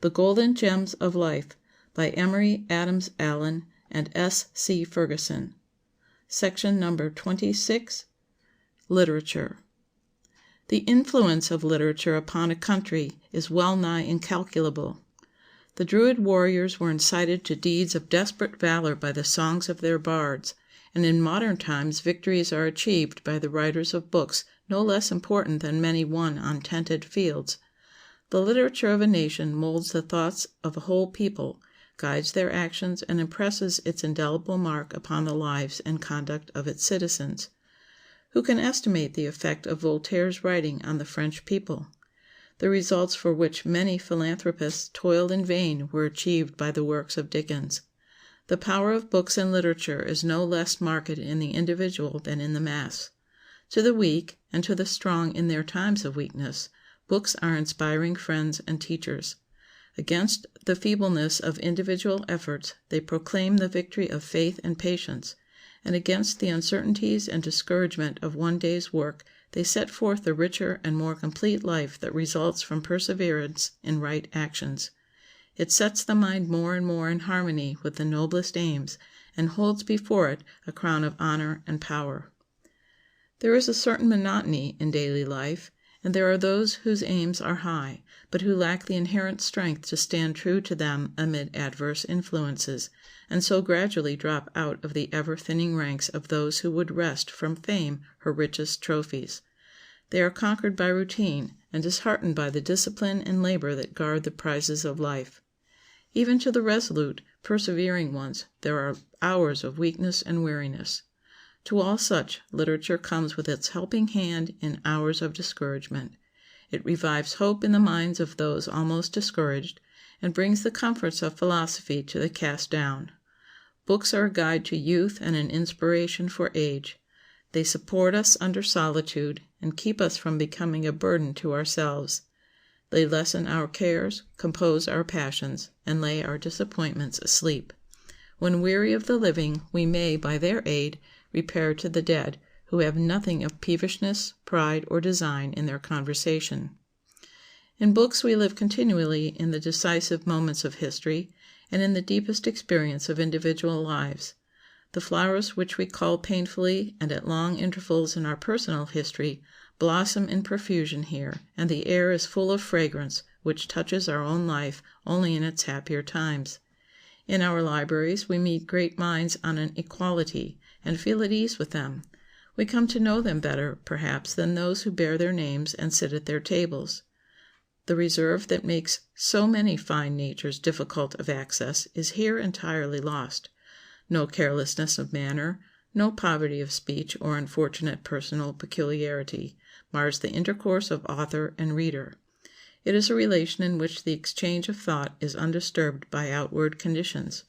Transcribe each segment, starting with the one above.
The Golden Gems of Life by Emory, Adams Allen, and S. C. Ferguson. Section number 26. Literature. The influence of literature upon a country is well nigh incalculable. The Druid warriors were incited to deeds of desperate valor by the songs of their bards, and in modern times victories are achieved by the writers of books no less important than many won on tented fields. The literature of a nation molds the thoughts of a whole people, guides their actions, and impresses its indelible mark upon the lives and conduct of its citizens. Who can estimate the effect of Voltaire's writing on the French people? The results for which many philanthropists toiled in vain were achieved by the works of Dickens. The power of books and literature is no less marked in the individual than in the mass. To the weak, and to the strong in their times of weakness, books are inspiring friends and teachers. Against the feebleness of individual efforts, they proclaim the victory of faith and patience, and against the uncertainties and discouragement of one day's work, they set forth the richer and more complete life that results from perseverance in right actions. It sets the mind more and more in harmony with the noblest aims, and holds before it a crown of honor and power. There is a certain monotony in daily life, and there are those whose aims are high, but who lack the inherent strength to stand true to them amid adverse influences, and so gradually drop out of the ever-thinning ranks of those who would wrest from fame her richest trophies. They are conquered by routine, and disheartened by the discipline and labor that guard the prizes of life. Even to the resolute, persevering ones, there are hours of weakness and weariness. To all such, literature comes with its helping hand in hours of discouragement. It revives hope in the minds of those almost discouraged, and brings the comforts of philosophy to the cast down. Books are a guide to youth and an inspiration for age. They support us under solitude, and keep us from becoming a burden to ourselves. They lessen our cares, compose our passions, and lay our disappointments asleep. When weary of the living, we may, by their aid, repair to the dead, who have nothing of peevishness, pride, or design in their conversation. In books we live continually in the decisive moments of history, and in the deepest experience of individual lives. The flowers which we cull painfully and at long intervals in our personal history blossom in profusion here, and the air is full of fragrance which touches our own life only in its happier times. In our libraries we meet great minds on an equality, and feel at ease with them. We come to know them better, perhaps, than those who bear their names and sit at their tables. The reserve that makes so many fine natures difficult of access is here entirely lost. No carelessness of manner, no poverty of speech or unfortunate personal peculiarity, mars the intercourse of author and reader. It is a relation in which the exchange of thought is undisturbed by outward conditions.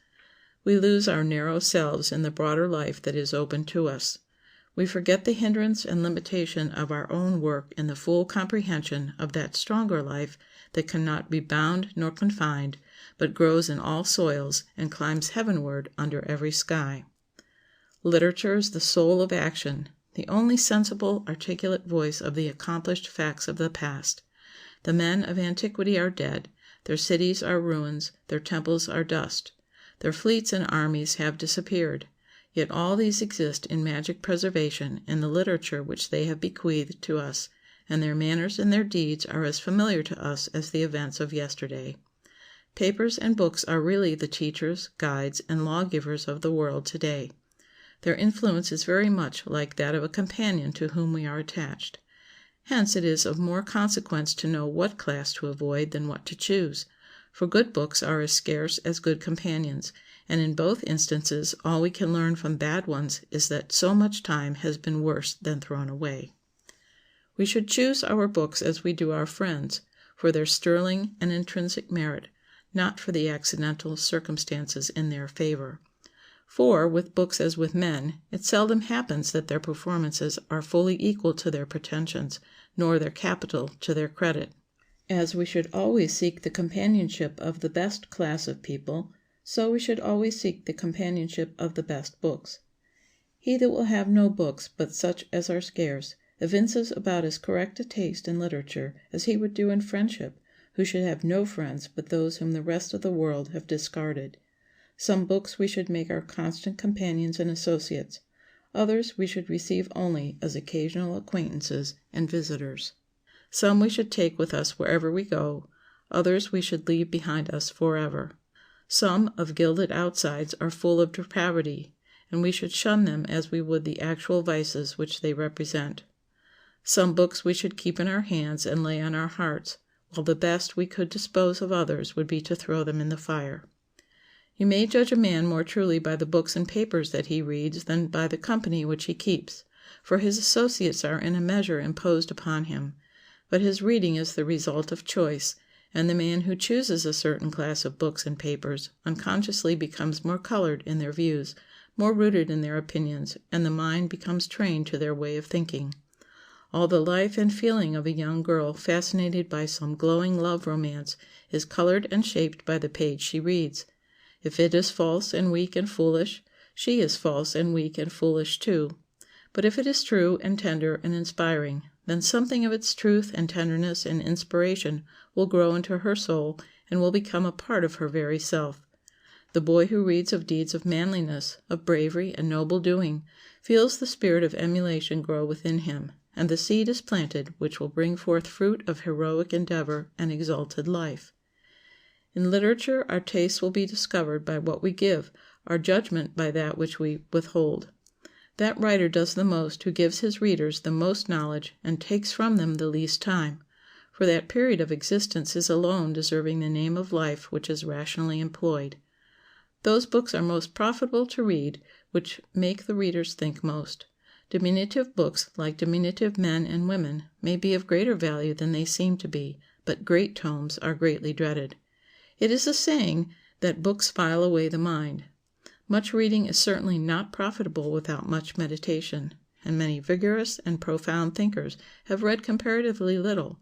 We lose our narrow selves in the broader life that is open to us. We forget the hindrance and limitation of our own work in the full comprehension of that stronger life that cannot be bound nor confined, but grows in all soils and climbs heavenward under every sky. Literature is the soul of action, the only sensible, articulate voice of the accomplished facts of the past. The men of antiquity are dead, their cities are ruins, their temples are dust. Their fleets and armies have disappeared, yet all these exist in magic preservation in the literature which they have bequeathed to us, and their manners and their deeds are as familiar to us as the events of yesterday. Papers and books are really the teachers, guides, and lawgivers of the world today. Their influence is very much like that of a companion to whom we are attached. Hence it is of more consequence to know what class to avoid than what to choose, for good books are as scarce as good companions, and in both instances all we can learn from bad ones is that so much time has been worse than thrown away. We should choose our books as we do our friends, for their sterling and intrinsic merit, not for the accidental circumstances in their favor. For, with books as with men, it seldom happens that their performances are fully equal to their pretensions, nor their capital to their credit. As we should always seek the companionship of the best class of people, so we should always seek the companionship of the best books. He that will have no books but such as are scarce evinces about as correct a taste in literature as he would do in friendship, who should have no friends but those whom the rest of the world have discarded. Some books we should make our constant companions and associates. Others we should receive only as occasional acquaintances and visitors. Some we should take with us wherever we go. Others we should leave behind us forever. Some of gilded outsides are full of depravity, and we should shun them as we would the actual vices which they represent. Some books we should keep in our hands and lay on our hearts, while the best we could dispose of others would be to throw them in the fire. You may judge a man more truly by the books and papers that he reads than by the company which he keeps, for his associates are in a measure imposed upon him, but his reading is the result of choice, and the man who chooses a certain class of books and papers unconsciously becomes more colored in their views, more rooted in their opinions, and the mind becomes trained to their way of thinking. All the life and feeling of a young girl fascinated by some glowing love romance is colored and shaped by the page she reads. If it is false and weak and foolish, she is false and weak and foolish too. But if it is true and tender and inspiring, then something of its truth and tenderness and inspiration will grow into her soul and will become a part of her very self. The boy who reads of deeds of manliness, of bravery and noble doing, feels the spirit of emulation grow within him, and the seed is planted which will bring forth fruit of heroic endeavor and exalted life. In literature our tastes will be discovered by what we give, our judgment by that which we withhold. That writer does the most who gives his readers the most knowledge and takes from them the least time, for that period of existence is alone deserving the name of life which is rationally employed. Those books are most profitable to read which make the readers think most. Diminutive books, like diminutive men and women, may be of greater value than they seem to be, but great tomes are greatly dreaded. It is a saying that books file away the mind. Much reading is certainly not profitable without much meditation, and many vigorous and profound thinkers have read comparatively little,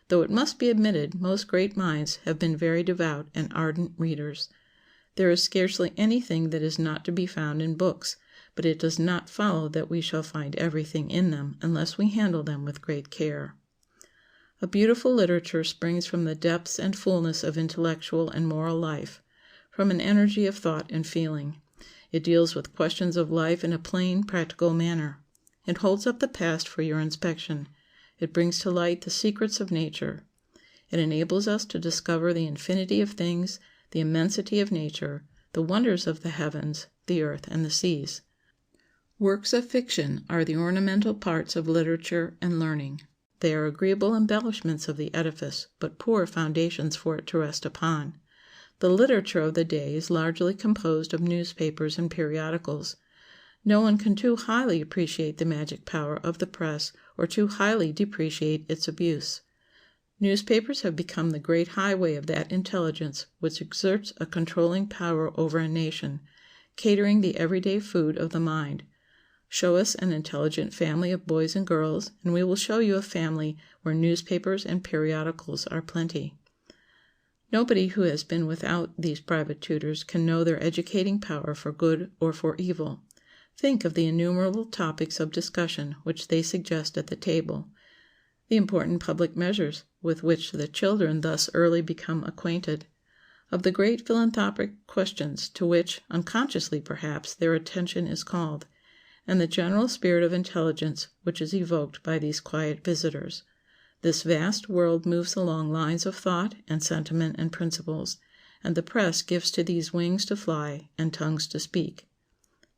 though it must be admitted most great minds have been very devout and ardent readers. There is scarcely anything that is not to be found in books, but it does not follow that we shall find everything in them unless we handle them with great care. A beautiful literature springs from the depths and fullness of intellectual and moral life, from an energy of thought and feeling. It deals with questions of life in a plain, practical manner. It holds up the past for your inspection. It brings to light the secrets of nature. It enables us to discover the infinity of things, the immensity of nature, the wonders of the heavens, the earth, and the seas. Works of fiction are the ornamental parts of literature and learning. They are agreeable embellishments of the edifice, but poor foundations for it to rest upon. The literature of the day is largely composed of newspapers and periodicals. No one can too highly appreciate the magic power of the press or too highly depreciate its abuse. Newspapers have become the great highway of that intelligence which exerts a controlling power over a nation, catering the everyday food of the mind. Show us an intelligent family of boys and girls, and we will show you a family where newspapers and periodicals are plenty. Nobody who has been without these private tutors can know their educating power for good or for evil. Think of the innumerable topics of discussion which they suggest at the table, the important public measures with which the children thus early become acquainted, of the great philanthropic questions to which, unconsciously perhaps, their attention is called, and the general spirit of intelligence which is evoked by these quiet visitors. This vast world moves along lines of thought and sentiment and principles, and the press gives to these wings to fly and tongues to speak.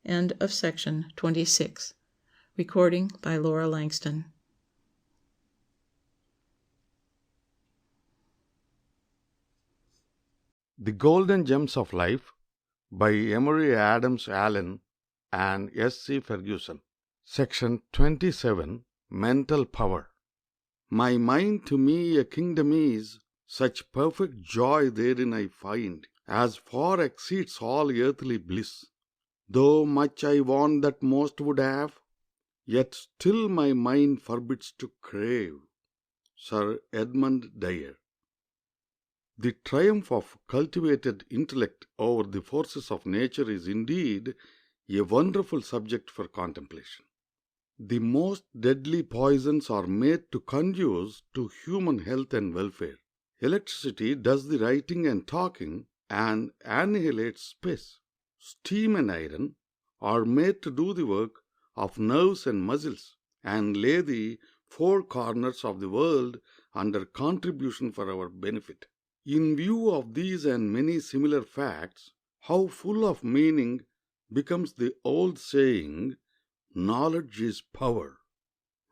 End of section 26. Recording by Laura Langston. The Golden Gems of Life by Emory Adams Allen and S.C. Ferguson. Section 27. Mental Power. My mind to me a kingdom is, such perfect joy therein I find, as far exceeds all earthly bliss. Though much I want that most would have, yet still my mind forbids to crave. Sir Edmund Dyer. The triumph of cultivated intellect over the forces of nature is indeed a wonderful subject for contemplation. The most deadly poisons are made to conduce to human health and welfare. Electricity does the writing and talking and annihilates space. Steam and iron are made to do the work of nerves and muscles and lay the four corners of the world under contribution for our benefit. In view of these and many similar facts, how full of meaning becomes the old saying, knowledge is power.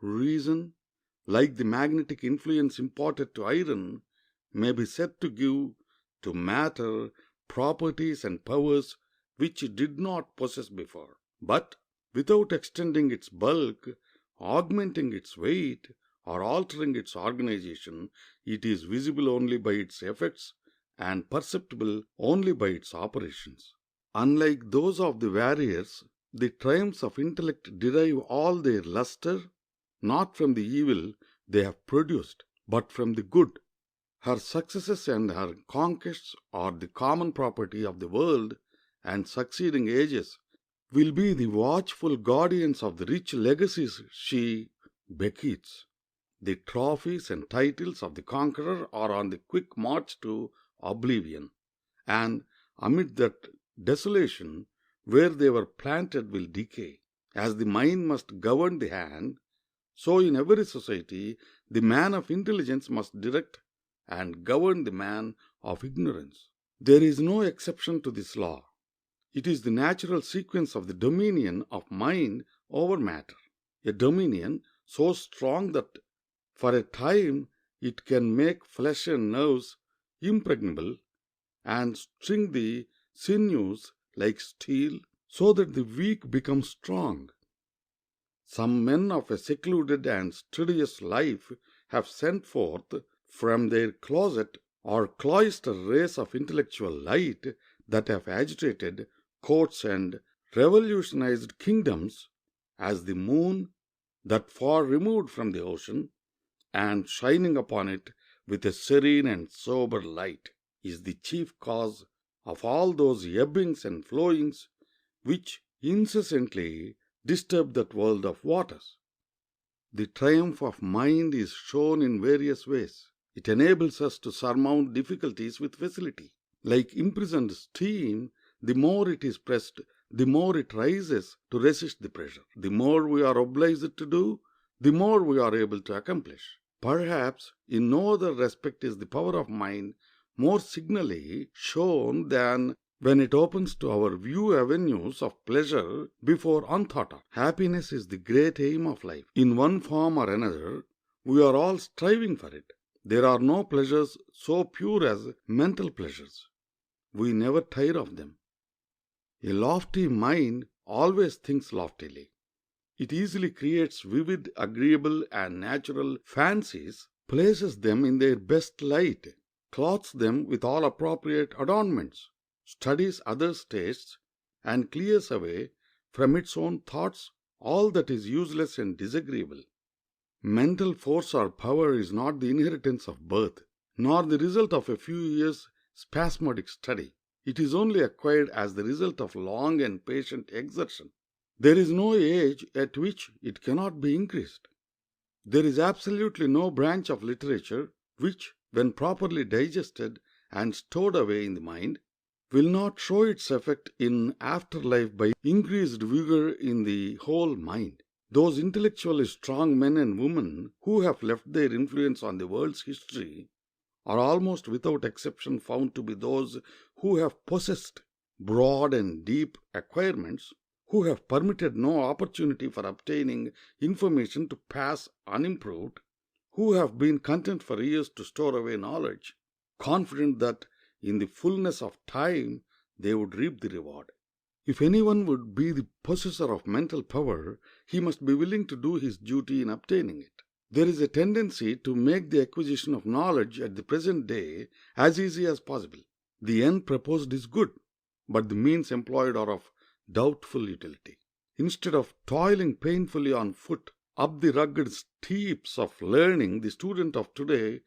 Reason, like the magnetic influence imparted to iron, may be said to give to matter properties and powers which it did not possess before. But without extending its bulk, augmenting its weight, or altering its organization, it is visible only by its effects and perceptible only by its operations. Unlike those of the warriors, the triumphs of intellect derive all their luster not from the evil they have produced, but from the good. Her successes and her conquests are the common property of the world, and succeeding ages will be the watchful guardians of the rich legacies she bequeaths. The trophies and titles of the conqueror are on the quick march to oblivion, and amid that desolation where they were planted will decay. As the mind must govern the hand, so in every society the man of intelligence must direct and govern the man of ignorance. There is no exception to this law. It is the natural sequence of the dominion of mind over matter, a dominion so strong that for a time it can make flesh and nerves impregnable and string the sinews like steel, so that the weak become strong. Some men of a secluded and studious life have sent forth from their closet or cloister rays of intellectual light that have agitated courts and revolutionized kingdoms, as the moon that far removed from the ocean, and shining upon it with a serene and sober light, is the chief cause of all those ebbings and flowings which incessantly disturb that world of waters. The triumph of mind is shown in various ways. It enables us to surmount difficulties with facility. Like imprisoned steam, the more it is pressed, the more it rises to resist the pressure. The more we are obliged to do, the more we are able to accomplish. Perhaps in no other respect is the power of mind more signally shown than when it opens to our view avenues of pleasure before unthought of. Happiness is the great aim of life. In one form or another, we are all striving for it. There are no pleasures so pure as mental pleasures. We never tire of them. A lofty mind always thinks loftily. It easily creates vivid, agreeable, and natural fancies, places them in their best light, clothes them with all appropriate adornments, studies others' tastes, and clears away from its own thoughts all that is useless and disagreeable. Mental force or power is not the inheritance of birth, nor the result of a few years' spasmodic study. It is only acquired as the result of long and patient exertion. There is no age at which it cannot be increased. There is absolutely no branch of literature which, when properly digested and stored away in the mind, will not show its effect in afterlife by increased vigor in the whole mind. Those intellectually strong men and women who have left their influence on the world's history are almost without exception found to be those who have possessed broad and deep acquirements, who have permitted no opportunity for obtaining information to pass unimproved, who have been content for years to store away knowledge, confident that in the fullness of time they would reap the reward. If anyone would be the possessor of mental power, he must be willing to do his duty in obtaining it. There is a tendency to make the acquisition of knowledge at the present day as easy as possible. The end proposed is good, but the means employed are of doubtful utility. Instead of toiling painfully on foot up the rugged steeps of learning, the student of today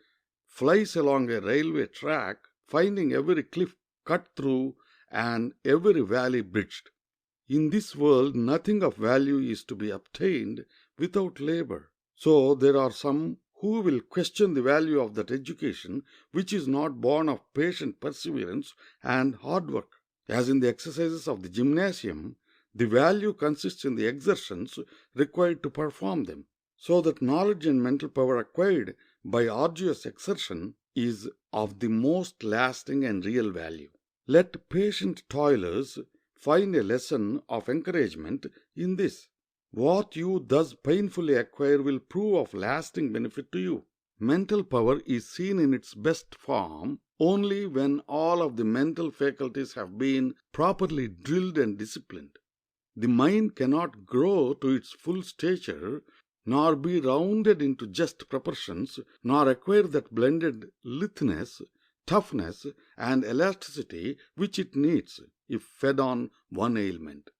flies along a railway track, finding every cliff cut through and every valley bridged. In this world, nothing of value is to be obtained without labor. So there are some who will question the value of that education which is not born of patient perseverance and hard work? As in the exercises of the gymnasium, the value consists in the exertions required to perform them, so that knowledge and mental power acquired by arduous exertion is of the most lasting and real value. Let patient toilers find a lesson of encouragement in this. What you thus painfully acquire will prove of lasting benefit to you. Mental power is seen in its best form only when all of the mental faculties have been properly drilled and disciplined. The mind cannot grow to its full stature, nor be rounded into just proportions, nor acquire that blended litheness, toughness, and elasticity which it needs if fed on one ailment.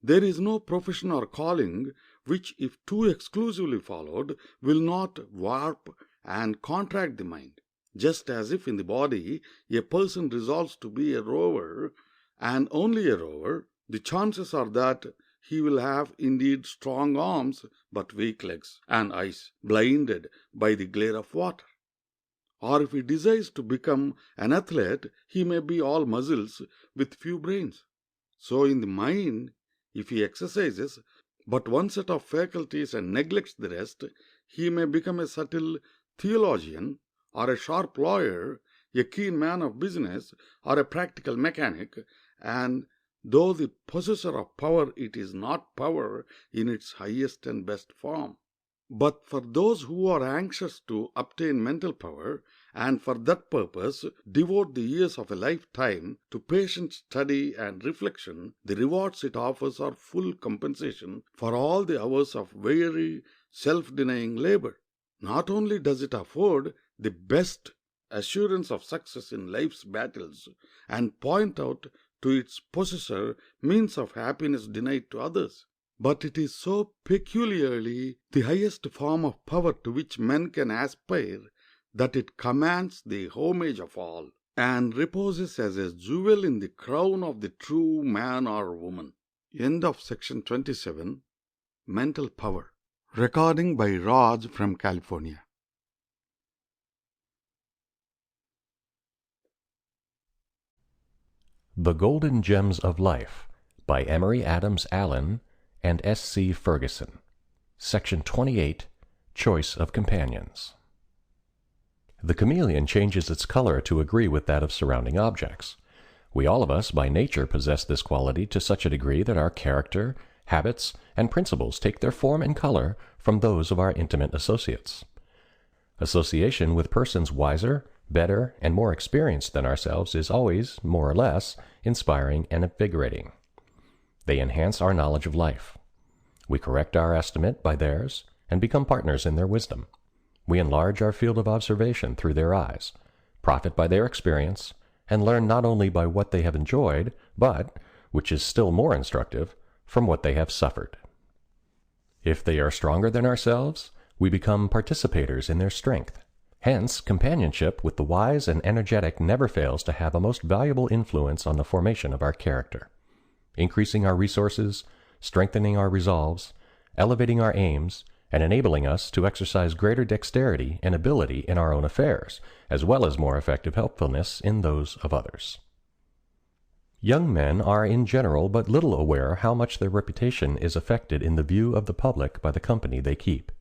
There is no profession or calling which, if too exclusively followed, will not warp and contract the mind. Just as if in the body a person resolves to be a rower, and only a rower, the chances are that he will have indeed strong arms but weak legs and eyes, blinded by the glare of water. Or if he desires to become an athlete, he may be all muscles with few brains. So in the mind, if he exercises but one set of faculties and neglects the rest, he may become a subtle theologian, or a sharp lawyer, a keen man of business, or a practical mechanic, and though the possessor of power, it is not power in its highest and best form. But for those who are anxious to obtain mental power, and for that purpose devote the years of a lifetime to patient study and reflection, the rewards it offers are full compensation for all the hours of weary, self-denying labor. Not only does it afford the best assurance of success in life's battles, and point out to its possessor means of happiness denied to others, but it is so peculiarly the highest form of power to which men can aspire that it commands the homage of all, and reposes as a jewel in the crown of the true man or woman. End of section 27. Mental Power. Recording by Raj from California. The Golden Gems of Life by Emory Adams Allen and S.C. Ferguson. Section 28. Choice of Companions. The chameleon changes its color to agree with that of surrounding objects. We all of us by nature possess this quality to such a degree that our character, habits, and principles take their form and color from those of our intimate associates. Association with persons wiser, better, and more experienced than ourselves is always, more or less, inspiring and invigorating. They enhance our knowledge of life. We correct our estimate by theirs, and become partners in their wisdom. We enlarge our field of observation through their eyes, profit by their experience, and learn not only by what they have enjoyed, but, which is still more instructive, from what they have suffered. If they are stronger than ourselves, we become participators in their strength. Hence, companionship with the wise and energetic never fails to have a most valuable influence on the formation of our character, increasing our resources, strengthening our resolves, elevating our aims, and enabling us to exercise greater dexterity and ability in our own affairs, as well as more effective helpfulness in those of others. Young men are in general but little aware how much their reputation is affected in the view of the public by the company they keep.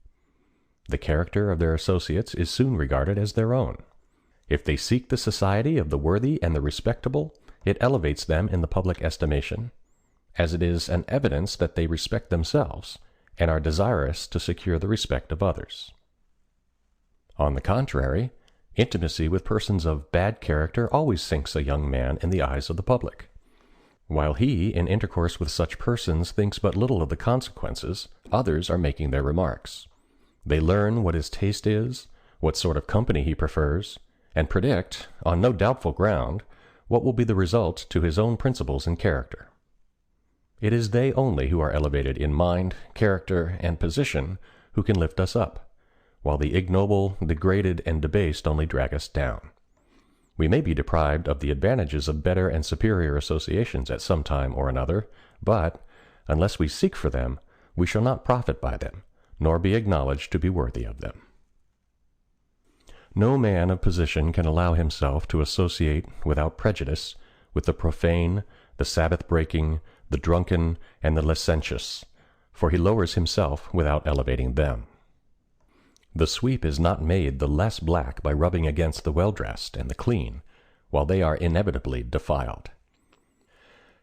The character of their associates is soon regarded as their own. If they seek the society of the worthy and the respectable, it elevates them in the public estimation, as it is an evidence that they respect themselves, and are desirous to secure the respect of others. On the contrary, intimacy with persons of bad character always sinks a young man in the eyes of the public. While he, in intercourse with such persons, thinks but little of the consequences, others are making their remarks. They learn what his taste is, what sort of company he prefers, and predict, on no doubtful ground, what will be the result to his own principles and character. It is they only who are elevated in mind, character, and position who can lift us up, while the ignoble, degraded, and debased only drag us down. We may be deprived of the advantages of better and superior associations at some time or another, but, unless we seek for them, we shall not profit by them, nor be acknowledged to be worthy of them. No man of position can allow himself to associate without prejudice with the profane, the Sabbath-breaking, the drunken, and the licentious, for he lowers himself without elevating them. The sweep is not made the less black by rubbing against the well-dressed and the clean, while they are inevitably defiled.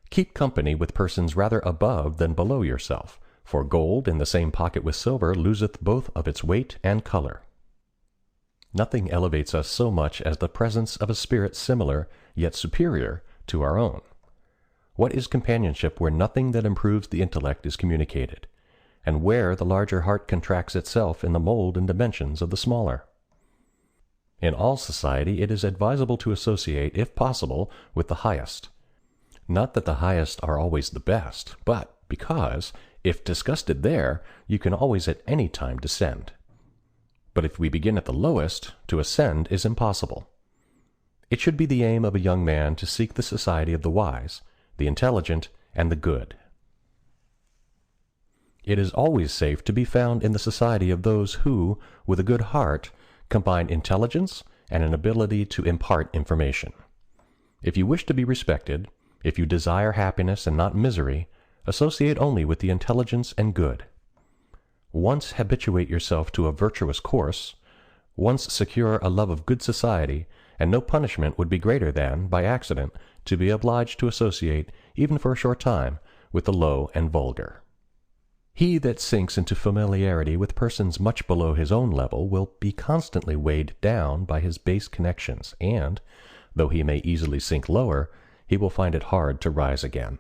Keep company with persons rather above than below yourself, for gold in the same pocket with silver loseth both of its weight and color. Nothing elevates us so much as the presence of a spirit similar, yet superior, to our own. What is companionship where nothing that improves the intellect is communicated, and where the larger heart contracts itself in the mold and dimensions of the smaller? In all society it is advisable to associate, if possible, with the highest. Not that the highest are always the best, but because, if disgusted there, you can always at any time descend. But if we begin at the lowest, to ascend is impossible. It should be the aim of a young man to seek the society of the wise, the intelligent, and the good. It is always safe to be found in the society of those who, with a good heart, combine intelligence and an ability to impart information. If you wish to be respected, if you desire happiness and not misery, associate only with the intelligence and good. Once habituate yourself to a virtuous course, once secure a love of good society, and no punishment would be greater than, by accident, to be obliged to associate, even for a short time, with the low and vulgar. He that sinks into familiarity with persons much below his own level will be constantly weighed down by his base connections, and, though he may easily sink lower, he will find it hard to rise again.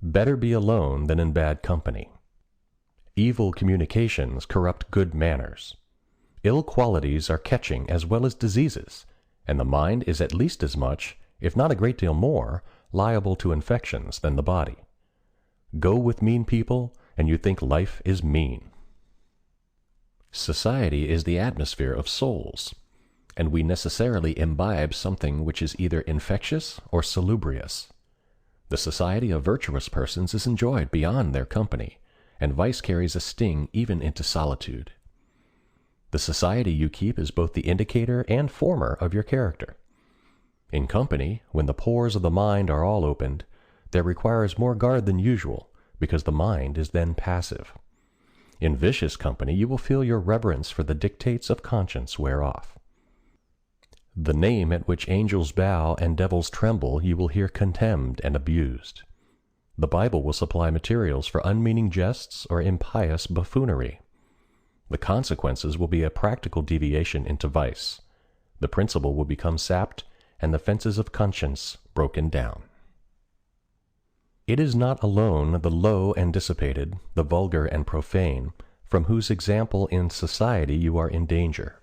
Better be alone than in bad company. Evil communications corrupt good manners. Ill qualities are catching as well as diseases, and the mind is at least as much, if not a great deal more, liable to infections than the body. Go with mean people, and you think life is mean. Society is the atmosphere of souls, and we necessarily imbibe something which is either infectious or salubrious. The society of virtuous persons is enjoyed beyond their company, and vice carries a sting even into solitude. The society you keep is both the indicator and former of your character. In company, when the pores of the mind are all opened, there requires more guard than usual, because the mind is then passive. In vicious company you will feel your reverence for the dictates of conscience wear off. The name at which angels bow and devils tremble you will hear contemned and abused. The Bible will supply materials for unmeaning jests or impious buffoonery. The consequences will be a practical deviation into vice. The principle will become sapped, and the fences of conscience broken down. It is not alone the low and dissipated, the vulgar and profane, from whose example in society you are in danger.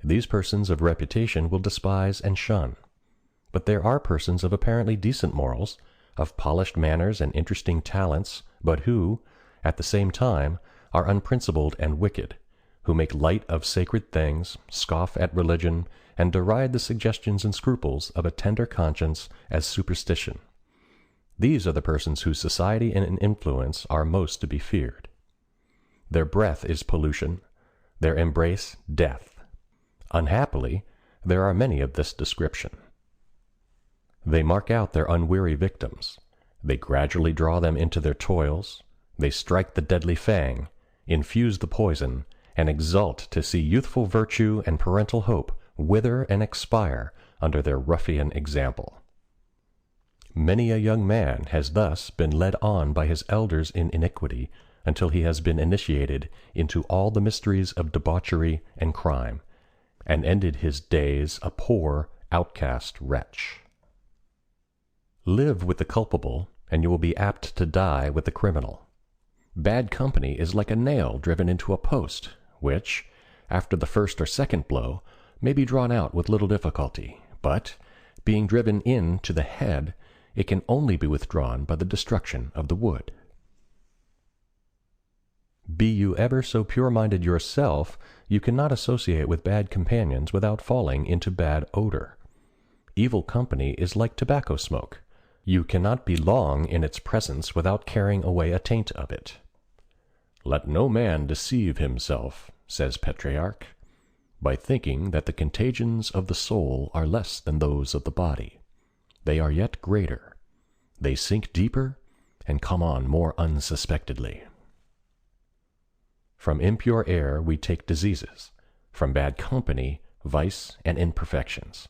These persons of reputation will despise and shun. But there are persons of apparently decent morals, of polished manners and interesting talents, but who, at the same time, are unprincipled and wicked, who make light of sacred things, scoff at religion, and deride the suggestions and scruples of a tender conscience as superstition. These are the persons whose society and influence are most to be feared. Their breath is pollution, their embrace death. Unhappily, there are many of this description. They mark out their unweary victims. They gradually draw them into their toils. They strike the deadly fang, infuse the poison, and exult to see youthful virtue and parental hope wither and expire under their ruffian example. Many a young man has thus been led on by his elders in iniquity until he has been initiated into all the mysteries of debauchery and crime, and ended his days a poor, outcast wretch. Live with the culpable, and you will be apt to die with the criminal. Bad company is like a nail driven into a post, which, after the first or second blow, may be drawn out with little difficulty, but, being driven in to the head, it can only be withdrawn by the destruction of the wood. Be you ever so pure-minded yourself, you cannot associate with bad companions without falling into bad odor. Evil company is like tobacco smoke. You cannot be long in its presence without carrying away a taint of it. Let no man deceive himself, says Petrarch. by thinking that the contagions of the soul are less than those of the body. They are yet greater. They sink deeper and come on more unsuspectedly. From impure air we take diseases, from bad company, vice and imperfections.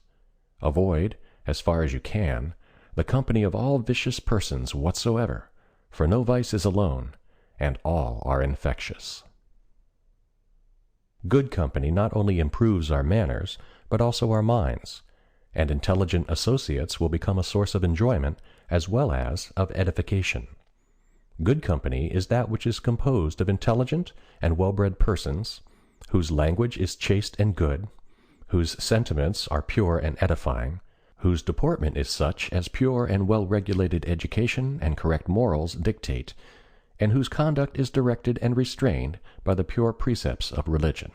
Avoid, as far as you can, the company of all vicious persons whatsoever, for no vice is alone, and all are infectious. Good company not only improves our manners, but also our minds, and intelligent associates will become a source of enjoyment as well as of edification. Good company is that which is composed of intelligent and well-bred persons, whose language is chaste and good, whose sentiments are pure and edifying, whose deportment is such as pure and well-regulated education and correct morals dictate, and whose conduct is directed and restrained by the pure precepts of religion.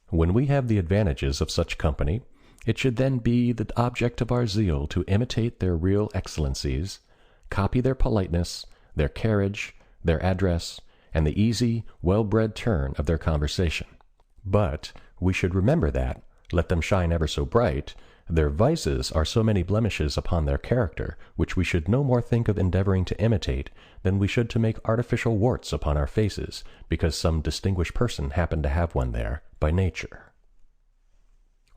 When we have the advantages of such company, it should then be the object of our zeal to imitate their real excellencies, copy their politeness, their carriage, their address, and the easy, well-bred turn of their conversation. But we should remember that, let them shine ever so bright, their vices are so many blemishes upon their character, which we should no more think of endeavoring to imitate than we should to make artificial warts upon our faces, because some distinguished person happened to have one there by nature.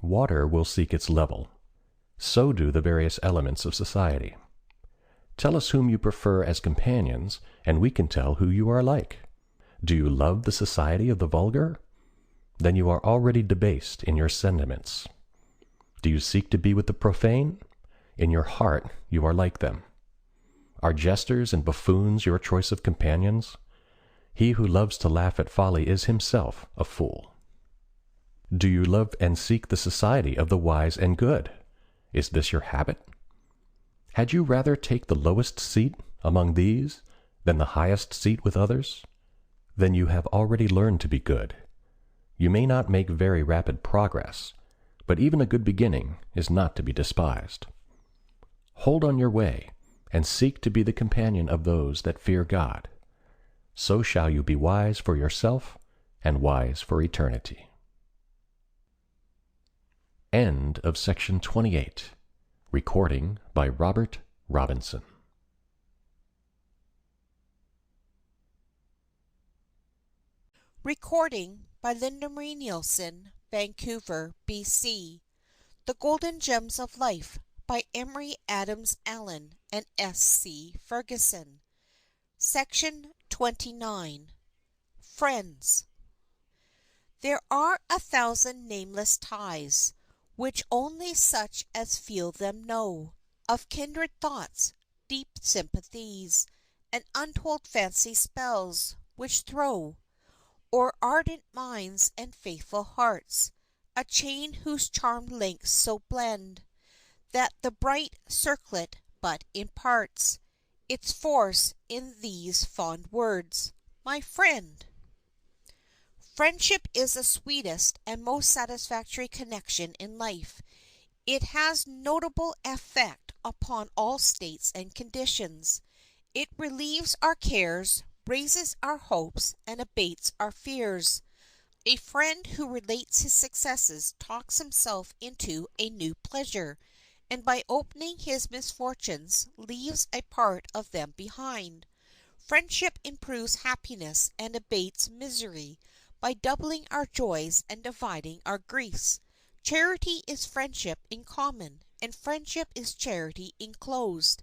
Water will seek its level. So do the various elements of society. Tell us whom you prefer as companions, and we can tell who you are like. Do you love the society of the vulgar? Then you are already debased in your sentiments. Do you seek to be with the profane? In your heart you are like them. Are jesters and buffoons your choice of companions? He who loves to laugh at folly is himself a fool. Do you love and seek the society of the wise and good? Is this your habit? Had you rather take the lowest seat among these than the highest seat with others? Then you have already learned to be good. You may not make very rapid progress, but even a good beginning is not to be despised. Hold on your way, and seek to be the companion of those that fear God. So shall you be wise for yourself and wise for eternity. End of section 28. Recording by Robert Robinson. Recording by Linda Marie Nielsen, Vancouver, BC. The Golden Gems of Life by Emory Adams Allen and S.C. Ferguson. Section 29. Friends. There are 1,000 nameless ties, which only such as feel them know, of kindred thoughts, deep sympathies, and untold fancy spells, which throw o'er ardent minds and faithful hearts a chain whose charmed links so blend, that the bright circlet but imparts its force in these fond words, "My friend." Friendship is the sweetest and most satisfactory connection in life. It has notable effect upon all states and conditions. It relieves our cares, raises our hopes, and abates our fears. A friend who relates his successes talks himself into a new pleasure, and by opening his misfortunes leaves a part of them behind. Friendship improves happiness and abates misery by doubling our joys and dividing our griefs. Charity is friendship in common, and friendship is charity enclosed.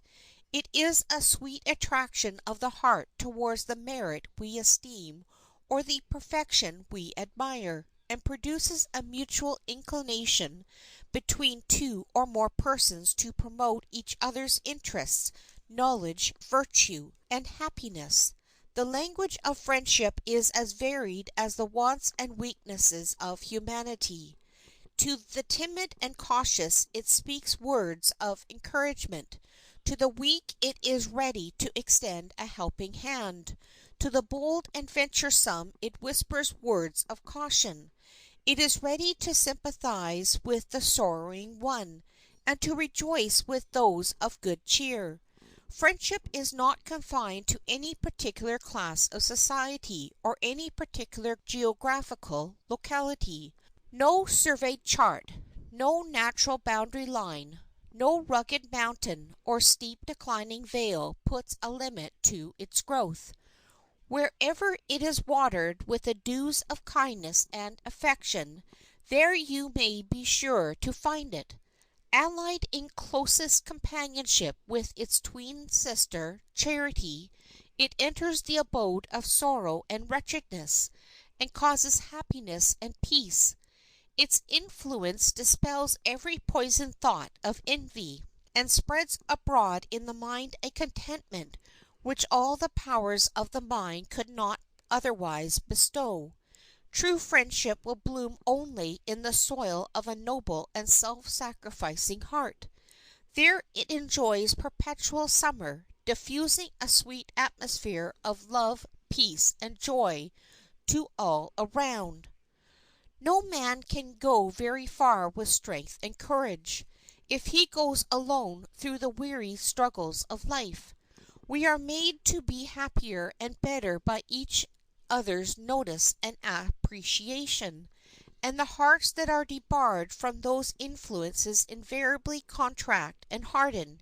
It is a sweet attraction of the heart towards the merit we esteem or the perfection we admire, and produces a mutual inclination between two or more persons to promote each other's interests, knowledge, virtue, and happiness. The language of friendship is as varied as the wants and weaknesses of humanity. To the timid and cautious it speaks words of encouragement. To the weak it is ready to extend a helping hand. To the bold and venturesome it whispers words of caution. It is ready to sympathize with the sorrowing one, and to rejoice with those of good cheer. Friendship is not confined to any particular class of society or any particular geographical locality. No surveyed chart, no natural boundary line, no rugged mountain or steep declining vale puts a limit to its growth. Wherever it is watered with the dews of kindness and affection, there you may be sure to find it. Allied in closest companionship with its twin sister, Charity, it enters the abode of sorrow and wretchedness, and causes happiness and peace. Its influence dispels every poisoned thought of envy, and spreads abroad in the mind a contentment which all the powers of the mind could not otherwise bestow. True friendship will bloom only in the soil of a noble and self-sacrificing heart. There it enjoys perpetual summer, diffusing a sweet atmosphere of love, peace, and joy to all around. No man can go very far with strength and courage, if he goes alone through the weary struggles of life. We are made to be happier and better by each other's notice and appreciation, and the hearts that are debarred from those influences invariably contract and harden.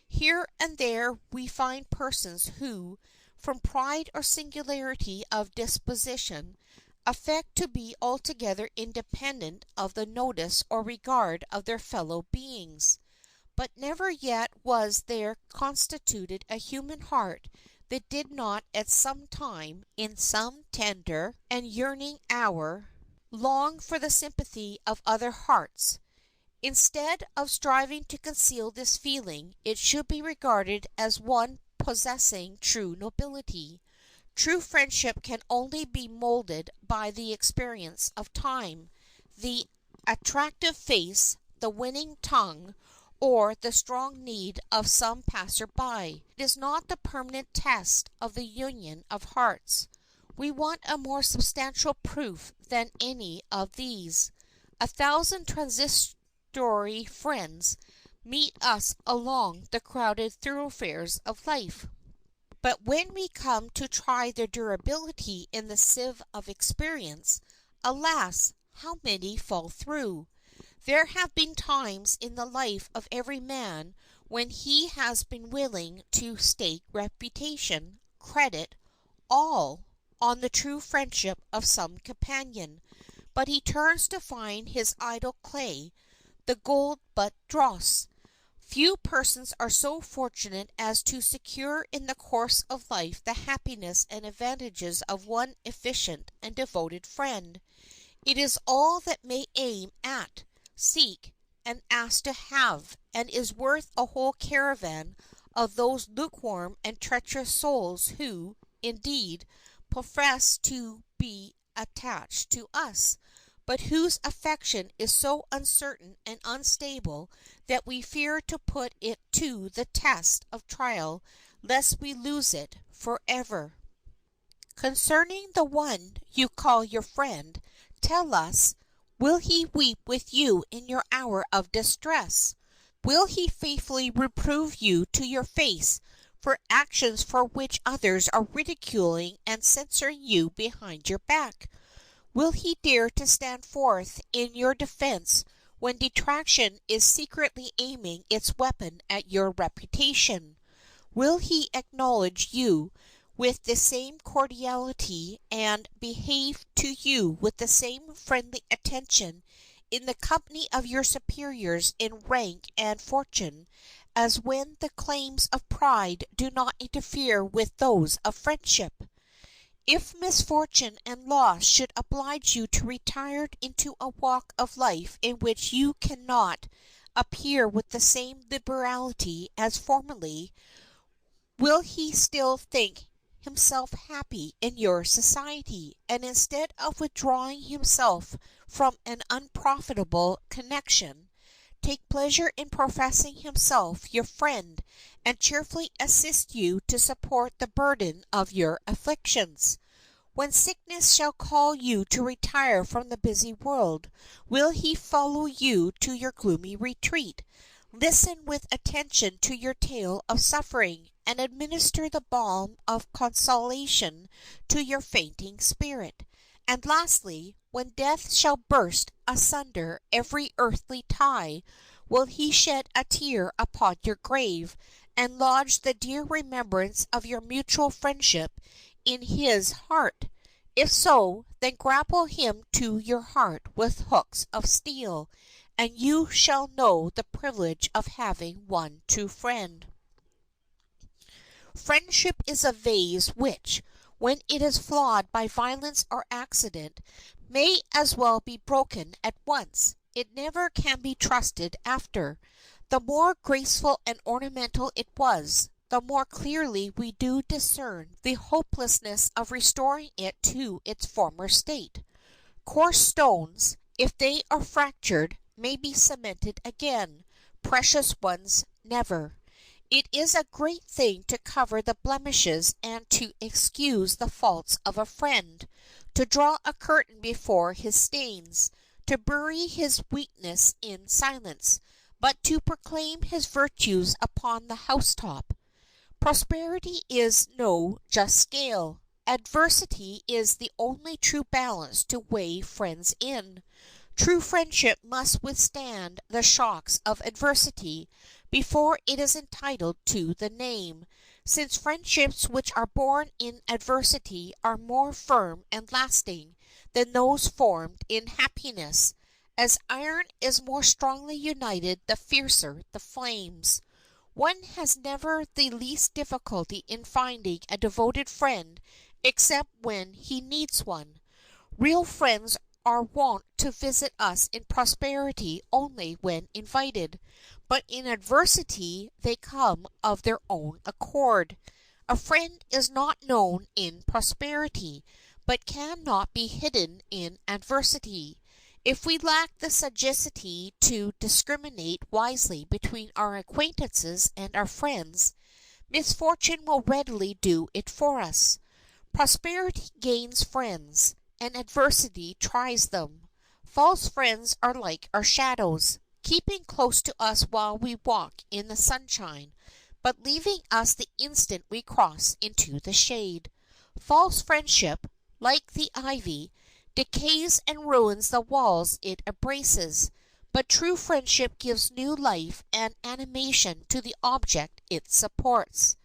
Here and there we find persons who, from pride or singularity of disposition, affect to be altogether independent of the notice or regard of their fellow beings. But never yet was there constituted a human heart that did not at some time, in some tender and yearning hour, long for the sympathy of other hearts. Instead of striving to conceal this feeling, it should be regarded as one possessing true nobility. True friendship can only be molded by the experience of time. The attractive face, the winning tongue, or the strong need of some passer-by, is not the permanent test of the union of hearts. We want a more substantial proof than any of these. 1,000 transitory friends meet us along the crowded thoroughfares of life. But when we come to try their durability in the sieve of experience, alas, how many fall through! There have been times in the life of every man when he has been willing to stake reputation, credit, all, on the true friendship of some companion, but he turns to find his idol clay, the gold but dross. Few persons are so fortunate as to secure in the course of life the happiness and advantages of one efficient and devoted friend. It is all that may aim at, seek, and ask to have, and is worth a whole caravan of those lukewarm and treacherous souls who, indeed, profess to be attached to us, but whose affection is so uncertain and unstable that we fear to put it to the test of trial lest we lose it forever. Concerning the one you call your friend, tell us, will he weep with you in your hour of distress? Will he faithfully reprove you to your face for actions for which others are ridiculing and censuring you behind your back? Will he dare to stand forth in your defense when detraction is secretly aiming its weapon at your reputation? Will he acknowledge you with the same cordiality and behave to you with the same friendly attention in the company of your superiors in rank and fortune as when the claims of pride do not interfere with those of friendship? If misfortune and loss should oblige you to retire into a walk of life in which you cannot appear with the same liberality as formerly, will he still think himself happy in your society, and instead of withdrawing himself from an unprofitable connection, take pleasure in professing himself your friend, and cheerfully assist you to support the burden of your afflictions? When sickness shall call you to retire from the busy world, will he follow you to your gloomy retreat, listen with attention to your tale of suffering, and administer the balm of consolation to your fainting spirit? And lastly, when death shall burst asunder every earthly tie, will he shed a tear upon your grave, and lodge the dear remembrance of your mutual friendship in his heart? If so, then grapple him to your heart with hooks of steel, and you shall know the privilege of having one true friend. Friendship is a vase which, when it is flawed by violence or accident, may as well be broken at once. It never can be trusted after. The more graceful and ornamental it was, the more clearly we do discern the hopelessness of restoring it to its former state. Coarse stones, if they are fractured, may be cemented again; precious ones never. It is a great thing to cover the blemishes and to excuse the faults of a friend, to draw a curtain before his stains, to bury his weakness in silence, but to proclaim his virtues upon the housetop. Prosperity is no just scale. Adversity is the only true balance to weigh friends in. True friendship must withstand the shocks of adversity before it is entitled to the name, since friendships which are born in adversity are more firm and lasting than those formed in happiness. As iron is more strongly united the fiercer the flames. One has never the least difficulty in finding a devoted friend except when he needs one. Real friends are wont to visit us in prosperity only when invited, but in adversity they come of their own accord. A friend is not known in prosperity, but can not be hidden in adversity. If we lack the sagacity to discriminate wisely between our acquaintances and our friends, misfortune will readily do it for us. Prosperity gains friends, and adversity tries them. False friends are like our shadows, keeping close to us while we walk in the sunshine, but leaving us the instant we cross into the shade. False friendship, like the ivy, decays and ruins the walls it embraces, but true friendship gives new life and animation to the object it supports.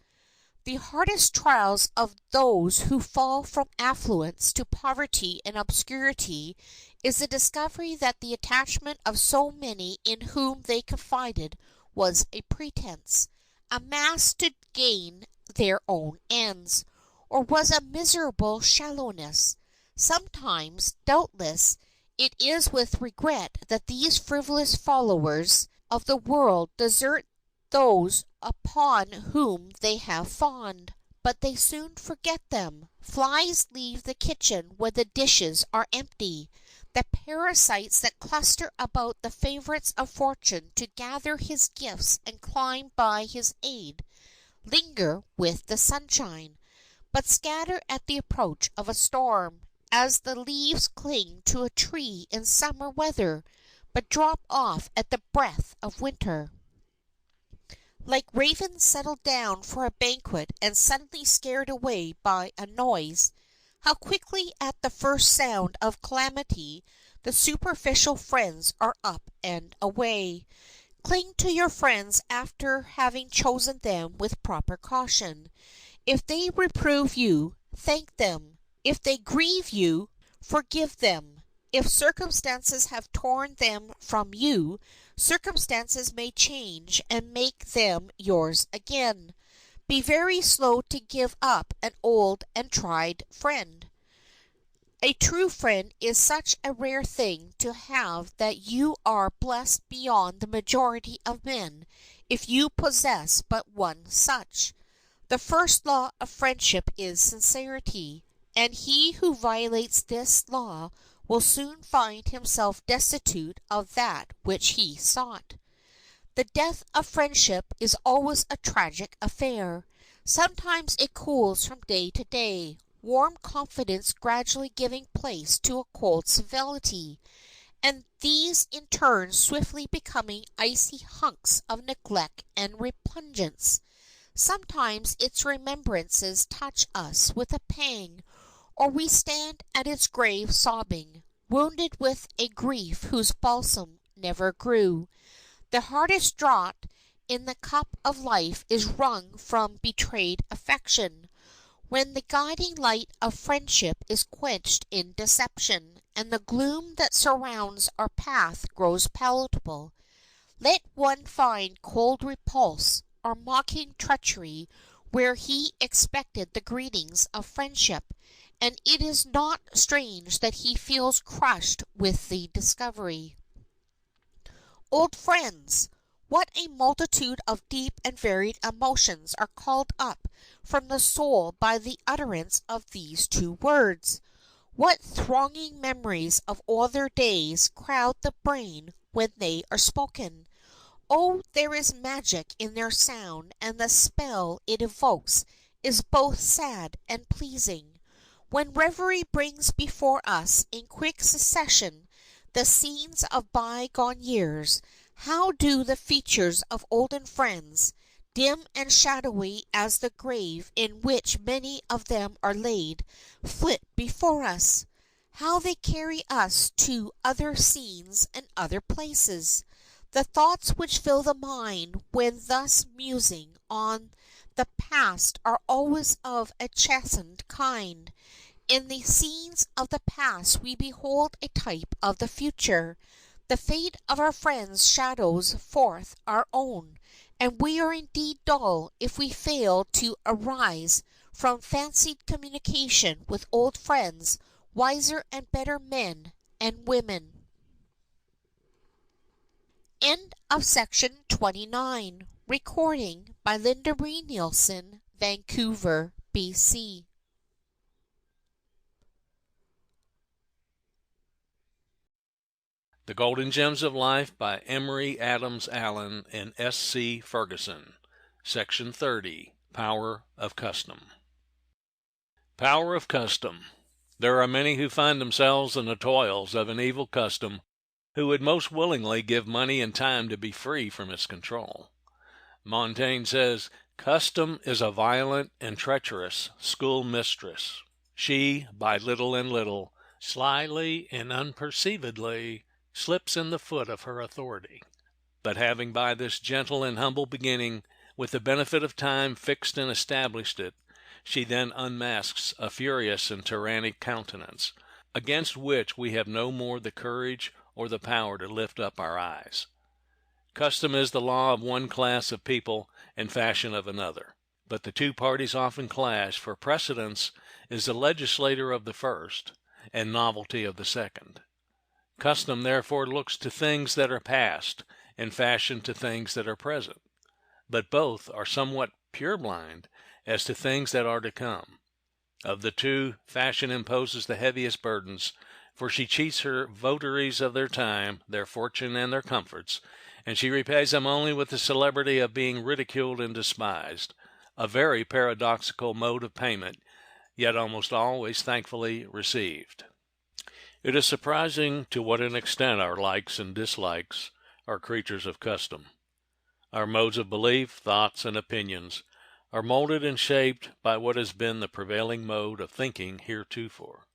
The hardest trials of those who fall from affluence to poverty and obscurity is the discovery that the attachment of so many in whom they confided was a pretense, a mask to gain their own ends, or was a miserable shallowness. Sometimes, doubtless, it is with regret that these frivolous followers of the world desert those upon whom they have fawned, but they soon forget them. Flies leave the kitchen when the dishes are empty. The parasites that cluster about the favorites of fortune to gather his gifts and climb by his aid, linger with the sunshine, but scatter at the approach of a storm, as the leaves cling to a tree in summer weather, but drop off at the breath of winter. Like ravens settled down for a banquet and suddenly scared away by a noise, how quickly at the first sound of calamity the superficial friends are up and away. Cling to your friends after having chosen them with proper caution. If they reprove you, thank them. If they grieve you, forgive them. If circumstances have torn them from you, circumstances may change and make them yours again. Be very slow to give up an old and tried friend. A true friend is such a rare thing to have that you are blessed beyond the majority of men if you possess but one such. The first law of friendship is sincerity, and he who violates this law will soon find himself destitute of that which he sought. The death of friendship is always a tragic affair. Sometimes it cools from day to day, warm confidence gradually giving place to a cold civility, and these in turn swiftly becoming icy hunks of neglect and repugnance. Sometimes its remembrances touch us with a pang, or we stand at its grave sobbing. wounded with a grief whose balsam never grew. The hardest draught in the cup of life is wrung from betrayed affection, when the guiding light of friendship is quenched in deception, and the gloom that surrounds our path grows palpable. Let one find cold repulse or mocking treachery where he expected the greetings of friendship, and it is not strange that he feels crushed with the discovery. Old friends! What a multitude of deep and varied emotions are called up from the soul by the utterance of these two words! What thronging memories of other days crowd the brain when they are spoken! Oh, there is magic in their sound, and the spell it evokes is both sad and pleasing. When reverie brings before us in quick succession the scenes of bygone years, how do the features of olden friends, dim and shadowy as the grave in which many of them are laid, flit before us! How they carry us to other scenes and other places! The thoughts which fill the mind when thus musing on the past are always of a chastened kind. In the scenes of the past we behold a type of the future. The fate of our friends shadows forth our own, and we are indeed dull if we fail to arise from fancied communication with old friends, wiser and better men and women. End of section 29. Recording by Linda Marie Nielsen, Vancouver, BC. The Golden Gems of Life by Emory Adams Allen and S.C. Ferguson. Section 30. Power of Custom. Power of Custom. There are many who find themselves in the toils of an evil custom who would most willingly give money and time to be free from its control. Montaigne says, "Custom is a violent and treacherous schoolmistress. She, by little and little, slyly and unperceivedly, slips in the foot of her authority. But having by this gentle and humble beginning, with the benefit of time fixed and established it, she then unmasks a furious and tyrannic countenance, against which we have no more the courage or the power to lift up our eyes. Custom is the law of one class of people and fashion of another, but the two parties often clash, for precedence is the legislator of the first, and novelty of the second. Custom therefore looks to things that are past, and fashion to things that are present, but both are somewhat purblind as to things that are to come. Of the two, fashion imposes the heaviest burdens, for she cheats her votaries of their time, their fortune, and their comforts, and she repays them only with the celebrity of being ridiculed and despised, a very paradoxical mode of payment, yet almost always thankfully received. It is surprising to what an extent our likes and dislikes are creatures of custom. Our modes of belief, thoughts, and opinions are molded and shaped by what has been the prevailing mode of thinking heretofore.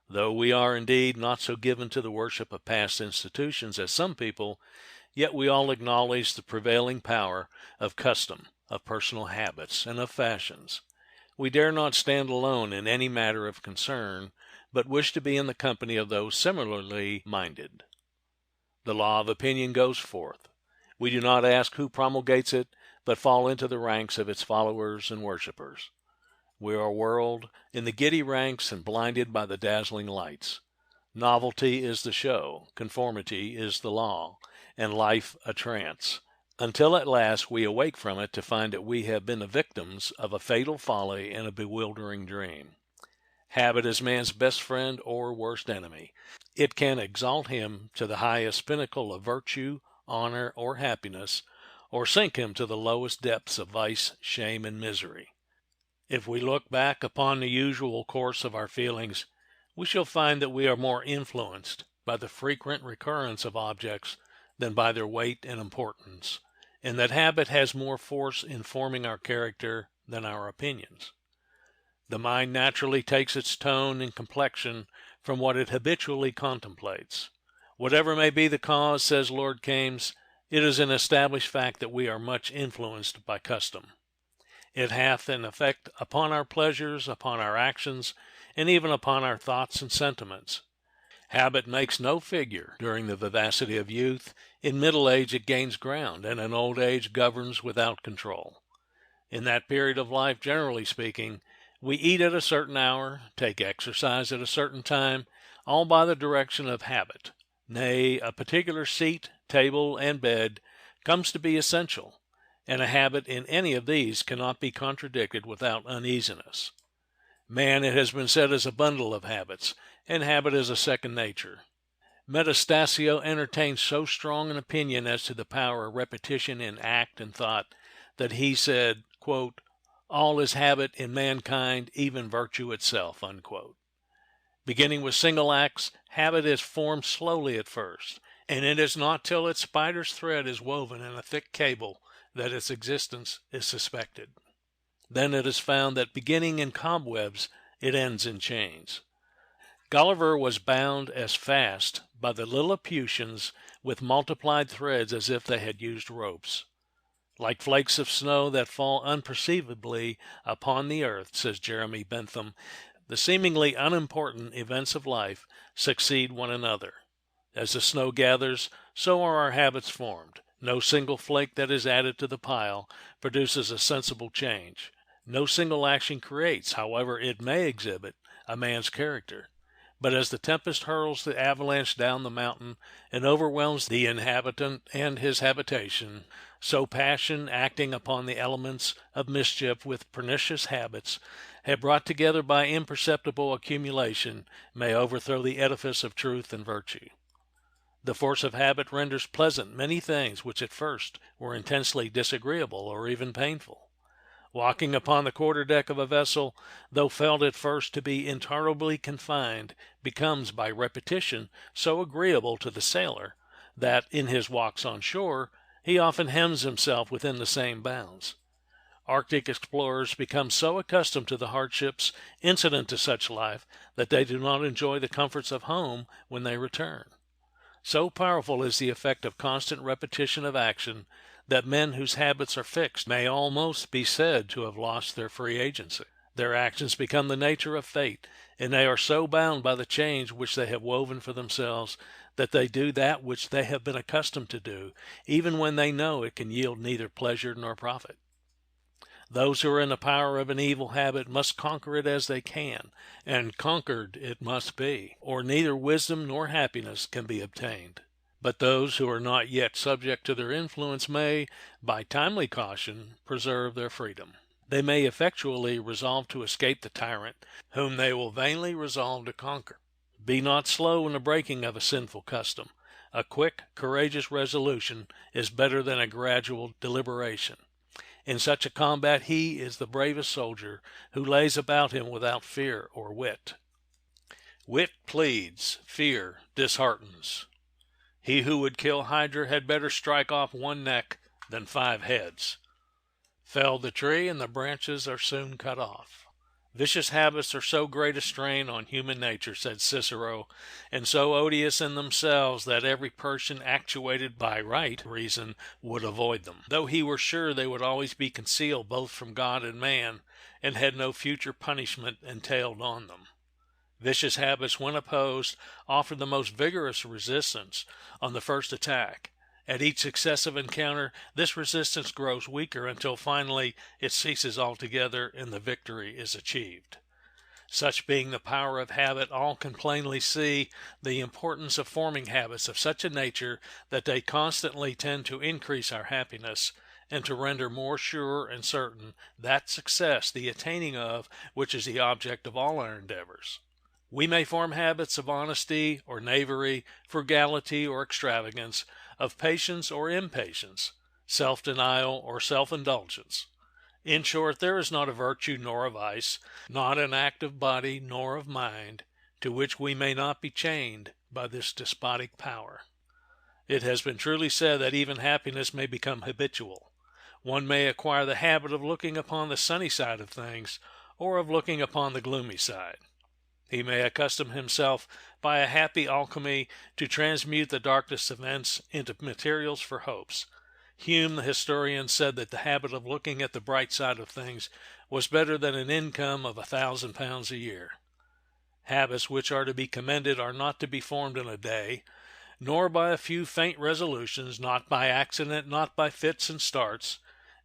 Though we are indeed not so given to the worship of past institutions as some people, yet we all acknowledge the prevailing power of custom, of personal habits, and of fashions. We dare not stand alone in any matter of concern, but wish to be in the company of those similarly minded. The law of opinion goes forth. We do not ask who promulgates it, but fall into the ranks of its followers and worshippers. We are whirled in the giddy ranks and blinded by the dazzling lights. Novelty is the show, conformity is the law, and life a trance, until at last we awake from it to find that we have been the victims of a fatal folly and a bewildering dream. Habit is man's best friend or worst enemy. It can exalt him to the highest pinnacle of virtue, honor, or happiness, or sink him to the lowest depths of vice, shame, and misery. If we look back upon the usual course of our feelings, we shall find that we are more influenced by the frequent recurrence of objects than by their weight and importance, and that habit has more force in forming our character than our opinions. The mind naturally takes its tone and complexion from what it habitually contemplates. Whatever may be the cause, says Lord Kames, it is an established fact that we are much influenced by custom. It hath an effect upon our pleasures, upon our actions, and even upon our thoughts and sentiments. Habit makes no figure during the vivacity of youth. In middle age it gains ground, and in old age governs without control. In that period of life, generally speaking, we eat at a certain hour, take exercise at a certain time, all by the direction of habit. Nay, a particular seat, table, and bed comes to be essential, and a habit in any of these cannot be contradicted without uneasiness. Man, it has been said, is a bundle of habits, and habit is a second nature. Metastasio entertained so strong an opinion as to the power of repetition in act and thought that he said, quote, "All is habit in mankind, even virtue itself." Unquote. Beginning with single acts, habit is formed slowly at first, and it is not till its spider's thread is woven in a thick cable that its existence is suspected. Then it is found that beginning in cobwebs, it ends in chains. Gulliver was bound as fast by the Lilliputians with multiplied threads as if they had used ropes. Like flakes of snow that fall unperceivably upon the earth, says Jeremy Bentham, the seemingly unimportant events of life succeed one another. As the snow gathers, so are our habits formed. No single flake that is added to the pile produces a sensible change. No single action creates, however it may exhibit, a man's character. But as the tempest hurls the avalanche down the mountain and overwhelms the inhabitant and his habitation, so passion, acting upon the elements of mischief with pernicious habits, have brought together by imperceptible accumulation, may overthrow the edifice of truth and virtue. The force of habit renders pleasant many things which at first were intensely disagreeable or even painful. Walking upon the quarter-deck of a vessel, though felt at first to be intolerably confined, becomes by repetition so agreeable to the sailor that, in his walks on shore, he often hems himself within the same bounds. Arctic explorers become so accustomed to the hardships incident to such life that they do not enjoy the comforts of home when they return. So powerful is the effect of constant repetition of action that men whose habits are fixed may almost be said to have lost their free agency. Their actions become the nature of fate, and they are so bound by the change which they have woven for themselves that they do that which they have been accustomed to do, even when they know it can yield neither pleasure nor profit. Those who are in the power of an evil habit must conquer it as they can, and conquered it must be, or neither wisdom nor happiness can be obtained. But those who are not yet subject to their influence may, by timely caution, preserve their freedom. They may effectually resolve to escape the tyrant, whom they will vainly resolve to conquer. Be not slow in the breaking of a sinful custom. A quick, courageous resolution is better than a gradual deliberation. In such a combat he is the bravest soldier who lays about him without fear or wit. Wit pleads, fear disheartens. He who would kill Hydra had better strike off one neck than 5 heads. Fell the tree and the branches are soon cut off. Vicious habits are so great a strain on human nature, said Cicero, and so odious in themselves that every person actuated by right reason would avoid them, though he were sure they would always be concealed both from God and man, and had no future punishment entailed on them. Vicious habits, when opposed, offer the most vigorous resistance on the first attack. At each successive encounter, this resistance grows weaker until finally it ceases altogether and the victory is achieved. Such being the power of habit, all can plainly see the importance of forming habits of such a nature that they constantly tend to increase our happiness and to render more sure and certain that success, the attaining of which is the object of all our endeavors. We may form habits of honesty or knavery, frugality or extravagance, of patience or impatience, self-denial or self-indulgence. In short, there is not a virtue nor a vice, not an act of body nor of mind, to which we may not be chained by this despotic power. It has been truly said that even happiness may become habitual. One may acquire the habit of looking upon the sunny side of things, or of looking upon the gloomy side. He may accustom himself by a happy alchemy to transmute the darkest events into materials for hopes. Hume, the historian, said that the habit of looking at the bright side of things was better than an income of £1,000 a year. Habits which are to be commended are not to be formed in a day, nor by a few faint resolutions, not by accident, not by fits and starts,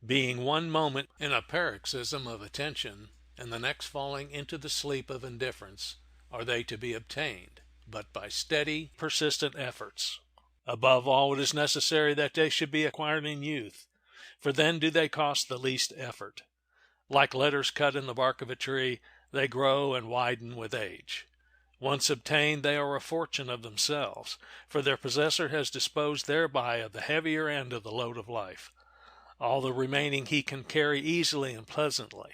being one moment in a paroxysm of attention, and the next falling into the sleep of indifference, are they to be obtained, but by steady, persistent efforts. Above all, it is necessary that they should be acquired in youth, for then do they cost the least effort. Like letters cut in the bark of a tree, they grow and widen with age. Once obtained, they are a fortune of themselves, for their possessor has disposed thereby of the heavier end of the load of life. All the remaining he can carry easily and pleasantly.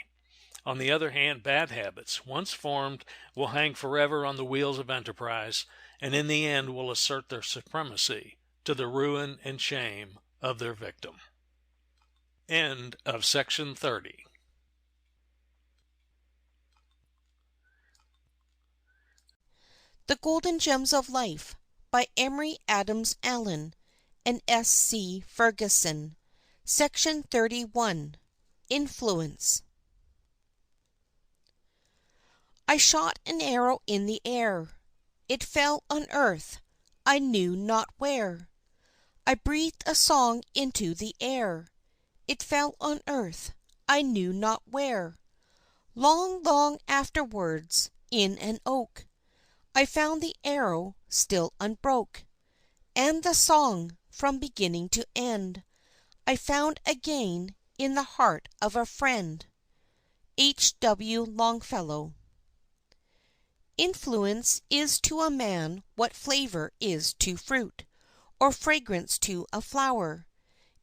On the other hand, bad habits, once formed, will hang forever on the wheels of enterprise, and in the end will assert their supremacy, to the ruin and shame of their victim. End of section 30. The Golden Gems of Life by Emory Adams Allen and S. C. Ferguson. Section 31. Influence. I shot an arrow in the air. It fell on earth, I knew not where. I breathed a song into the air. It fell on earth, I knew not where. Long, long afterwards, in an oak, I found the arrow still unbroke, and the song, from beginning to end, I found again in the heart of a friend. H. W. Longfellow. Influence is to a man what flavor is to fruit, or fragrance to a flower.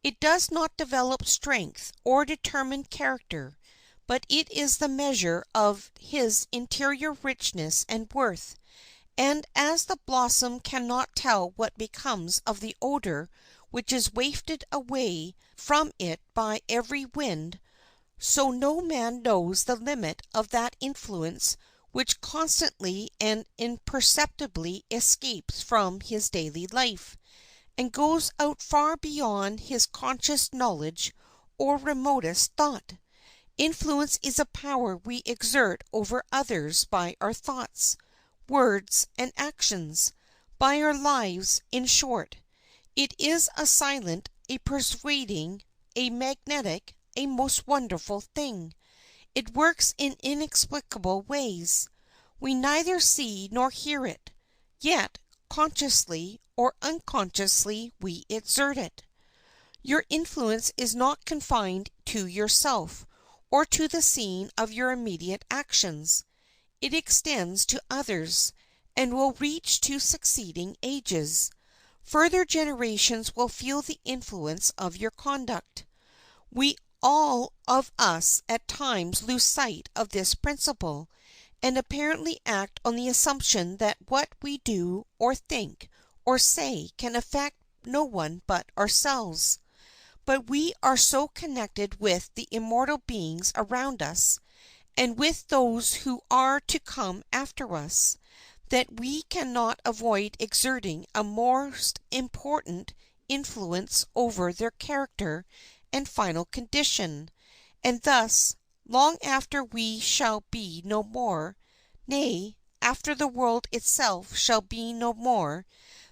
It does not develop strength or determine character, but it is the measure of his interior richness and worth, and as the blossom cannot tell what becomes of the odor which is wafted away from it by every wind, so no man knows the limit of that influence which constantly and imperceptibly escapes from his daily life, and goes out far beyond his conscious knowledge or remotest thought. Influence is a power we exert over others by our thoughts, words, and actions, by our lives, in short. It is a silent, a persuading, a magnetic, a most wonderful thing. It works in inexplicable ways. We neither see nor hear it, yet, consciously or unconsciously, we exert it. Your influence is not confined to yourself, or to the scene of your immediate actions. It extends to others, and will reach to succeeding ages. Further generations will feel the influence of your conduct. We all of us at times lose sight of this principle, and apparently act on the assumption that what we do or think or say can affect no one but ourselves. But we are so connected with the immortal beings around us, and with those who are to come after us, that we cannot avoid exerting a most important influence over their character and final condition, and thus, long after we shall be no more, nay, after the world itself shall be no more,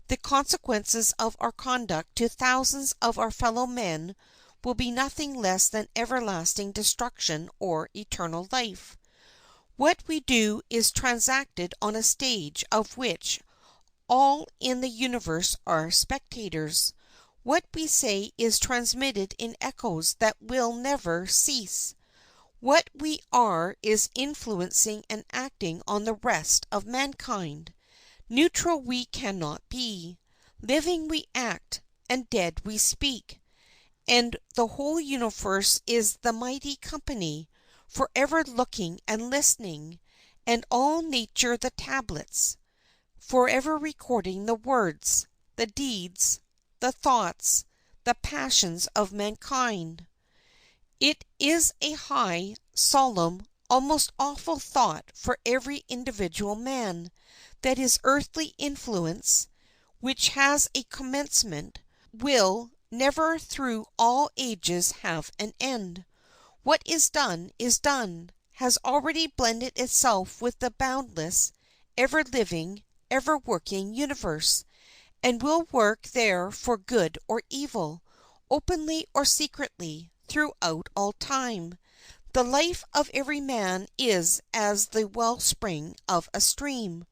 the consequences of our conduct to thousands of our fellow men will be nothing less than everlasting destruction or eternal life. What we do is transacted on a stage of which all in the universe are spectators. What we say is transmitted in echoes that will never cease. What we are is influencing and acting on the rest of mankind. Neutral we cannot be. Living we act, and dead we speak. And the whole universe is the mighty company, forever looking and listening, and all nature the tablets, forever recording the words, the deeds, the thoughts, the passions of mankind. It is a high, solemn, almost awful thought for every individual man, that his earthly influence, which has a commencement, will never through all ages have an end. What is done, has already blended itself with the boundless, ever living, ever working universe, and will work there for good or evil, openly or secretly, throughout all time. The life of every man is as the well-spring of a stream,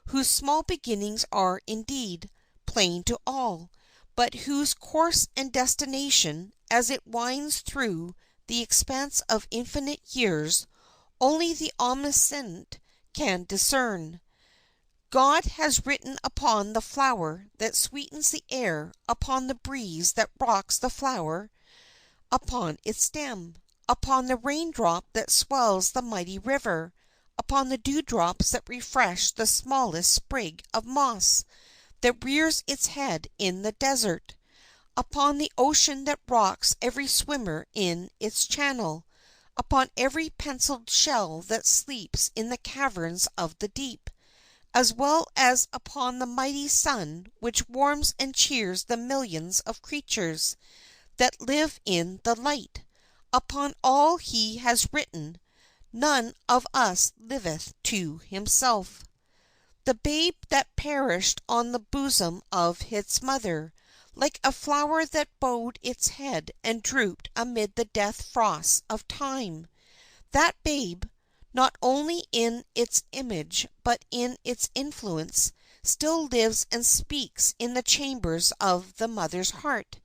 whose small beginnings are, indeed, plain to all, but whose course and destination, as it winds through the expanse of infinite years, only the Omniscient can discern. God has written upon the flower that sweetens the air, upon the breeze that rocks the flower upon its stem, upon the raindrop that swells the mighty river, upon the dewdrops that refresh the smallest sprig of moss that rears its head in the desert, upon the ocean that rocks every swimmer in its channel, upon every penciled shell that sleeps in the caverns of the deep, as well as upon the mighty sun which warms and cheers the millions of creatures that live in the light. Upon all he has written. None of us liveth to himself. The babe that perished on the bosom of its mother, like a flower that bowed its head and drooped amid the death frosts of time, that babe, not only in its image but in its influence, still lives and speaks in the chambers of the mother's heart.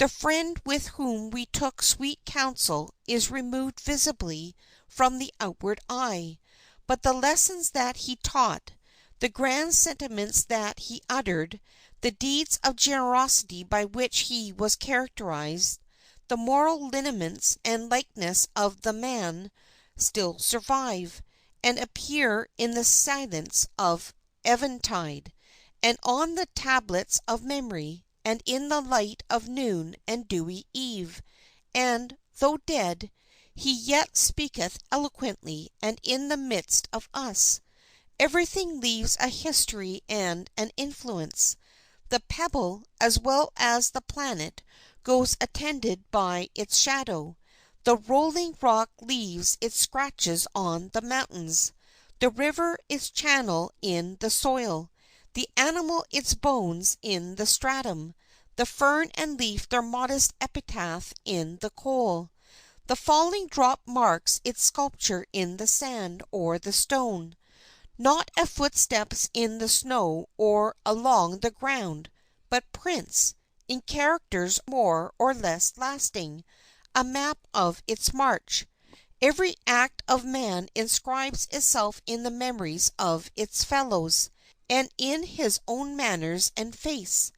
The friend with whom we took sweet counsel is removed visibly from the outward eye, but the lessons that he taught, the grand sentiments that he uttered, the deeds of generosity by which he was characterized, the moral lineaments and likeness of the man, still survive, and appear in the silence of eventide, and on the tablets of memory, and in the light of noon and dewy eve; and, though dead, he yet speaketh eloquently, and in the midst of us. Everything leaves a history and an influence. The pebble, as well as the planet, goes attended by its shadow. The rolling rock leaves its scratches on the mountains, the river its channel in the soil, the animal its bones in the stratum, the fern and leaf their modest epitaph in the coal. The falling drop marks its sculpture in the sand or the stone. Not a footsteps in the snow or along the ground, but prints, in characters more or less lasting, a map of its march. Every act of man inscribes itself in the memories of its fellows, and in his own manners and face.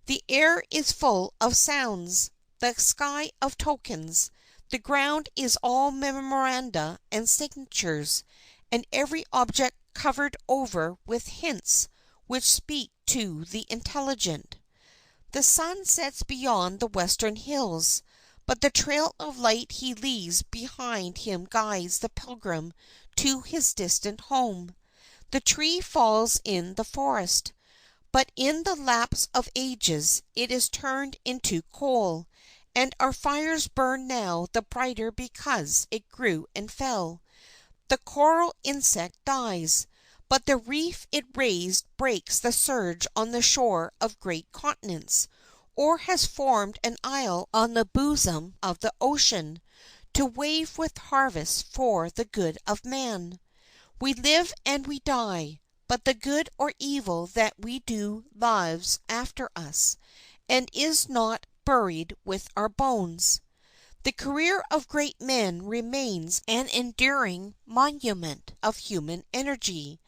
The air is full of sounds, the sky of tokens, the ground is all memoranda and signatures, and every object covered over with hints which speak to the intelligent. The sun sets beyond the western hills, but the trail of light he leaves behind him guides the pilgrim to his distant home. The tree falls in the forest, but in the lapse of ages it is turned into coal, and our fires burn now the brighter because it grew and fell. The coral insect dies, but the reef it raised breaks the surge on the shore of great continents, or has formed an isle on the bosom of the ocean, to wave with harvest for the good of man. We live and we die, but the good or evil that we do lives after us, and is not buried with our bones. The career of great men remains an enduring monument of human energy.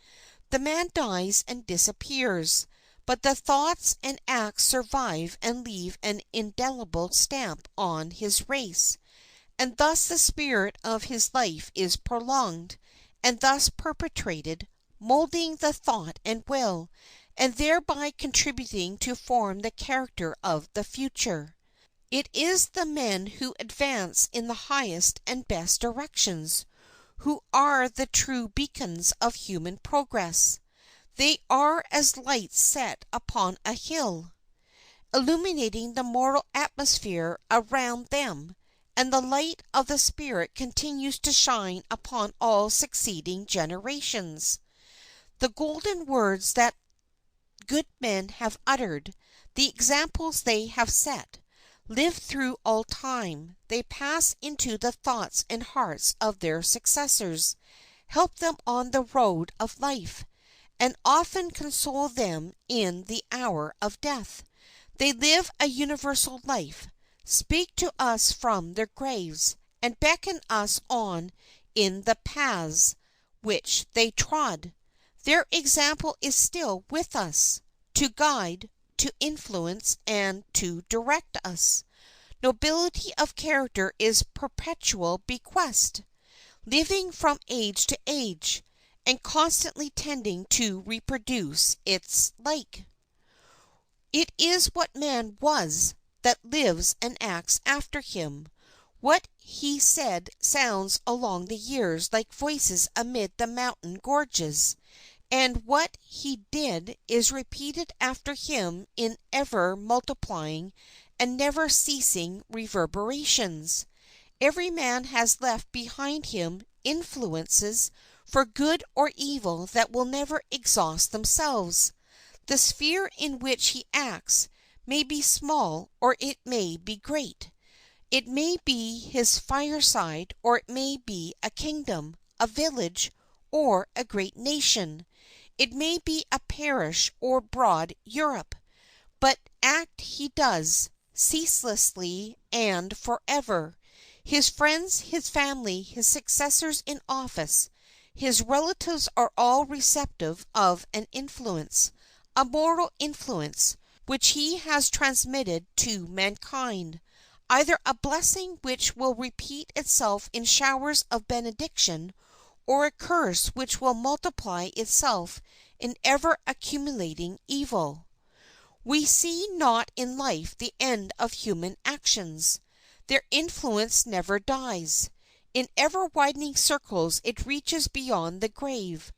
The man dies and disappears, but the thoughts and acts survive and leave an indelible stamp on his race, and thus the spirit of his life is prolonged, and thus perpetuated, molding the thought and will, and thereby contributing to form the character of the future. It is the men who advance in the highest and best directions, who are the true beacons of human progress. They are as lights set upon a hill, illuminating the moral atmosphere around them, and the light of the Spirit continues to shine upon all succeeding generations. The golden words that good men have uttered, the examples they have set, live through all time. They pass into the thoughts and hearts of their successors, help them on the road of life, and often console them in the hour of death. They live a universal life, speak to us from their graves, and beckon us on in the paths which they trod. Their example is still with us, to guide, to influence, and to direct us. Nobility of character is perpetual bequest, living from age to age, and constantly tending to reproduce its like. It is what man was that lives and acts after him. What he said sounds along the years like voices amid the mountain gorges, and what he did is repeated after him in ever multiplying and never ceasing reverberations. Every man has left behind him influences for good or evil that will never exhaust themselves. The sphere in which he acts may be small or it may be great. It may be his fireside or it may be a kingdom, a village, or a great nation. It may be a parish or broad Europe. But act he does, ceaselessly and forever. His friends, his family, his successors in office, his relatives are all receptive of an influence, a moral influence, which he has transmitted to mankind, either a blessing which will repeat itself in showers of benediction, or a curse which will multiply itself in ever accumulating evil. We see not in life the end of human actions. Their influence never dies. In ever widening circles it reaches beyond the grave.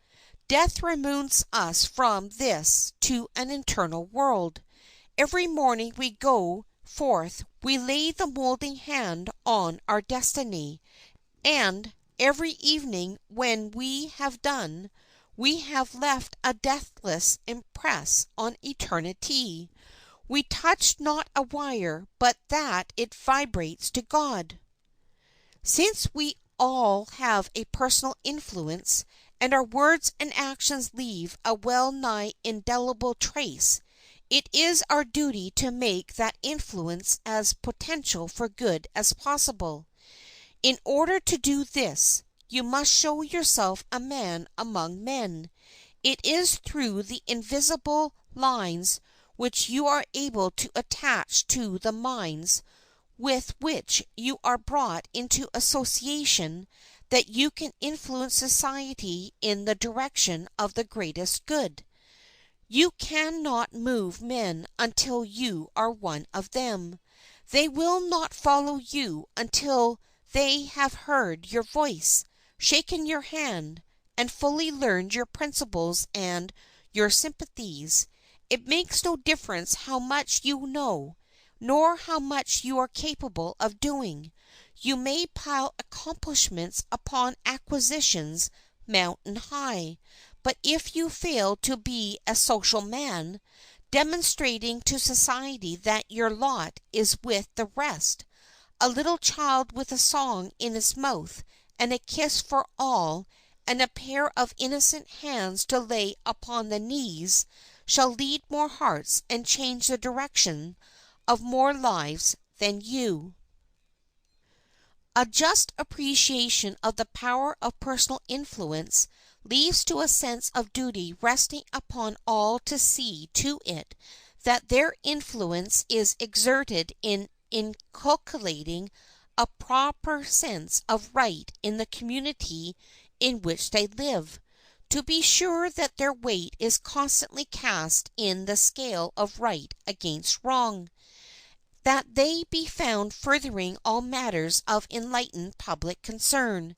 Death removes us from this to an eternal world. Every morning we go forth we lay the molding hand on our destiny, and every evening when we have done, we have left a deathless impress on eternity. We touch not a wire but that it vibrates to God. Since we all have a personal influence, and our words and actions leave a well nigh indelible trace, it is our duty to make that influence as potential for good as possible. In order to do this, you must show yourself a man among men. It is through the invisible lines which you are able to attach to the minds with which you are brought into association that you can influence society in the direction of the greatest good. You can not move men until you are one of them. They will not follow you until they have heard your voice, shaken your hand, and fully learned your principles and your sympathies. It makes no difference how much you know, nor how much you are capable of doing. You may pile accomplishments upon acquisitions mountain high, but if you fail to be a social man, demonstrating to society that your lot is with the rest, a little child with a song in its mouth and a kiss for all and a pair of innocent hands to lay upon the knees shall lead more hearts and change the direction of more lives than you. A just appreciation of the power of personal influence leads to a sense of duty resting upon all to see to it that their influence is exerted in inculcating a proper sense of right in the community in which they live, to be sure that their weight is constantly cast in the scale of right against wrong, that they be found furthering all matters of enlightened public concern,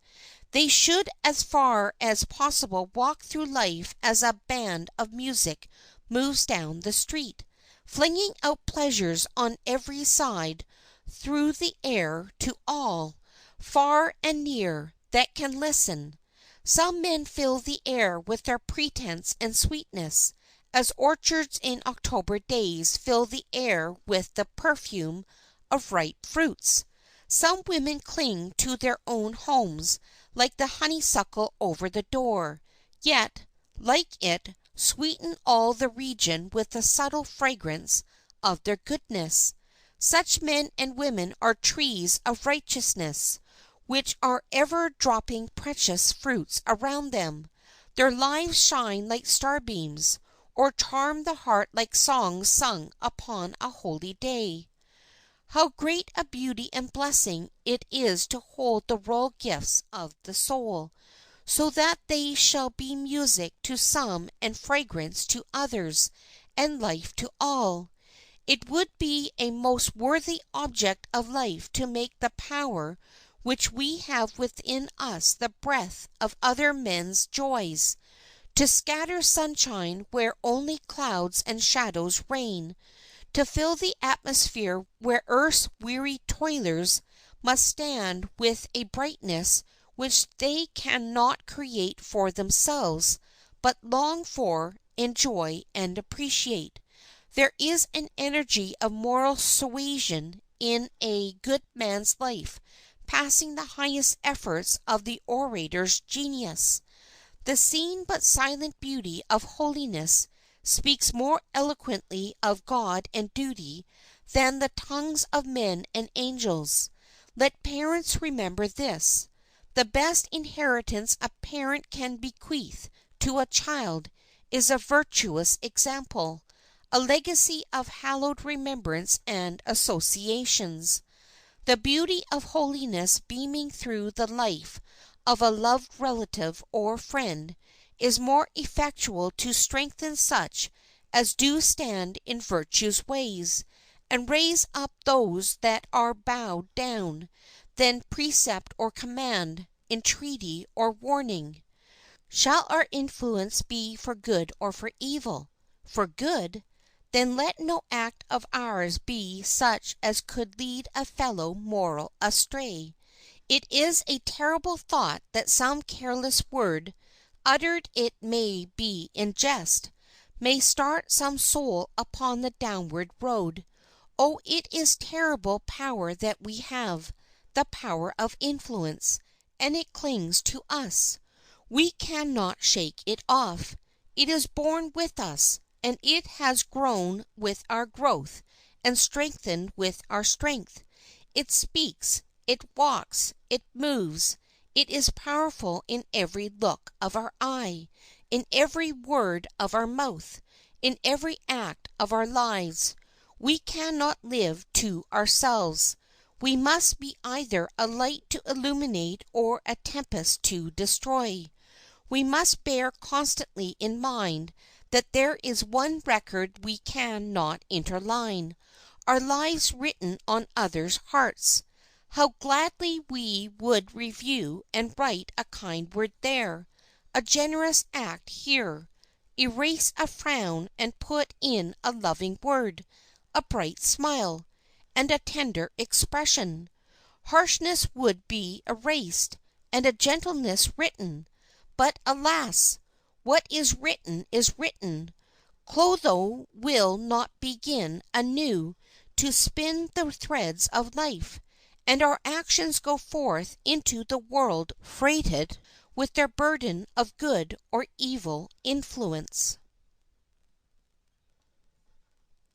They should as far as possible walk through life as a band of music moves down the street, flinging out pleasures on every side through the air to all, far and near, that can listen. Some men fill the air with their pretense and sweetness, as orchards in October days fill the air with the perfume of ripe fruits. Some women cling to their own homes like the honeysuckle over the door, yet, like it, sweeten all the region with the subtle fragrance of their goodness. Such men and women are trees of righteousness, which are ever dropping precious fruits around them. Their lives shine like starbeams, or charm the heart like songs sung upon a holy day. How great a beauty and blessing it is to hold the royal gifts of the soul, so that they shall be music to some and fragrance to others, and life to all. It would be a most worthy object of life to make the power which we have within us the breath of other men's joys, to scatter sunshine where only clouds and shadows reign, to fill the atmosphere where earth's weary toilers must stand with a brightness which they can not create for themselves, but long for, enjoy, and appreciate. There is an energy of moral suasion in a good man's life, passing the highest efforts of the orator's genius. The seen but silent beauty of holiness speaks more eloquently of God and duty than the tongues of men and angels. Let parents remember this. The best inheritance a parent can bequeath to a child is a virtuous example, a legacy of hallowed remembrance and associations. The beauty of holiness beaming through the life of a loved relative or friend is more effectual to strengthen such as do stand in virtue's ways, and raise up those that are bowed down, than precept or command, entreaty or warning. Shall our influence be for good or for evil? For good? Then let no act of ours be such as could lead a fellow mortal astray. It is a terrible thought that some careless word, uttered it may be in jest, may start some soul upon the downward road. Oh, it is terrible power that we have, the power of influence, and it clings to us. We cannot shake it off. It is born with us, and it has grown with our growth, and strengthened with our strength. It speaks, it walks, it moves. It is powerful in every look of our eye, in every word of our mouth, in every act of our lives. We cannot live to ourselves. We must be either a light to illuminate or a tempest to destroy. We must bear constantly in mind that there is one record we can not interline, our lives written on others' hearts. How gladly we would review and write a kind word there, a generous act here, erase a frown and put in a loving word, a bright smile, and a tender expression. Harshness would be erased, and a gentleness written. But alas! What is written is written. Clotho will not begin anew to spin the threads of life, and our actions go forth into the world freighted with their burden of good or evil influence.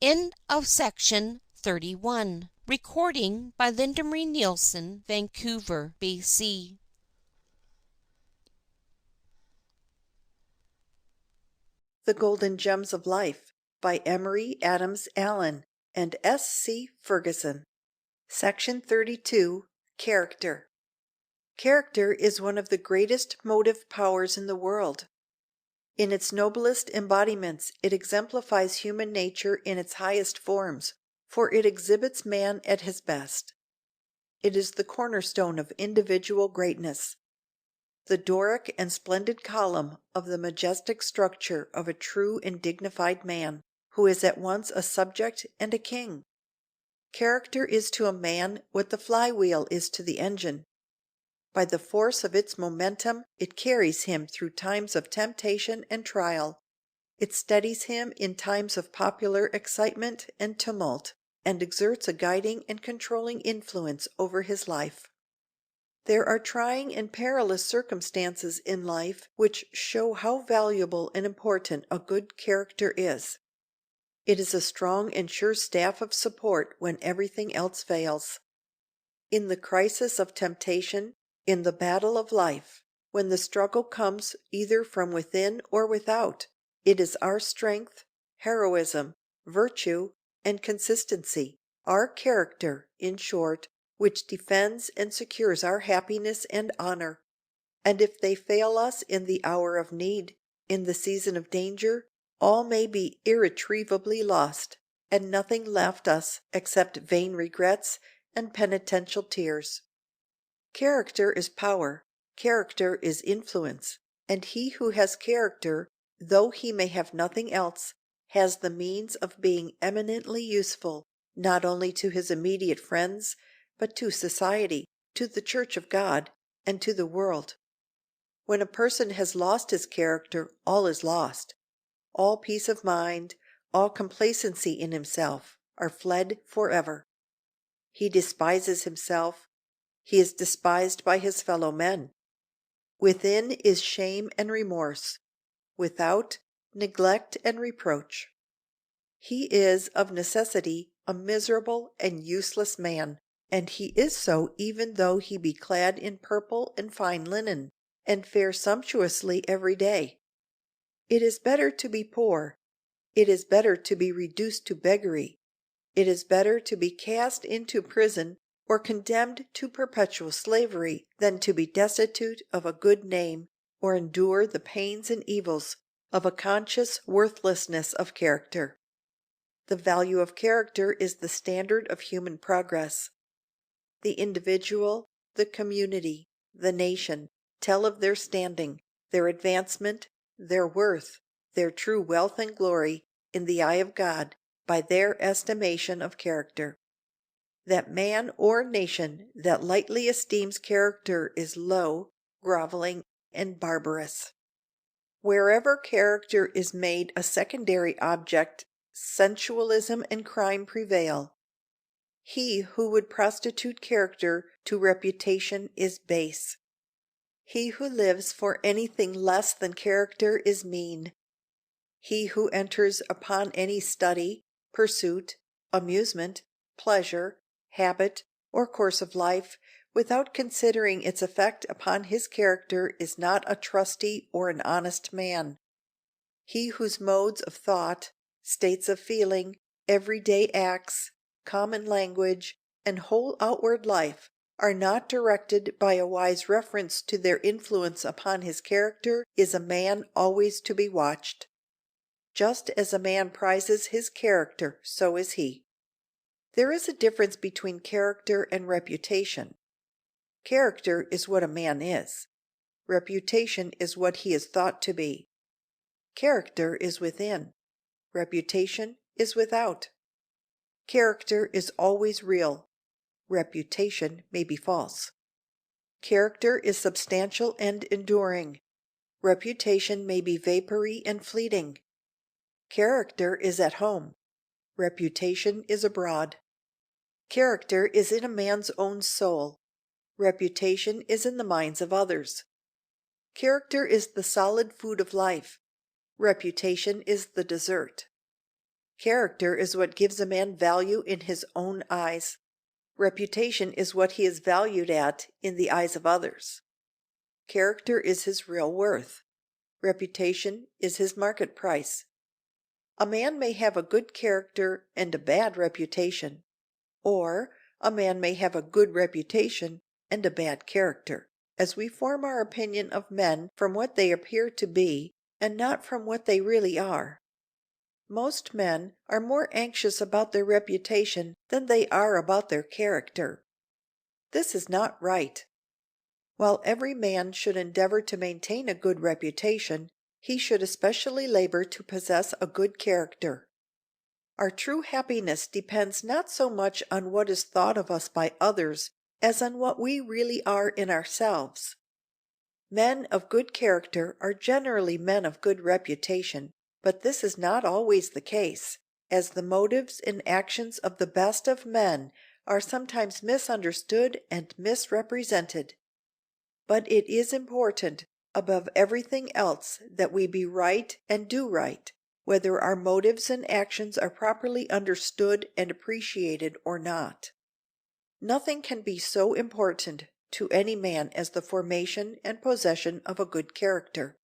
End of section 31. Recording by Linda Marie Nielsen, Vancouver, BC. The Golden Gems of Life by Emory Adams Allen and S. C. Ferguson. Section 32. Character. Character is one of the greatest motive powers in the world. In its noblest embodiments it exemplifies human nature in its highest forms, for it exhibits man at his best. It is the cornerstone of individual greatness. the Doric and splendid column of the majestic structure of a true and dignified man, who is at once a subject and a king. Character is to a man what the flywheel is to the engine. By the force of its momentum it carries him through times of temptation and trial. It steadies him in times of popular excitement and tumult, and exerts a guiding and controlling influence over his life. There are trying and perilous circumstances in life which show how valuable and important a good character is. It is a strong and sure staff of support when everything else fails. In the crisis of temptation, in the battle of life, when the struggle comes either from within or without, it is our strength, heroism, virtue, and consistency, our character, in short, which defends and secures our happiness and honor. And if they fail us in the hour of need, in the season of danger, all may be irretrievably lost, and nothing left us except vain regrets and penitential tears. Character is power, character is influence, and he who has character, though he may have nothing else, has the means of being eminently useful, not only to his immediate friends, but to society, to the Church of God, and to the world. When a person has lost his character, all is lost. All peace of mind, all complacency in himself, are fled forever. He despises himself. He is despised by his fellow men. Within is shame and remorse. Without, neglect and reproach. He is of necessity a miserable and useless man, and he is so even though he be clad in purple and fine linen, and fare sumptuously every day. It is better to be poor. It is better to be reduced to beggary. It is better to be cast into prison or condemned to perpetual slavery than to be destitute of a good name or endure the pains and evils of a conscious worthlessness of character. The value of character is the standard of human progress. The individual, the community, the nation, tell of their standing, their advancement, their worth, their true wealth and glory, in the eye of God, by their estimation of character. That man or nation that lightly esteems character is low, groveling, and barbarous. Wherever character is made a secondary object, sensualism and crime prevail. He who would prostitute character to reputation is base. He who lives for anything less than character is mean. He who enters upon any study, pursuit, amusement, pleasure, habit, or course of life, without considering its effect upon his character is not a trusty or an honest man. He whose modes of thought, states of feeling, everyday acts, common language, and whole outward life are not directed by a wise reference to their influence upon his character is a man always to be watched. Just as a man prizes his character, so is he. There is a difference between character and reputation. Character is what a man is. Reputation is what he is thought to be. Character is within. Reputation is without. Character is always real. Reputation may be false. Character is substantial and enduring. Reputation may be vapory and fleeting. Character is at home. Reputation is abroad. Character is in a man's own soul. Reputation is in the minds of others. Character is the solid food of life. Reputation is the dessert. Character is what gives a man value in his own eyes. Reputation is what he is valued at in the eyes of others. Character is his real worth. Reputation is his market price. A man may have a good character and a bad reputation, or a man may have a good reputation and a bad character, as we form our opinion of men from what they appear to be and not from what they really are. Most men are more anxious about their reputation than they are about their character. This is not right. While every man should endeavor to maintain a good reputation, he should especially labor to possess a good character. Our true happiness depends not so much on what is thought of us by others as on what we really are in ourselves. Men of good character are generally men of good reputation, but this is not always the case, as the motives and actions of the best of men are sometimes misunderstood and misrepresented. But it is important, above everything else, that we be right and do right, whether our motives and actions are properly understood and appreciated or not. Nothing can be so important to any man as the formation and possession of a good character.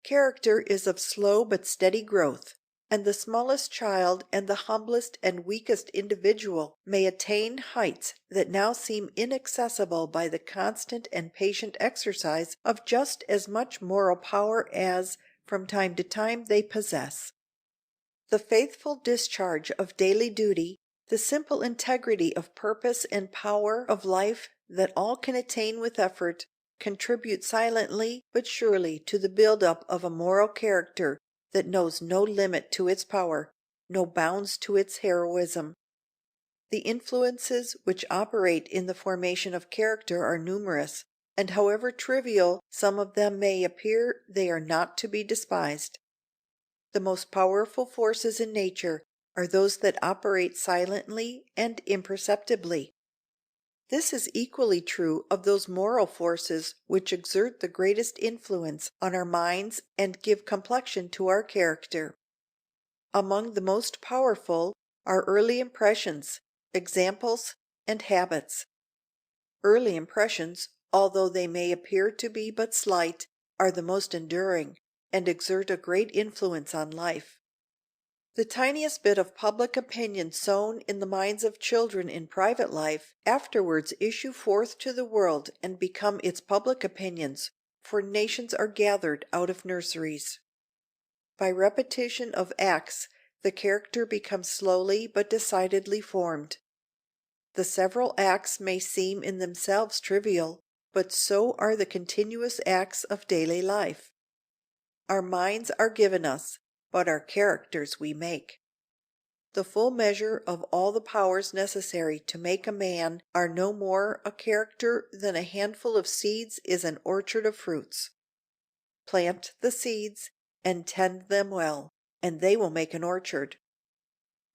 Character is of slow but steady growth, and the smallest child and the humblest and weakest individual may attain heights that now seem inaccessible by the constant and patient exercise of just as much moral power as, from time to time, they possess. The faithful discharge of daily duty, the simple integrity of purpose and power of life that all can attain with effort, contribute silently but surely to the build-up of a moral character that knows no limit to its power, no bounds to its heroism. The influences which operate in the formation of character are numerous, and however trivial some of them may appear, they are not to be despised. The most powerful forces in nature are those that operate silently and imperceptibly. This is equally true of those moral forces which exert the greatest influence on our minds and give complexion to our character. Among the most powerful are early impressions, examples, and habits. Early impressions, although they may appear to be but slight, are the most enduring, and exert a great influence on life. The tiniest bit of public opinion sown in the minds of children in private life afterwards issue forth to the world and become its public opinions, for nations are gathered out of nurseries. By repetition of acts the character becomes slowly but decidedly formed. The several acts may seem in themselves trivial, but so are the continuous acts of daily life. Our minds are given us, but our characters we make. The full measure of all the powers necessary to make a man are no more a character than a handful of seeds is an orchard of fruits. Plant the seeds and tend them well, and they will make an orchard.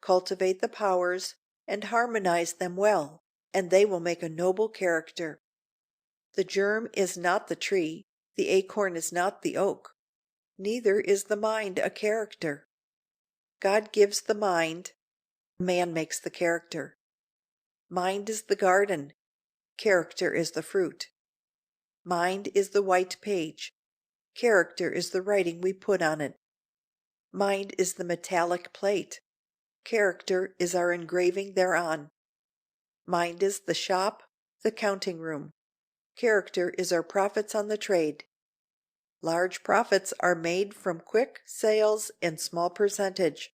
Cultivate the powers and harmonize them well, and they will make a noble character. The germ is not the tree, the acorn is not the oak, neither is the mind a character. God gives the mind, man makes the character. Mind is the garden, character is the fruit. Mind is the white page, character is the writing we put on it. Mind is the metallic plate, character is our engraving thereon. Mind is the shop, the counting room, character is our profits on the trade. Large profits are made from quick sales and small percentage,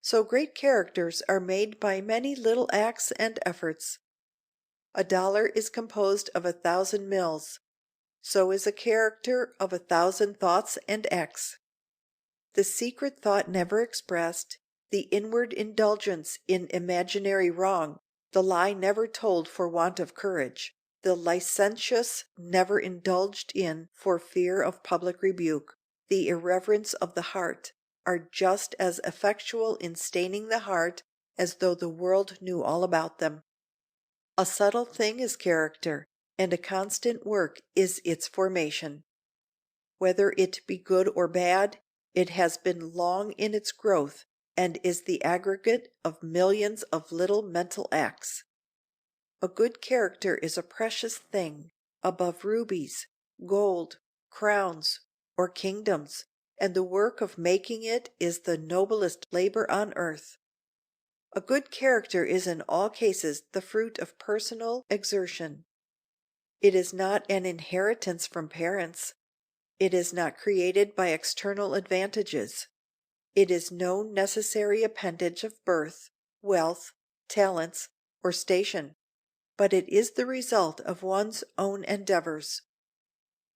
so great characters are made by many little acts and efforts. A dollar is composed of 1,000 mills, so is a character of 1,000 thoughts and acts. The secret thought never expressed, the inward indulgence in imaginary wrong, the lie never told for want of courage, the licentious never indulged in for fear of public rebuke, the irreverence of the heart, are just as effectual in staining the heart as though the world knew all about them. A subtle thing is character, and a constant work is its formation. Whether it be good or bad, it has been long in its growth, and is the aggregate of millions of little mental acts. A good character is a precious thing, above rubies, gold, crowns, or kingdoms, and the work of making it is the noblest labor on earth. A good character is in all cases the fruit of personal exertion. It is not an inheritance from parents. It is not created by external advantages. It is no necessary appendage of birth, wealth, talents, or station. but it is the result of one's own endeavors.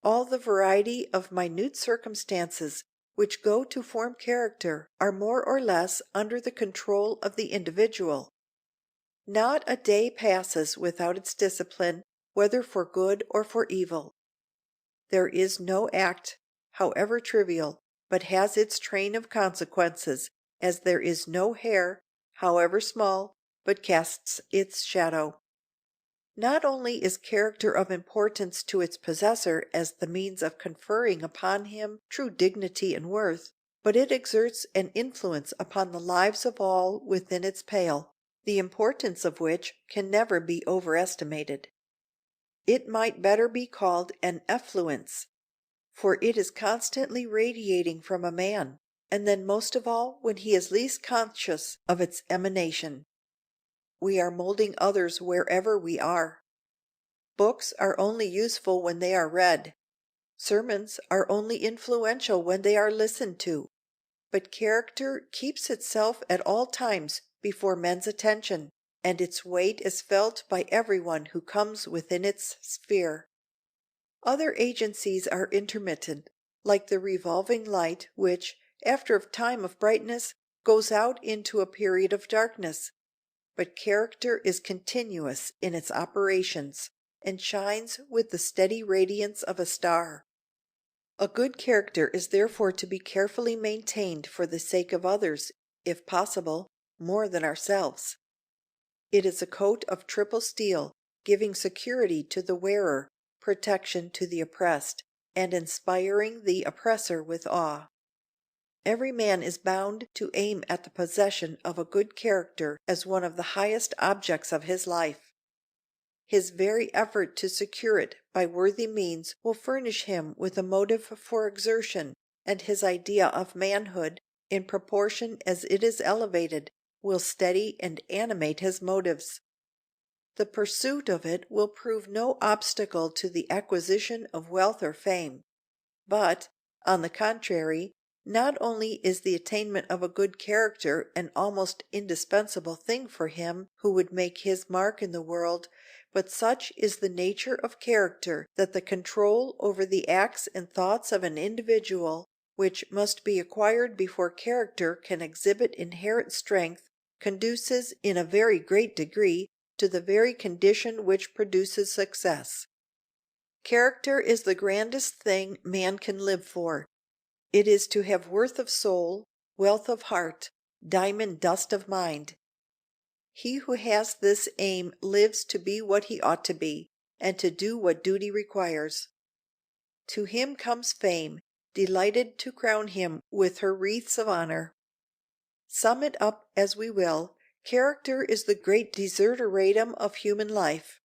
All the variety of minute circumstances which go to form character are more or less under the control of the individual. Not a day passes without its discipline, whether for good or for evil. There is no act, however trivial, but has its train of consequences, as there is no hair, however small, but casts its shadow. Not only is character of importance to its possessor as the means of conferring upon him true dignity and worth, but it exerts an influence upon the lives of all within its pale, the importance of which can never be overestimated. It might better be called an effluence, for it is constantly radiating from a man, and then most of all when he is least conscious of its emanation. We are molding others wherever we are. Books are only useful when they are read. Sermons are only influential when they are listened to. But character keeps itself at all times before men's attention, and its weight is felt by everyone who comes within its sphere. Other agencies are intermittent, like the revolving light which, after a time of brightness, goes out into a period of darkness. But character is continuous in its operations, and shines with the steady radiance of a star. A good character is therefore to be carefully maintained for the sake of others, if possible, more than ourselves. It is a coat of triple steel, giving security to the wearer, protection to the oppressed, and inspiring the oppressor with awe. Every man is bound to aim at the possession of a good character as one of the highest objects of his life. His very effort to secure it by worthy means will furnish him with a motive for exertion, and his idea of manhood, in proportion as it is elevated, will steady and animate his motives. The pursuit of it will prove no obstacle to the acquisition of wealth or fame, but, on the contrary, not only is the attainment of a good character an almost indispensable thing for him who would make his mark in the world, but such is the nature of character that the control over the acts and thoughts of an individual, which must be acquired before character can exhibit inherent strength, conduces in a very great degree to the very condition which produces success. Character is the grandest thing man can live for. It is to have worth of soul, wealth of heart, diamond dust of mind. He who has this aim lives to be what he ought to be, and to do what duty requires. To him comes fame, delighted to crown him with her wreaths of honor. Sum it up as we will, character is the great desideratum of human life.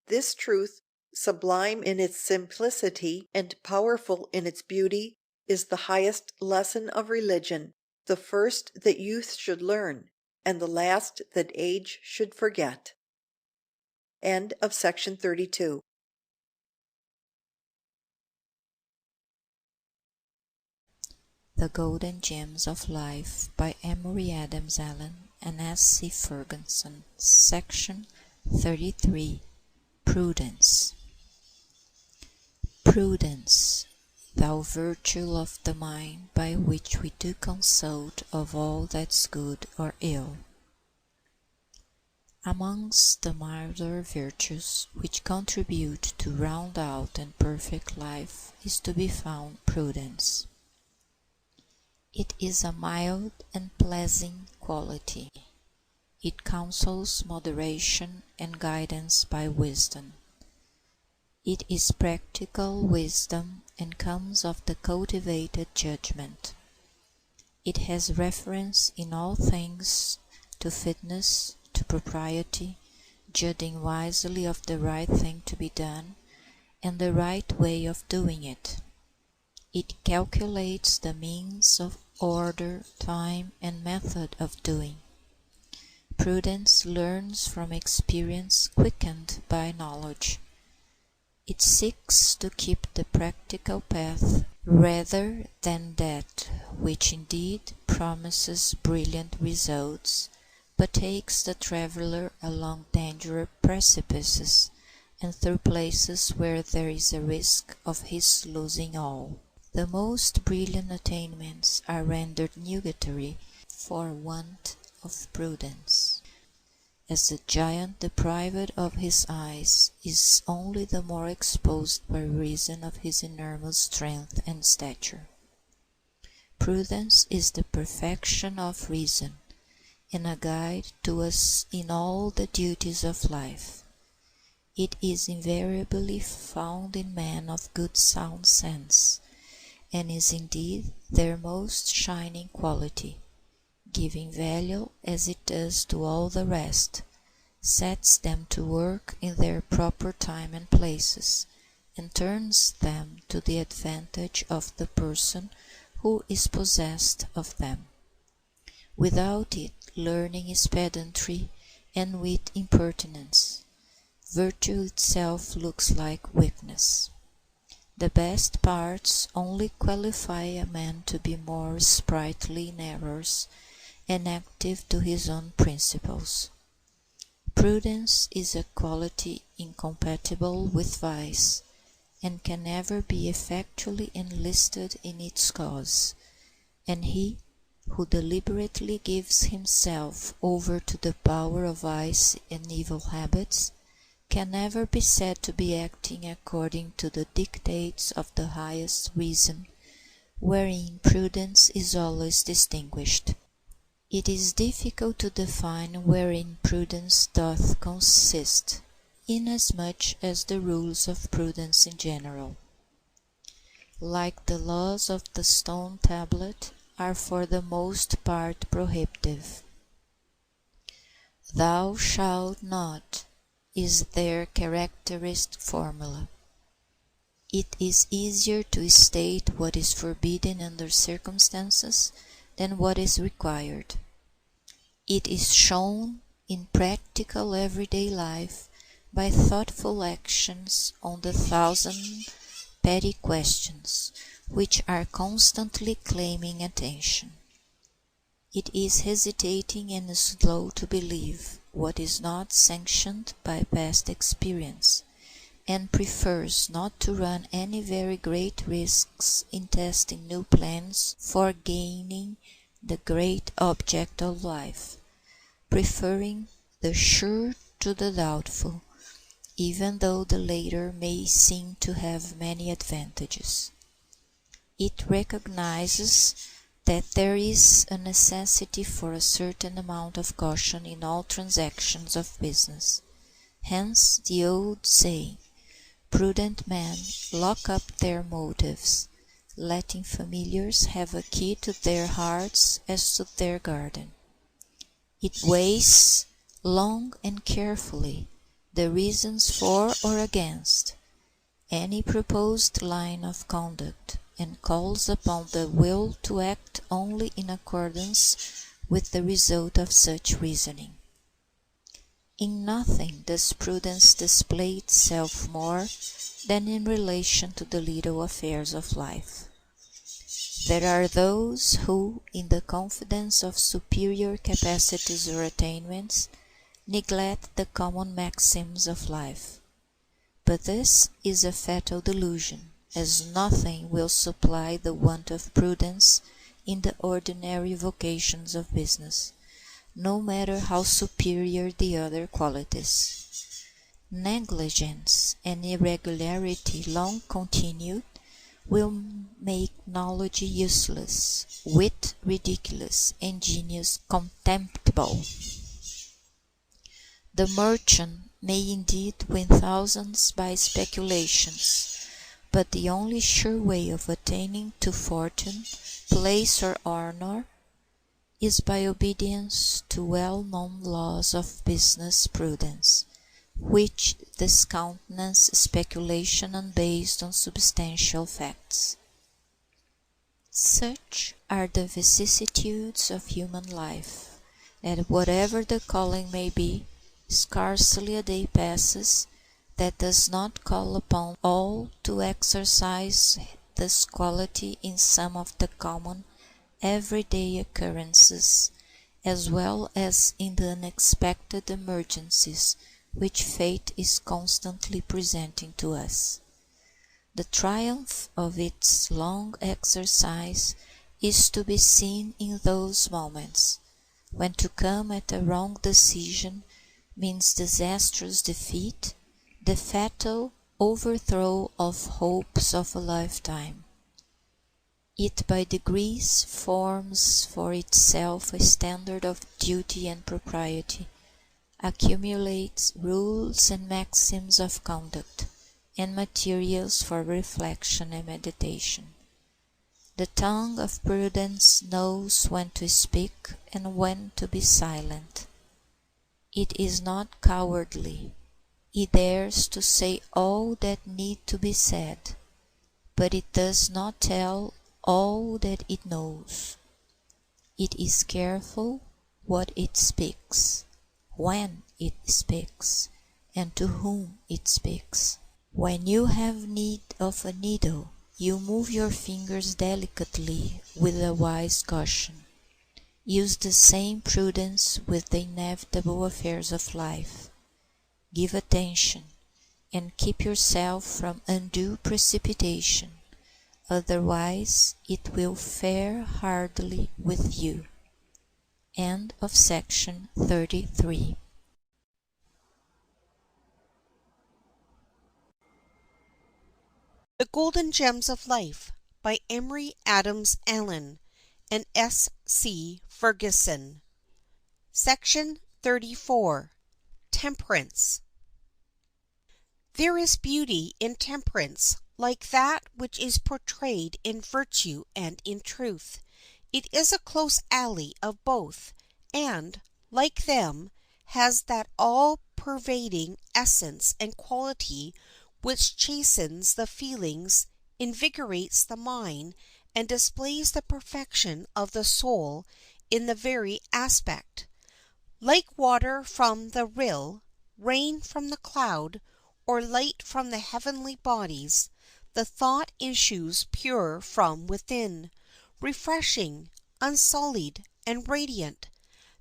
This truth, sublime in its simplicity and powerful in its beauty, is the highest lesson of religion, the first that youth should learn, and the last that age should forget. End of section 32. The Golden Gems of Life by Emory Adams Allen and S.C. Ferguson. Section 33. Prudence. Prudence, thou virtue of the mind, by which we do consult of all that's good or ill. Amongst the milder virtues which contribute to round out and perfect life is to be found prudence. It is a mild and pleasant quality. It counsels moderation and guidance by wisdom. It is practical wisdom and comes of the cultivated judgment. It has reference in all things to fitness, to propriety, judging wisely of the right thing to be done, and the right way of doing it. It calculates the means of order, time, and method of doing. Prudence learns from experience quickened by knowledge. It seeks to keep the practical path rather than that which indeed promises brilliant results, but takes the traveller along dangerous precipices and through places where there is a risk of his losing all. The most brilliant attainments are rendered nugatory for want of prudence. As the giant deprived of his eyes is only the more exposed by reason of his enormous strength and stature. Prudence is the perfection of reason, and a guide to us in all the duties of life. It is invariably found in men of good sound sense, and is indeed their most shining quality, giving value as it does to all the rest, sets them to work in their proper time and places, and turns them to the advantage of the person who is possessed of them. Without it, learning is pedantry, and wit impertinence. Virtue itself looks like weakness. The best parts only qualify a man to be more sprightly in errors, and active to his own principles. Prudence is a quality incompatible with vice, and can never be effectually enlisted in its cause, and he who deliberately gives himself over to the power of vice and evil habits can never be said to be acting according to the dictates of the highest reason, wherein prudence is always distinguished. It is difficult to define wherein prudence doth consist, inasmuch as the rules of prudence in general, like the laws of the stone tablet, are for the most part prohibitive. Thou shalt not is their characteristic formula. It is easier to state what is forbidden under circumstances than what is required. It is shown in practical everyday life by thoughtful actions on the thousand petty questions which are constantly claiming attention. It is hesitating and slow to believe what is not sanctioned by past experience, and prefers not to run any very great risks in testing new plans for gaining the great object of life, preferring the sure to the doubtful, even though the latter may seem to have many advantages. It recognizes that there is a necessity for a certain amount of caution in all transactions of business. Hence the old saying, prudent men lock up their motives, letting familiars have a key to their hearts as to their garden. It weighs long and carefully the reasons for or against any proposed line of conduct, and calls upon the will to act only in accordance with the result of such reasoning. In nothing does prudence display itself more than in relation to the little affairs of life. There are those who, in the confidence of superior capacities or attainments, neglect the common maxims of life. But this is a fatal delusion, as nothing will supply the want of prudence in the ordinary vocations of business, no matter how superior the other qualities. Negligence and irregularity long continued will make knowledge useless, wit ridiculous, and genius contemptible. The merchant may indeed win thousands by speculations, but the only sure way of attaining to fortune, place, or honor is by obedience to well-known laws of business prudence, which discountenance speculation unbased on substantial facts. Such are the vicissitudes of human life, that whatever the calling may be, scarcely a day passes that does not call upon all to exercise this quality in some of the common everyday occurrences, as well as in the unexpected emergencies which fate is constantly presenting to us. The triumph of its long exercise is to be seen in those moments, when to come at a wrong decision means disastrous defeat, the fatal overthrow of hopes of a lifetime. It by degrees forms for itself a standard of duty and propriety, accumulates rules and maxims of conduct, and materials for reflection and meditation. The tongue of prudence knows when to speak and when to be silent. It is not cowardly. It dares to say all that need to be said, but it does not tell all that it knows. It is careful what it speaks, when it speaks, and to whom it speaks. When you have need of a needle, you move your fingers delicately with a wise caution. Use the same prudence with the inevitable affairs of life. Give attention, and keep yourself from undue precipitation, otherwise it will fare hardly with you. End of section 33. The Golden Gems of Life by Emory Adams Allen and S. C. Ferguson. Section 34. Temperance. There is beauty in temperance, like that which is portrayed in virtue and in truth. It is a close ally of both, and, like them, has that all-pervading essence and quality which chastens the feelings, invigorates the mind, and displays the perfection of the soul in the very aspect. Like water from the rill, rain from the cloud, or light from the heavenly bodies, the thought issues pure from within, refreshing, unsullied, and radiant.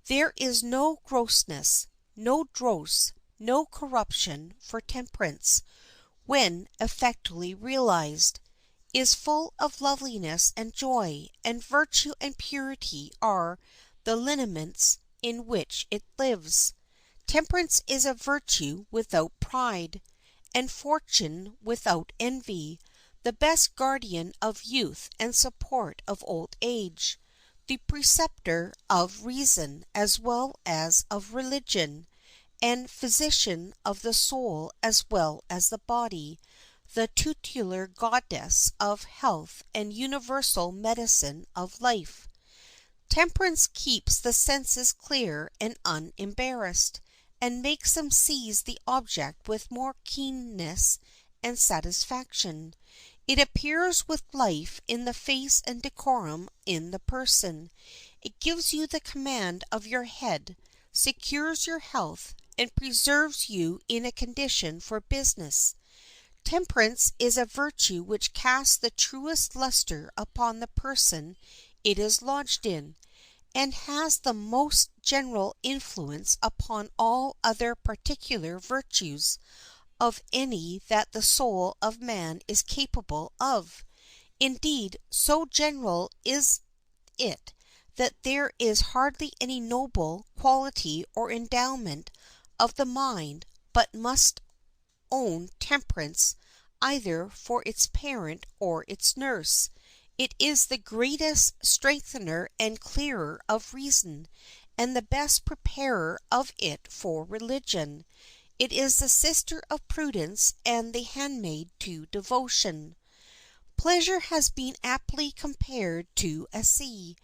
There is no grossness, no dross, no corruption, for temperance, when effectually realized, is full of loveliness and joy, and virtue and purity are the lineaments in which it lives. Temperance is a virtue without pride, and fortune without envy, the best guardian of youth and support of old age, the preceptor of reason as well as of religion, and physician of the soul as well as the body, the tutelar goddess of health and universal medicine of life. Temperance keeps the senses clear and unembarrassed, and makes them seize the object with more keenness and satisfaction. It appears with life in the face and decorum in the person. It gives you the command of your head, secures your health, and preserves you in a condition for business. Temperance is a virtue which casts the truest luster upon the person it is lodged in, and has the most general influence upon all other particular virtues of any that the soul of man is capable of. Indeed, so general is it that there is hardly any noble quality or endowment of the mind but must own temperance either for its parent or its nurse. It is the greatest strengthener and clearer of reason, and the best preparer of it for religion. It is the sister of prudence and the handmaid to devotion. Pleasure has been aptly compared to a sea.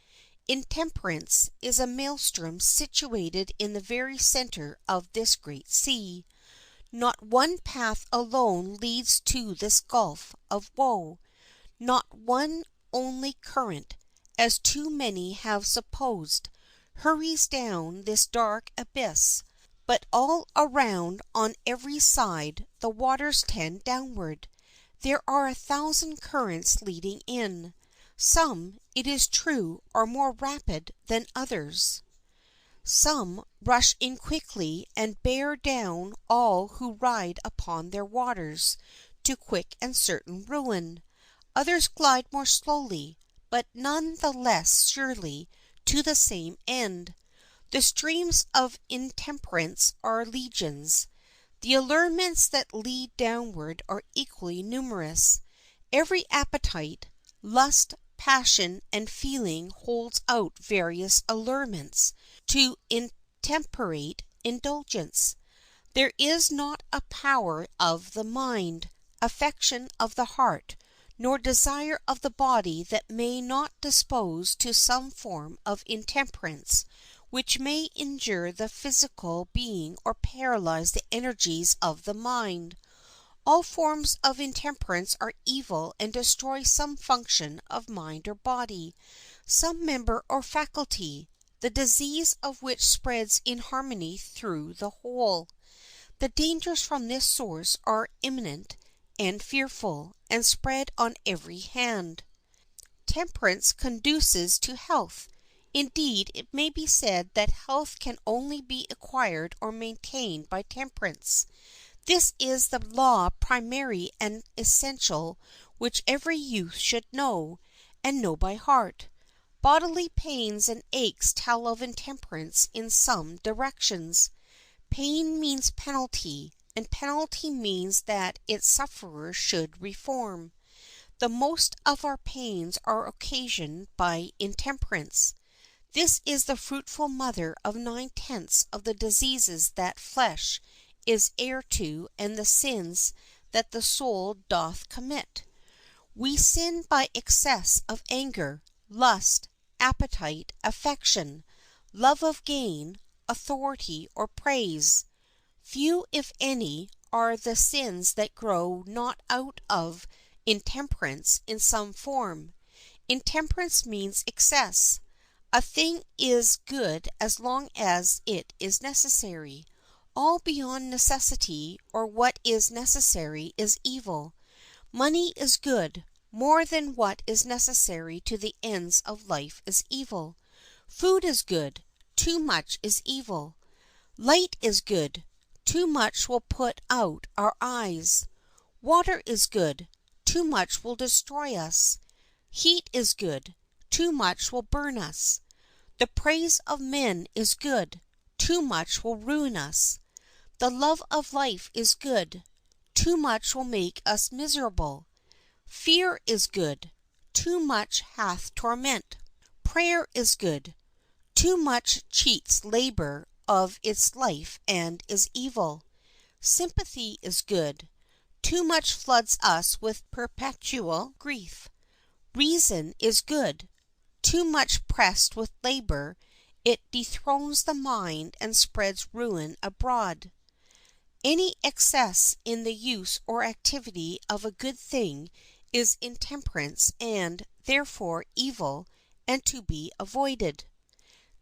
Intemperance is a maelstrom situated in the very center of this great sea. Not one path alone leads to this gulf of woe. Not one only current, as too many have supposed, hurries down this dark abyss, but all around on every side the waters tend downward. There are 1,000 currents leading in. Some, it is true, are more rapid than others. Some rush in quickly and bear down all who ride upon their waters to quick and certain ruin. Others glide more slowly, but none the less surely, to the same end. The streams of intemperance are legions. The allurements that lead downward are equally numerous. Every appetite, lust, passion, and feeling holds out various allurements to intemperate indulgence. There is not a power of the mind, affection of the heart, nor desire of the body that may not dispose to some form of intemperance which may injure the physical being or paralyze the energies of the mind. All forms of intemperance are evil and destroy some function of mind or body, some member or faculty, the disease of which spreads in harmony through the whole. The dangers from this source are imminent and fearful, and spread on every hand. Temperance conduces to health. Indeed, it may be said that health can only be acquired or maintained by temperance. This is the law primary and essential which every youth should know, and know by heart. Bodily pains and aches tell of intemperance in some directions. Pain means penalty, and penalty means that its sufferer should reform. The most of our pains are occasioned by intemperance. This is the fruitful mother of 9/10 of the diseases that flesh is heir to and the sins that the soul doth commit. We sin by excess of anger, lust, appetite, affection, love of gain, authority, or praise. Few, if any, are the sins that grow not out of intemperance in some form. Intemperance means excess. A thing is good as long as it is necessary. All beyond necessity or what is necessary is evil. Money is good. More than what is necessary to the ends of life is evil. Food is good. Too much is evil. Light is good. Too much will put out our eyes. Water is good. Too much will destroy us. Heat is good. Too much will burn us. The praise of men is good. Too much will ruin us. The love of life is good. Too much will make us miserable. Fear is good. Too much hath torment. Prayer is good. Too much cheats labor of its life and is evil. Sympathy is good. Too much floods us with perpetual grief. Reason is good. Too much pressed with labor, it dethrones the mind and spreads ruin abroad. Any excess in the use or activity of a good thing is intemperance and, therefore, evil and to be avoided.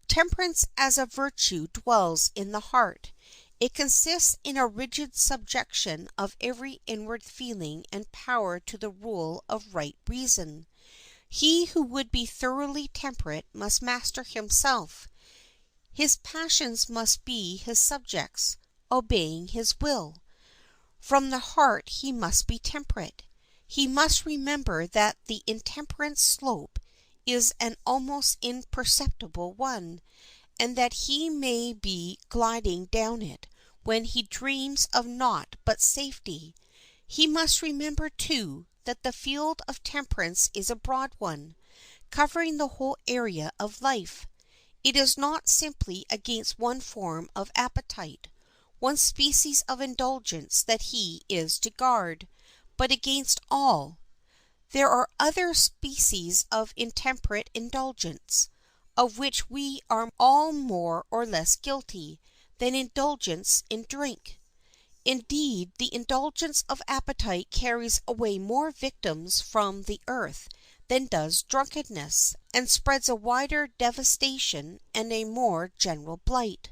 Temperance as a virtue dwells in the heart. It consists in a rigid subjection of every inward feeling and power to the rule of right reason. He who would be thoroughly temperate must master himself. His passions must be his subjects, obeying his will. From the heart he must be temperate. He must remember that the intemperance slope is an almost imperceptible one, and that he may be gliding down it when he dreams of naught but safety. He must remember, too, that the field of temperance is a broad one, covering the whole area of life. It is not simply against one form of appetite, one species of indulgence that he is to guard, but against all. There are other species of intemperate indulgence, of which we are all more or less guilty, than indulgence in drink. Indeed, the indulgence of appetite carries away more victims from the earth than does drunkenness, and spreads a wider devastation and a more general blight.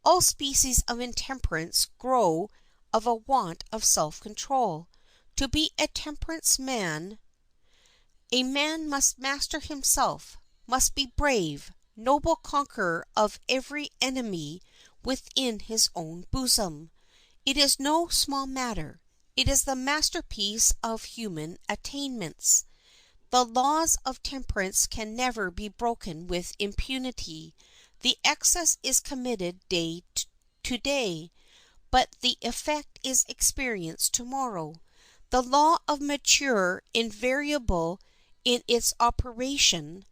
All species of intemperance grow of a want of self-control. To be a temperance man, a man must master himself, must be brave, noble conqueror of every enemy within his own bosom. It is no small matter. It is the masterpiece of human attainments. The laws of temperance can never be broken with impunity. The excess is committed day to day, but the effect is experienced tomorrow. The law of nature, invariable in its operation,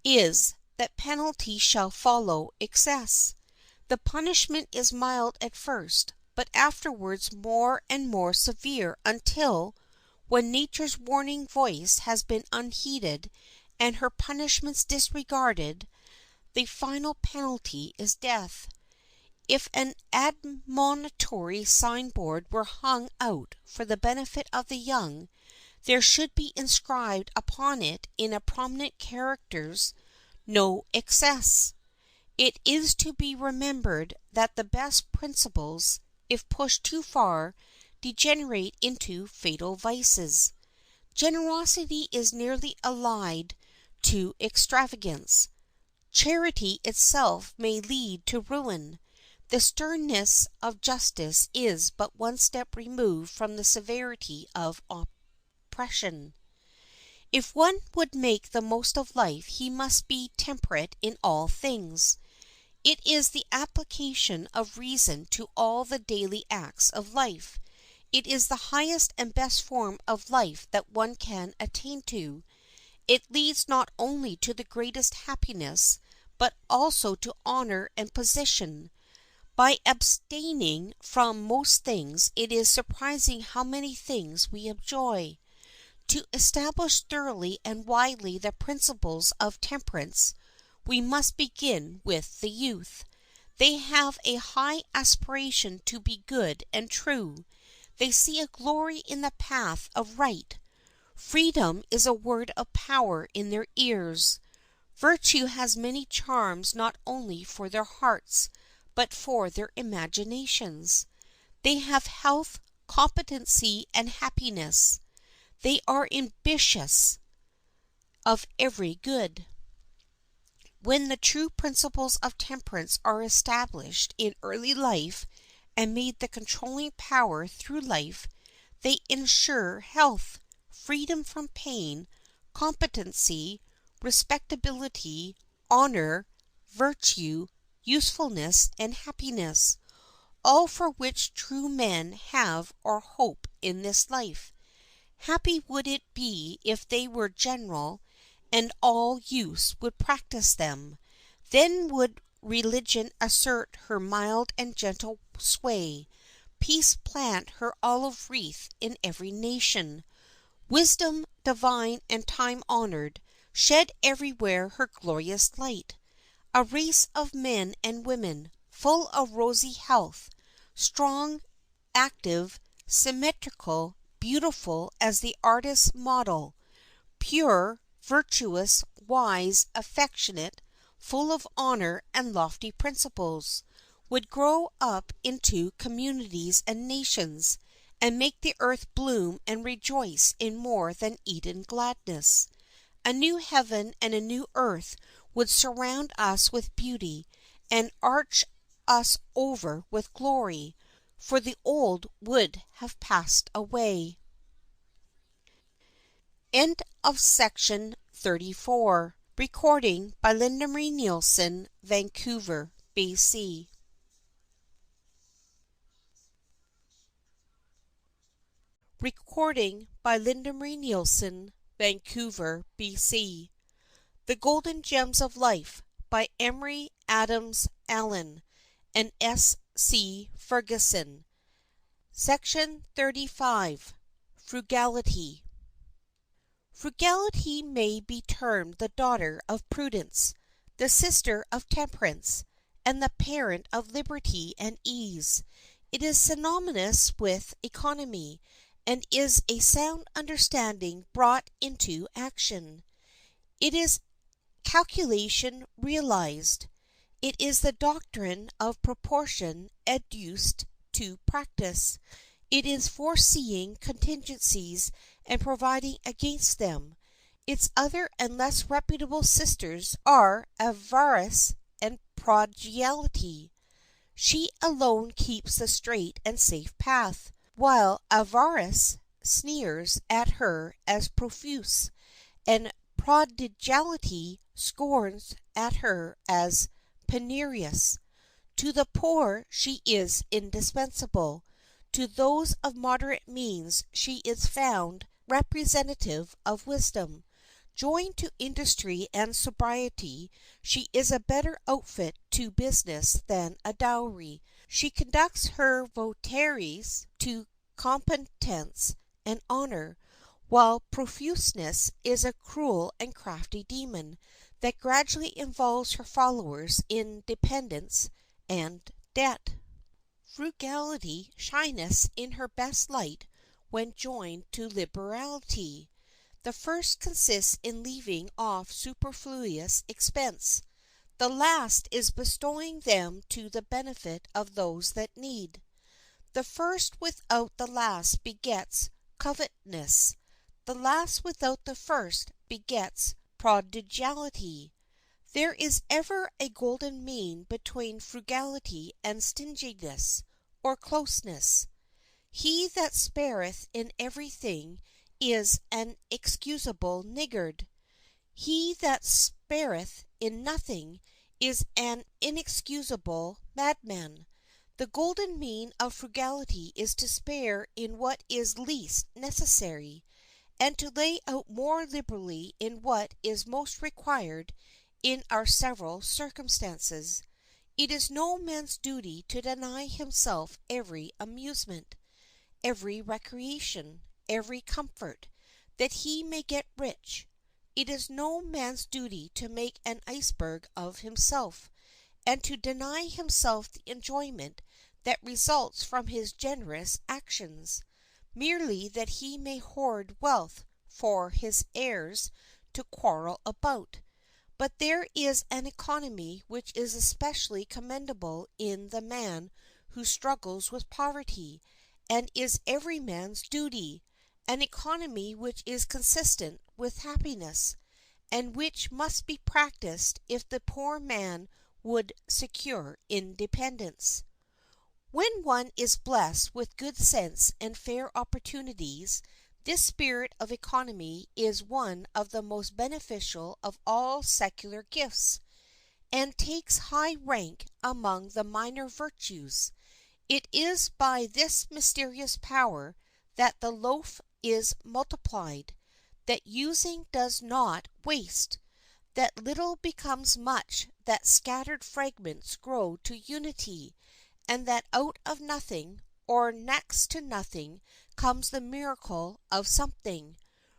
is that penalty shall follow excess. The punishment is mild at first, but afterwards more and more severe until, when nature's warning voice has been unheeded and her punishments disregarded, the final penalty is death. If an admonitory signboard were hung out for the benefit of the young, there should be inscribed upon it in prominent characters, "No excess." It is to be remembered that the best principles, if pushed too far, degenerate into fatal vices. Generosity is nearly allied to extravagance. Charity itself may lead to ruin. The sternness of justice is but one step removed from the severity of oppression. If one would make the most of life he must be temperate in all things. It is the application of reason to all the daily acts of life. It is the highest and best form of life that one can attain to. It leads not only to the greatest happiness, but also to honor and position. By abstaining from most things it is surprising how many things we enjoy. To establish thoroughly and widely the principles of temperance, we must begin with the youth. They have a high aspiration to be good and true. They see a glory in the path of right. Freedom is a word of power in their ears. Virtue has many charms not only for their hearts, but for their imaginations. They have health, competency, and happiness. They are ambitious of every good. When the true principles of temperance are established in early life and made the controlling power through life, they ensure health, freedom from pain, competency, respectability, honor, virtue, usefulness, and happiness, all for which true men have or hope in this life. Happy would it be if they were general and all youths would practice them. Then would religion assert her mild and gentle sway, peace plant her olive wreath in every nation, wisdom, divine and time-honored, shed everywhere her glorious light. A race of men and women, full of rosy health, strong, active, symmetrical, beautiful as the artist's model, pure, virtuous, wise, affectionate, full of honor and lofty principles, would grow up into communities and nations, and make the earth bloom and rejoice in more than Eden gladness. A new heaven and a new earth would surround us with beauty, and arch us over with glory, for the old would have passed away. End of section 34. Recording by Linda Marie Nielsen, Vancouver, BC. Recording by Linda Marie Nielsen, Vancouver, BC. The Golden Gems of Life by Emory Adams Allen and S. C. Ferguson. Section 35. Frugality. Frugality may be termed the daughter of prudence, the sister of temperance, and the parent of liberty and ease. It is synonymous with economy, and is a sound understanding brought into action. It is calculation realized. It is the doctrine of proportion adduced to practice. It is foreseeing contingencies and providing against them. Its other and less reputable sisters are avarice and prodigality. She alone keeps the straight and safe path, while avarice sneers at her as profuse, and prodigality scorns at her as penurious. To the poor she is indispensable. To those of moderate means she is found representative of wisdom. Joined to industry and sobriety, she is a better outfit to business than a dowry. She conducts her votaries to competence and honor, while profuseness is a cruel and crafty demon that gradually involves her followers in dependence and debt. Frugality shineth in her best light when joined to liberality. The first consists in leaving off superfluous expense. The last is bestowing them to the benefit of those that need. The first without the last begets covetousness. The last without the first begets prodigality. There is ever a golden mean between frugality and stinginess, or closeness. He that spareth in everything is an excusable niggard. He that spareth in nothing is an inexcusable madman. The golden mean of frugality is to spare in what is least necessary, and to lay out more liberally in what is most required in our several circumstances. It is no man's duty to deny himself every amusement, every recreation, every comfort, that he may get rich. It is no man's duty to make an iceberg of himself, and to deny himself the enjoyment that results from his generous actions, merely that he may hoard wealth for his heirs to quarrel about. But there is an economy which is especially commendable in the man who struggles with poverty, and is every man's duty, an economy which is consistent with happiness, and which must be practiced if the poor man would secure independence. When one is blessed with good sense and fair opportunities, this spirit of economy is one of the most beneficial of all secular gifts, and takes high rank among the minor virtues. It is by this mysterious power that the loaf is multiplied, that using does not waste, that little becomes much, that scattered fragments grow to unity, and that out of nothing, or next to nothing, comes the miracle of something.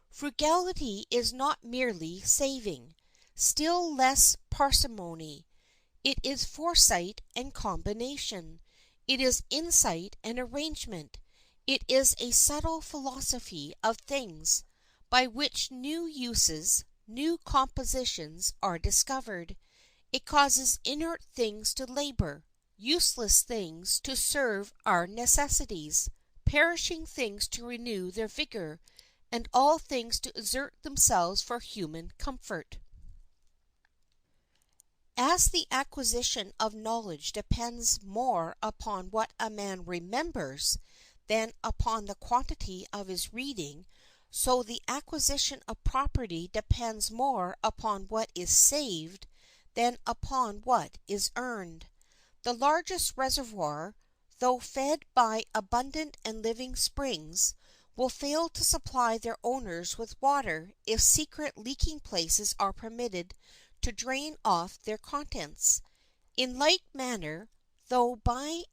Frugality is not merely saving, still less parsimony. It is foresight and combination. It is insight and arrangement. It is a subtle philosophy of things, by which new uses, new compositions are discovered. It causes inert things to labor, useless things to serve our necessities, perishing things to renew their vigor, and all things to exert themselves for human comfort. As the acquisition of knowledge depends more upon what a man remembers than upon the quantity of his reading, so the acquisition of property depends more upon what is saved than upon what is earned. The largest reservoir, though fed by abundant and living springs, will fail to supply their owners with water if secret leaking places are permitted to drain off their contents. In like manner, though by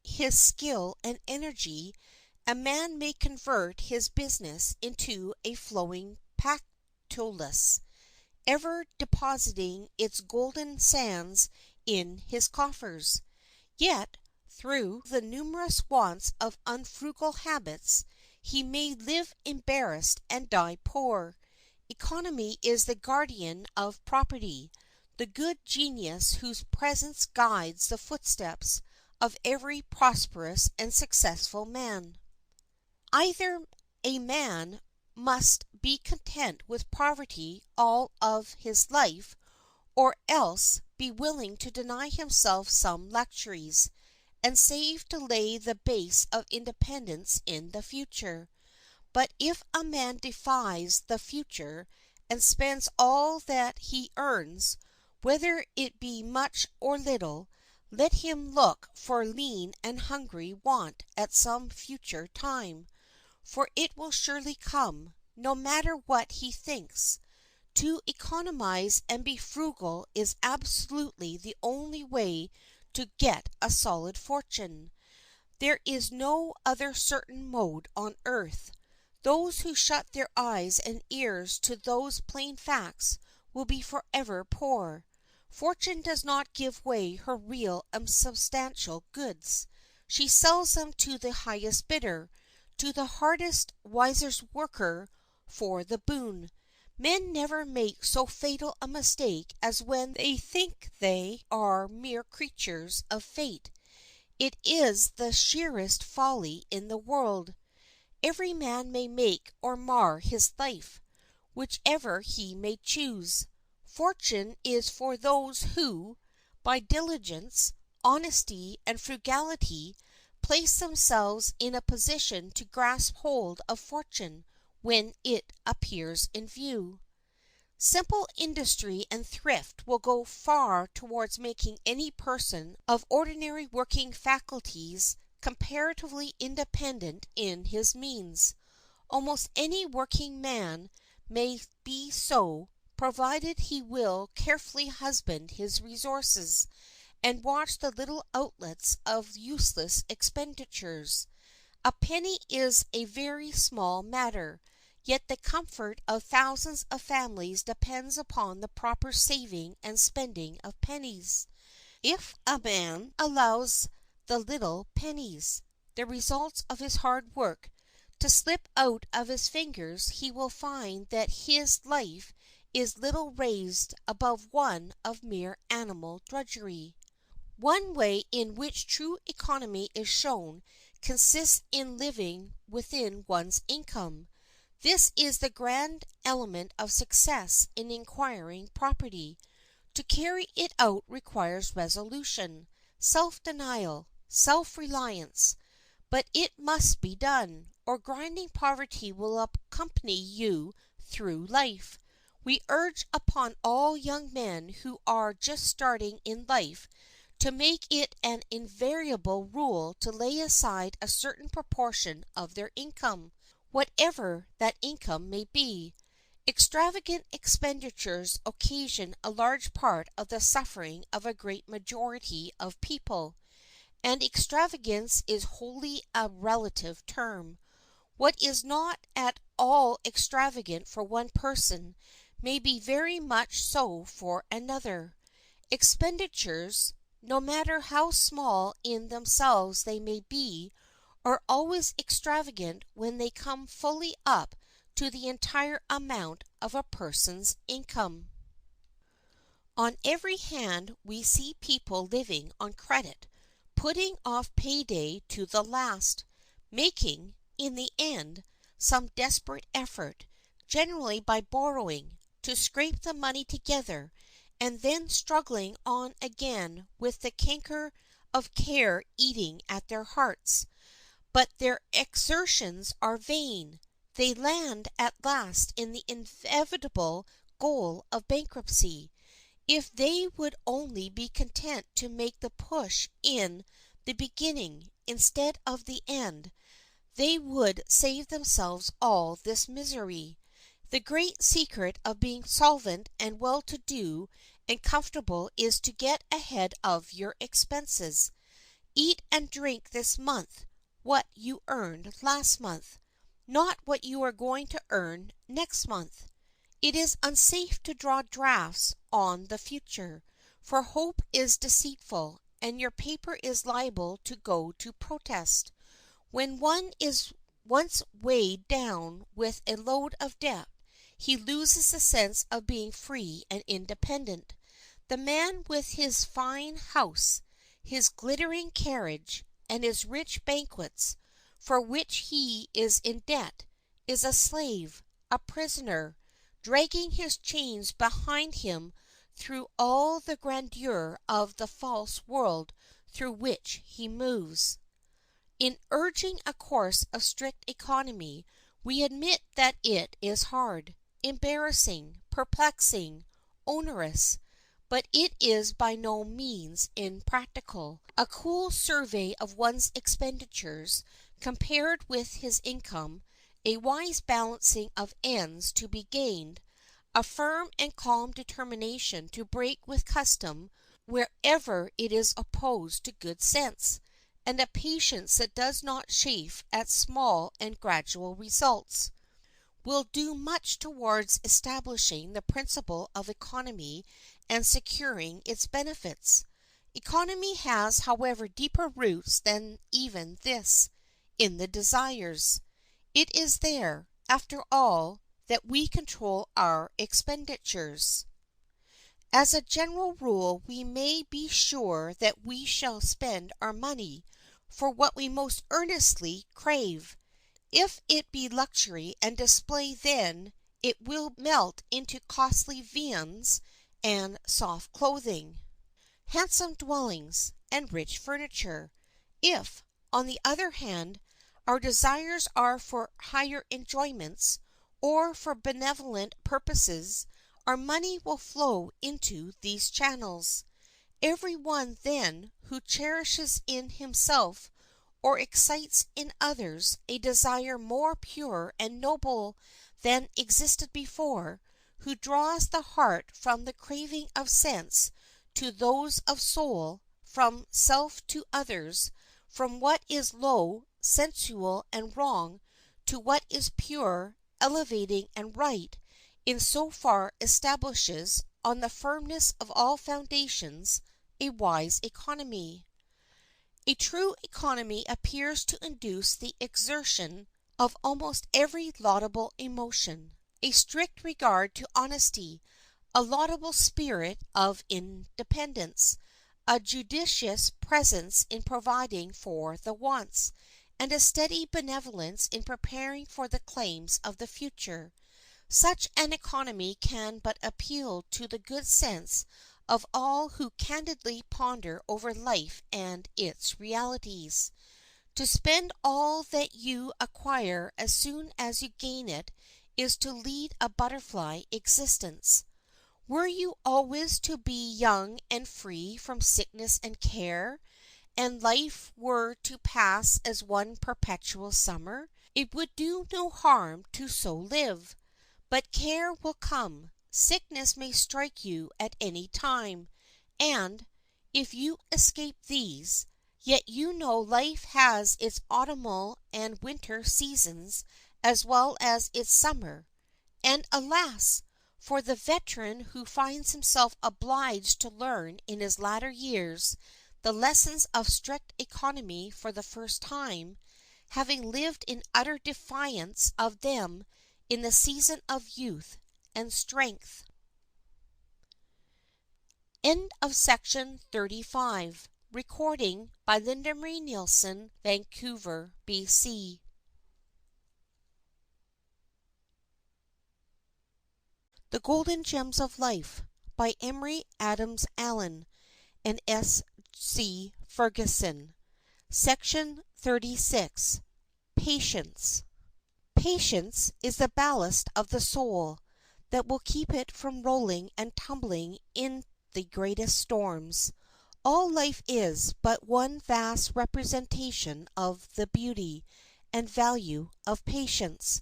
his skill and energy a man may convert his business into a flowing Pactolus, ever depositing its golden sands in his coffers, yet, through the numerous wants of unfrugal habits, he may live embarrassed and die poor. Economy is the guardian of property, the good genius whose presence guides the footsteps of every prosperous and successful man. Either a man must be content with poverty all of his life, or else be willing to deny himself some luxuries, and save to lay the base of independence in the future. But if a man defies the future, and spends all that he earns, whether it be much or little, let him look for lean and hungry want at some future time, for it will surely come, no matter what he thinks. To economize and be frugal is absolutely the only way to get a solid fortune. There is no other certain mode on earth. Those who shut their eyes and ears to those plain facts will be forever poor. Fortune does not give away her real and substantial goods. She sells them to the highest bidder, to the hardest, wisest worker for the boon. Men never make so fatal a mistake as when they think they are mere creatures of fate. It is the sheerest folly in the world. Every man may make or mar his life, whichever he may choose. Fortune is for those who, by diligence, honesty, and frugality, place themselves in a position to grasp hold of fortune when it appears in view. Simple industry and thrift will go far towards making any person of ordinary working faculties comparatively independent in his means. Almost any working man may be so, provided he will carefully husband his resources, and watch the little outlets of useless expenditures. A penny is a very small matter, yet the comfort of thousands of families depends upon the proper saving and spending of pennies. If a man allows the little pennies, the results of his hard work, to slip out of his fingers, he will find that his life is little raised above one of mere animal drudgery. One way in which true economy is shown consists in living within one's income. This is the grand element of success in acquiring property. To carry it out requires resolution, self-denial, self-reliance. But it must be done, or grinding poverty will accompany you through life. We urge upon all young men who are just starting in life to make it an invariable rule to lay aside a certain proportion of their income, whatever that income may be. Extravagant expenditures occasion a large part of the suffering of a great majority of people, and extravagance is wholly a relative term. What is not at all extravagant for one person may be very much so for another. Expenditures, no matter how small in themselves they may be, are always extravagant when they come fully up to the entire amount of a person's income. On every hand we see people living on credit, putting off pay-day to the last, making, in the end, some desperate effort, generally by borrowing, to scrape the money together, and then struggling on again with the canker of care eating at their hearts. But their exertions are vain. They land at last in the inevitable goal of bankruptcy. If they would only be content to make the push in the beginning instead of the end, they would save themselves all this misery. The great secret of being solvent and well-to-do and comfortable is to get ahead of your expenses. Eat and drink this month what you earned last month, not what you are going to earn next month. It is unsafe to draw drafts on the future, for hope is deceitful, and your paper is liable to go to protest. When one is once weighed down with a load of debt, he loses the sense of being free and independent. The man with his fine house, his glittering carriage, and his rich banquets, for which he is in debt, is a slave, a prisoner, dragging his chains behind him through all the grandeur of the false world through which he moves. In urging a course of strict economy, we admit that it is hard, embarrassing, perplexing, onerous, but it is by no means impracticable. A cool survey of one's expenditures, compared with his income, a wise balancing of ends to be gained, a firm and calm determination to break with custom wherever it is opposed to good sense, and a patience that does not chafe at small and gradual results, will do much towards establishing the principle of economy and securing its benefits. Economy has, however, deeper roots than even this, in the desires. It is there, after all, that we control our expenditures. As a general rule, we may be sure that we shall spend our money for what we most earnestly crave. If it be luxury and display, then it will melt into costly viands and soft clothing, handsome dwellings, and rich furniture. If, on the other hand, our desires are for higher enjoyments or for benevolent purposes, our money will flow into these channels. Every one, then, who cherishes in himself or excites in others a desire more pure and noble than existed before, who draws the heart from the craving of sense to those of soul, from self to others, from what is low, sensual, and wrong, to what is pure, elevating, and right, in so far establishes, on the firmest of all foundations, a wise economy. A true economy appears to induce the exertion of almost every laudable emotion, a strict regard to honesty, a laudable spirit of independence, a judicious presence in providing for the wants, and a steady benevolence in preparing for the claims of the future. Such an economy can but appeal to the good sense of all who candidly ponder over life and its realities. To spend all that you acquire as soon as you gain it is to lead a butterfly existence. Were you always to be young and free from sickness and care, and life were to pass as one perpetual summer, it would do no harm to so live. But care will come, sickness may strike you at any time, and, if you escape these, yet you know life has its autumnal and winter seasons as well as its summer. And alas! for the veteran who finds himself obliged to learn in his latter years the lessons of strict economy for the first time, having lived in utter defiance of them in the season of youth and strength. End of section 35. Recording by Linda Marie Nielsen, Vancouver, BC. The Golden Gems of Life by Emory Adams Allen and S. C. Ferguson. Section 36. Patience. Patience is the ballast of the soul that will keep it from rolling and tumbling in the greatest storms. All life is but one vast representation of the beauty and value of patience.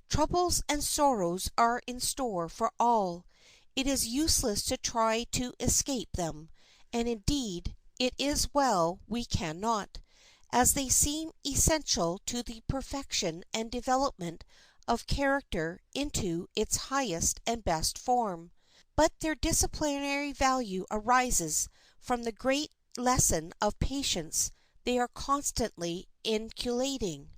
Troubles and sorrows are in store for all. It is useless to try to escape them, and indeed it is well we cannot, as they seem essential to the perfection and development of character into its highest and best form. But their disciplinary value arises from the great lesson of patience they are constantly inculcating.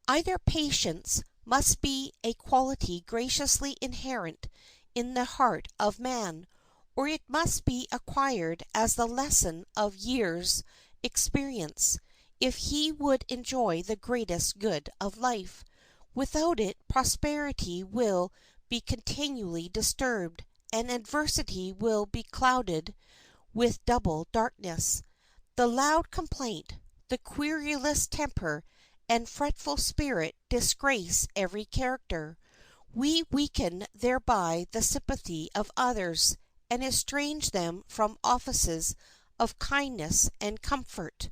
Either patience must be a quality graciously inherent in the heart of man, or it must be acquired as the lesson of years' experience, if he would enjoy the greatest good of life, Without it, prosperity will be continually disturbed, and adversity will be clouded with double darkness. The loud complaint, the querulous temper, and fretful spirit disgrace every character. We weaken thereby the sympathy of others, and estrange them from offices of kindness and comfort.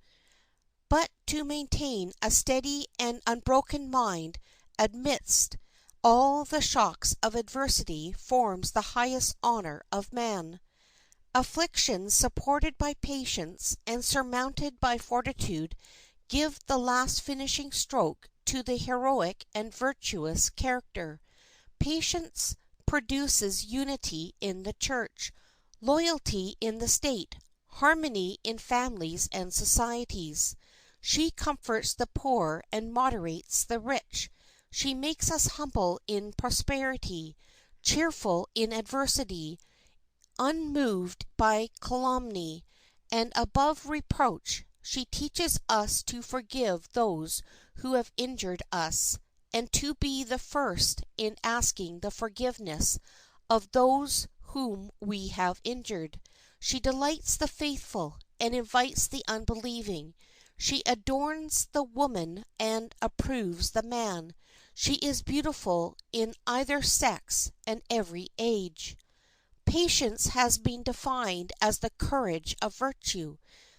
But to maintain a steady and unbroken mind amidst all the shocks of adversity forms the highest honor of man. Afflictions supported by patience and surmounted by fortitude give the last finishing stroke to the heroic and virtuous character. Patience produces unity in the church, loyalty in the state, harmony in families and societies. She comforts the poor and moderates the rich. She makes us humble in prosperity, cheerful in adversity, unmoved by calumny, and above reproach. She teaches us to forgive those who have injured us, and to be the first in asking the forgiveness of those whom we have injured. She delights the faithful and invites the unbelieving. She adorns the woman and approves the man. She is beautiful in either sex and every age. Patience has been defined as the courage of virtue,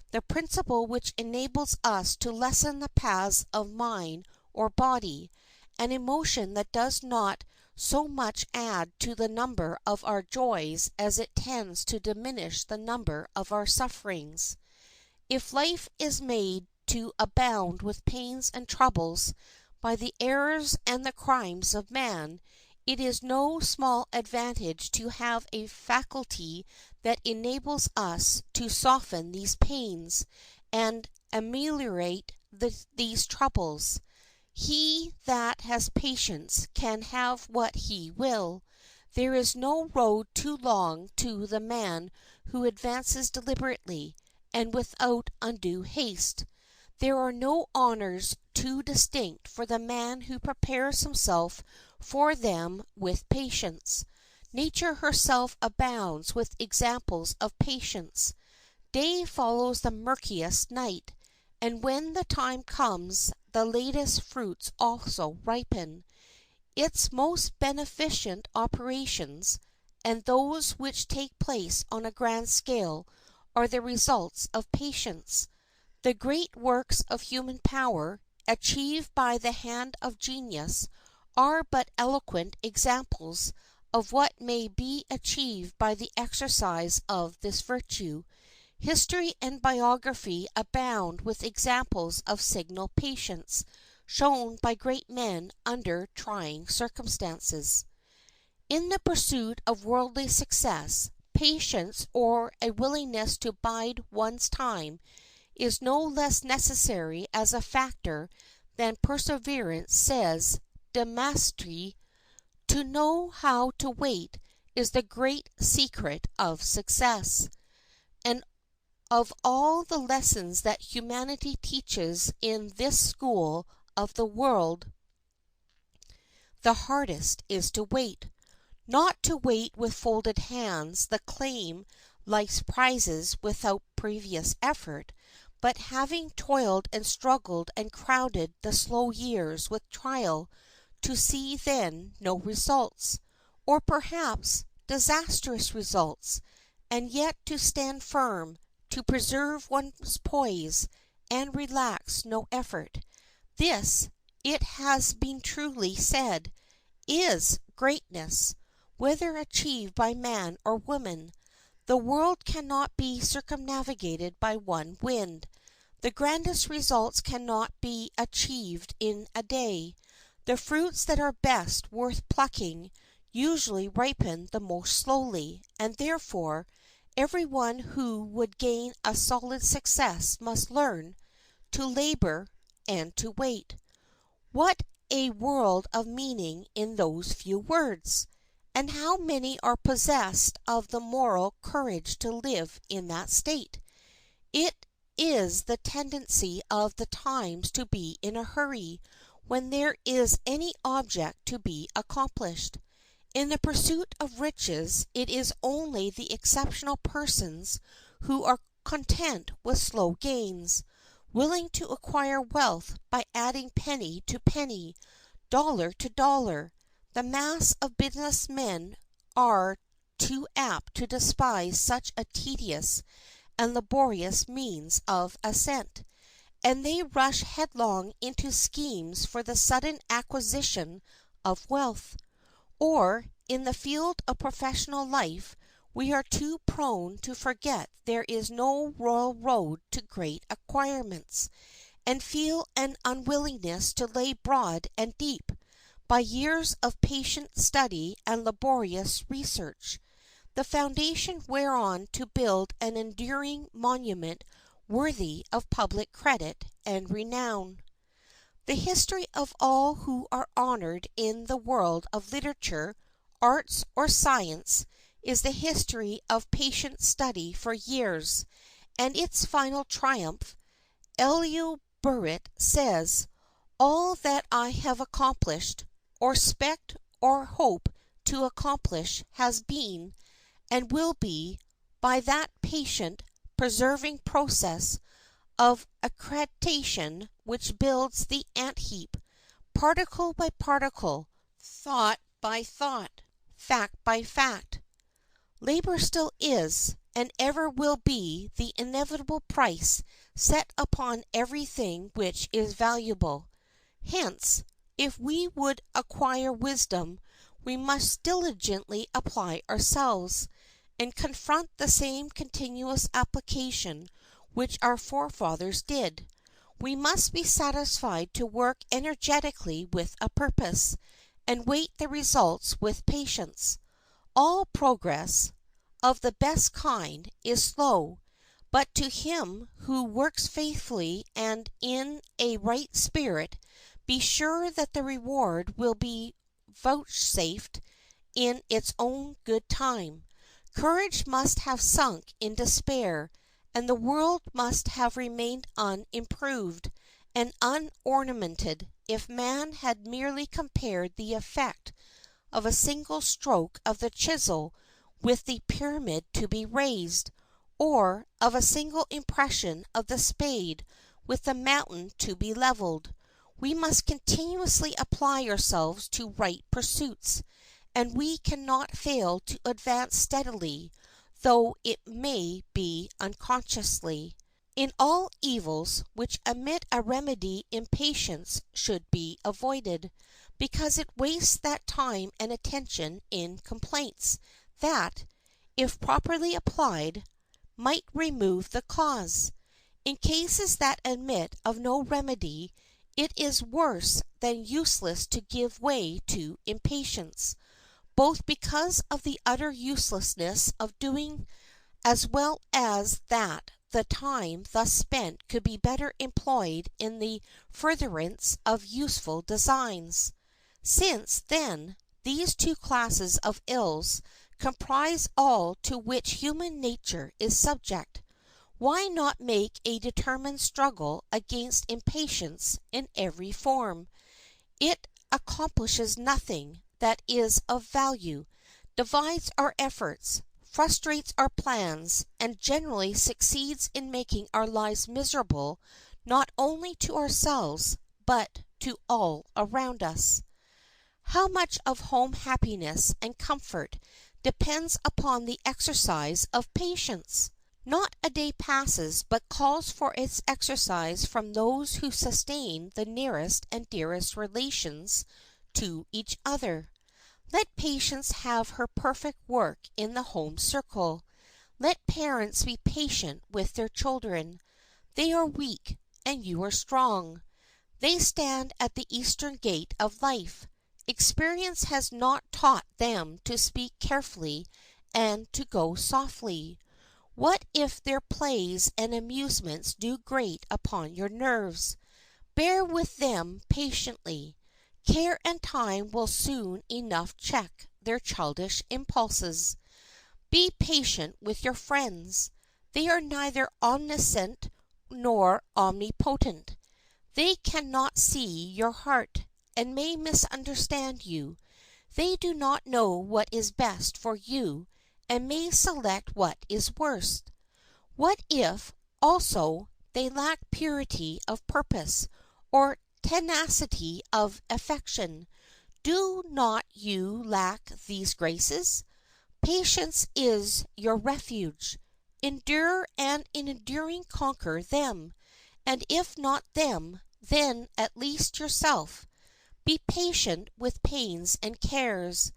the principle which enables us to lessen the paths of mind or body, an emotion that does not so much add to the number of our joys as it tends to diminish the number of our sufferings. If life is made to abound with pains and troubles by the errors and the crimes of man, it is no small advantage to have a faculty that enables us to soften these pains and ameliorate these troubles. He that has patience can have what he will. There is no road too long to the man who advances deliberately, and without undue haste. There are no honors too distinct for the man who prepares himself for them with patience. Nature herself abounds with examples of patience. Day follows the murkiest night, and when the time comes the latest fruits also ripen. Its most beneficent operations, and those which take place on a grand scale, are the results of patience. The great works of human power, achieved by the hand of genius, are but eloquent examples of what may be achieved by the exercise of this virtue. History and biography abound with examples of signal patience shown by great men under trying circumstances. In the pursuit of worldly success, patience or a willingness to bide one's time is no less necessary as a factor than perseverance, says de Maistre. To know how to wait is the great secret of success. And of all the lessons that humanity teaches in this school of the world, the hardest is to wait. Not to wait with folded hands the claim life's prizes without previous effort, but having toiled and struggled and crowded the slow years with trial, to see then no results, or perhaps disastrous results, and yet to stand firm, to preserve one's poise, and relax no effort. This, it has been truly said, is greatness, whether achieved by man or woman. The world cannot be circumnavigated by one wind. The grandest results cannot be achieved in a day. The fruits that are best worth plucking usually ripen the most slowly, and therefore every one who would gain a solid success must learn to labor and to wait. What a world of meaning in those few words! And how many are possessed of the moral courage to live in that state? It is the tendency of the times to be in a hurry, when there is any object to be accomplished. In the pursuit of riches it is only the exceptional persons who are content with slow gains, willing to acquire wealth by adding penny to penny, dollar to dollar. The mass of business men are too apt to despise such a tedious and laborious means of ascent, and they rush headlong into schemes for the sudden acquisition of wealth. Or, in the field of professional life, we are too prone to forget there is no royal road to great acquirements, and feel an unwillingness to lay broad and deep, by years of patient study and laborious research, the foundation whereon to build an enduring monument worthy of public credit and renown. The history of all who are honored in the world of literature, arts, or science is the history of patient study for years, and its final triumph. Elioburit says, "All that I have accomplished, or expect or hope to accomplish has been, and will be, by that patient, persevering process of accretion which builds the ant heap, particle by particle, thought by thought, fact by fact." Labor still is, and ever will be, the inevitable price set upon everything which is valuable. Hence, if we would acquire wisdom, we must diligently apply ourselves, and confront the same continuous application which our forefathers did. We must be satisfied to work energetically with a purpose, and wait the results with patience. All progress, of the best kind, is slow, but to him who works faithfully and in a right spirit, be sure that the reward will be vouchsafed in its own good time. Courage must have sunk in despair, and the world must have remained unimproved and unornamented, if man had merely compared the effect of a single stroke of the chisel with the pyramid to be raised, or of a single impression of the spade with the mountain to be levelled. We must continuously apply ourselves to right pursuits, and we can not fail to advance steadily, though it may be unconsciously. In all evils which admit a remedy impatience should be avoided, because it wastes that time and attention in complaints that, if properly applied, might remove the cause. In cases that admit of no remedy, it is worse than useless to give way to impatience, both because of the utter uselessness of doing, as well as that the time thus spent could be better employed in the furtherance of useful designs. Since, then, these two classes of ills comprise all to which human nature is subject, why not make a determined struggle against impatience in every form? It accomplishes nothing that is of value, divides our efforts, frustrates our plans, and generally succeeds in making our lives miserable not only to ourselves, but to all around us. How much of home happiness and comfort depends upon the exercise of patience! Not a day passes but calls for its exercise from those who sustain the nearest and dearest relations to each other. Let patience have her perfect work in the home circle. Let parents be patient with their children. They are weak, and you are strong. They stand at the eastern gate of life. Experience has not taught them to speak carefully and to go softly. What if their plays and amusements do grate upon your nerves? Bear with them patiently. Care and time will soon enough check their childish impulses. Be patient with your friends. They are neither omniscient nor omnipotent. They cannot see your heart, and may misunderstand you. They do not know what is best for you, and may select what is worst. What if, also, they lack purity of purpose, or tenacity of affection? Do not you lack these graces? Patience is your refuge. Endure, and in enduring conquer them, and if not them, then at least yourself. Be patient with pains and cares.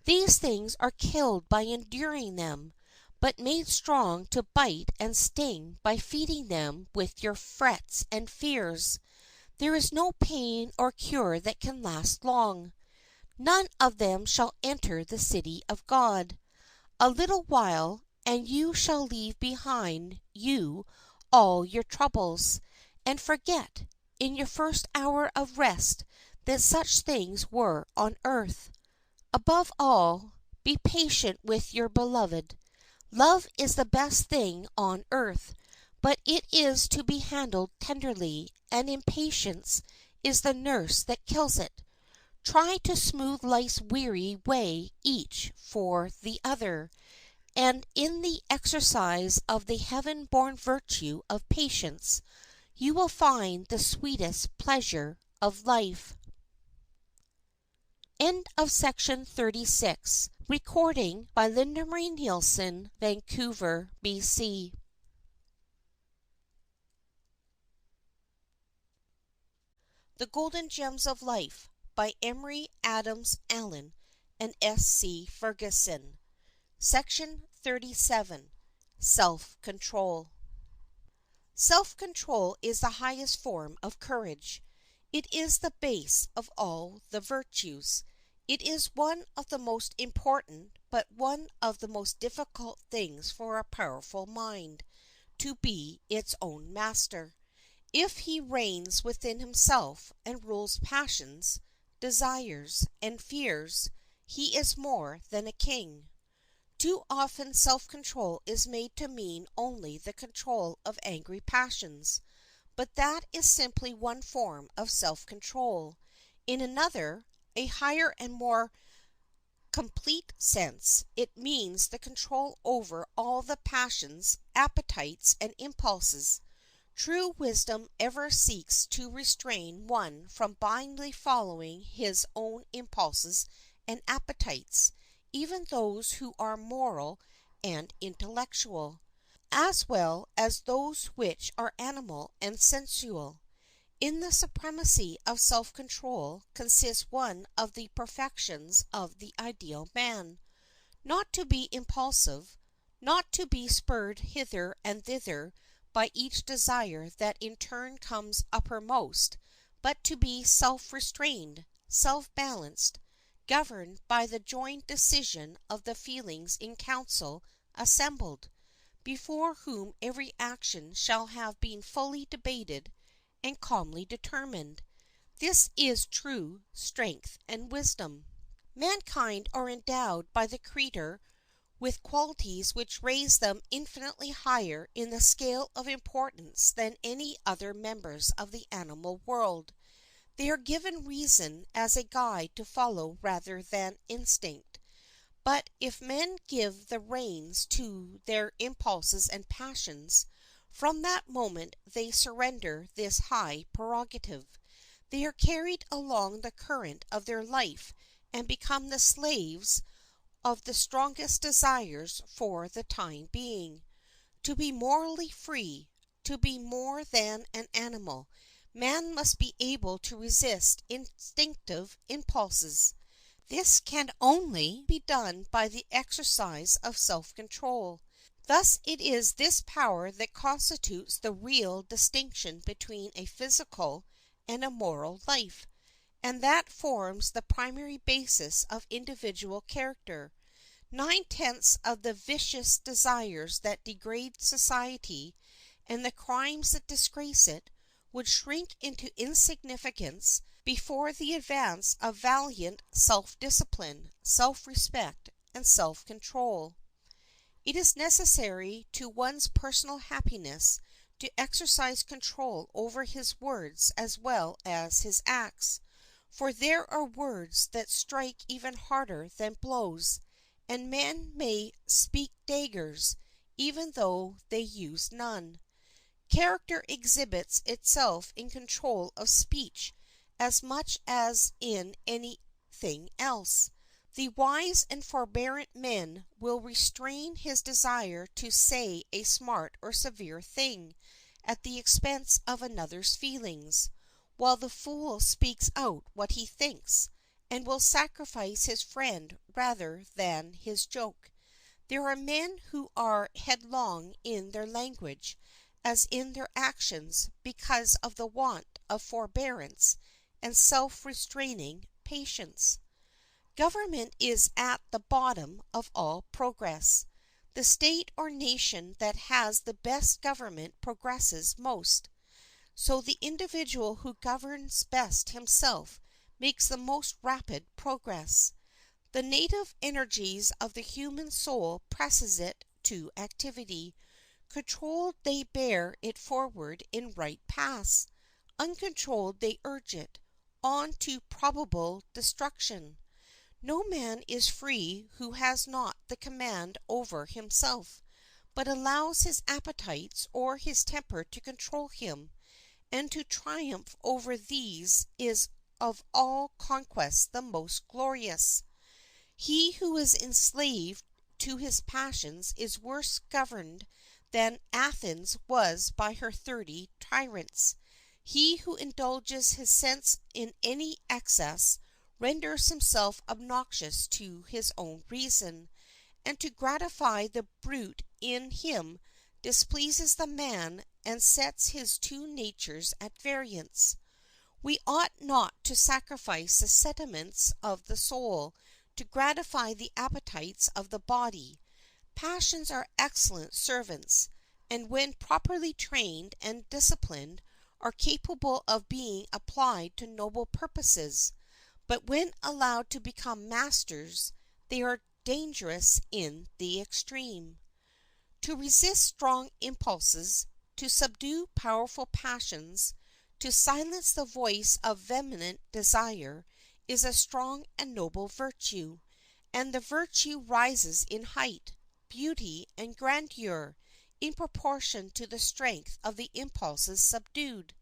These things are killed by enduring them, but made strong to bite and sting by feeding them with your frets and fears. There is no pain or cure that can last long. None of them shall enter the city of God. A little while, and you shall leave behind you all your troubles, and forget, in your first hour of rest, that such things were on earth. Above all, be patient with your beloved. Love is the best thing on earth, but it is to be handled tenderly, and impatience is the nurse that kills it. Try to smooth life's weary way each for the other, and in the exercise of the heaven-born virtue of patience you will find the sweetest pleasure of life. End of section 36. Recording by Linda Marie Nielsen, Vancouver, BC. The Golden Gems of Life by Emory Adams Allen and S.C. Ferguson. Section 37. Self-Control. Self-control is the highest form of courage. It is the base of all the virtues. It is one of the most important, but one of the most difficult things for a powerful mind, to be its own master. If he reigns within himself and rules passions, desires, and fears, he is more than a king. Too often self-control is made to mean only the control of angry passions, but that is simply one form of self-control. In another, a higher and more complete sense, it means the control over all the passions, appetites, and impulses. True wisdom ever seeks to restrain one from blindly following his own impulses and appetites, even those who are moral and intellectual, as well as those which are animal and sensual. In the supremacy of self-control consists one of the perfections of the ideal man. Not to be impulsive, not to be spurred hither and thither by each desire that in turn comes uppermost, but to be self-restrained, self-balanced, governed by the joined decision of the feelings in council assembled, before whom every action shall have been fully debated and calmly determined. This is true strength and wisdom. Mankind are endowed by the Creator with qualities which raise them infinitely higher in the scale of importance than any other members of the animal world. They are given reason as a guide to follow rather than instinct. But if men give the reins to their impulses and passions, from that moment they surrender this high prerogative. They are carried along the current of their life and become the slaves of the strongest desires for the time being. To be morally free, to be more than an animal, man must be able to resist instinctive impulses. This can only be done by the exercise of self-control. Thus it is this power that constitutes the real distinction between a physical and a moral life, and that forms the primary basis of individual character. 9/10 of the vicious desires that degrade society and the crimes that disgrace it would shrink into insignificance before the advance of valiant self-discipline, self-respect, and self-control. It is necessary to one's personal happiness to exercise control over his words as well as his acts. For there are words that strike even harder than blows, and men may speak daggers, even though they use none. Character exhibits itself in control of speech as much as in anything else. The wise and forbearant man will restrain his desire to say a smart or severe thing at the expense of another's feelings, while the fool speaks out what he thinks, and will sacrifice his friend rather than his joke. There are men who are headlong in their language as in their actions because of the want of forbearance and self-restraining patience. Government is at the bottom of all progress. The state or nation that has the best government progresses most. So the individual who governs best himself makes the most rapid progress. The native energies of the human soul presses it to activity. Controlled they bear it forward in right paths. Uncontrolled they urge it on to probable destruction. No man is free who has not the command over himself, but allows his appetites or his temper to control him, and to triumph over these is of all conquests the most glorious. He who is enslaved to his passions is worse governed than Athens was by her 30 tyrants. He who indulges his sense in any excess renders himself obnoxious to his own reason, and to gratify the brute in him displeases the man and sets his two natures at variance. We ought not to sacrifice the sentiments of the soul to gratify the appetites of the body. Passions are excellent servants, and when properly trained and disciplined are capable of being applied to noble purposes, but when allowed to become masters, they are dangerous in the extreme. To resist strong impulses, to subdue powerful passions, to silence the voice of vehement desire, is a strong and noble virtue, and the virtue rises in height, beauty, and grandeur in proportion to the strength of the impulses subdued.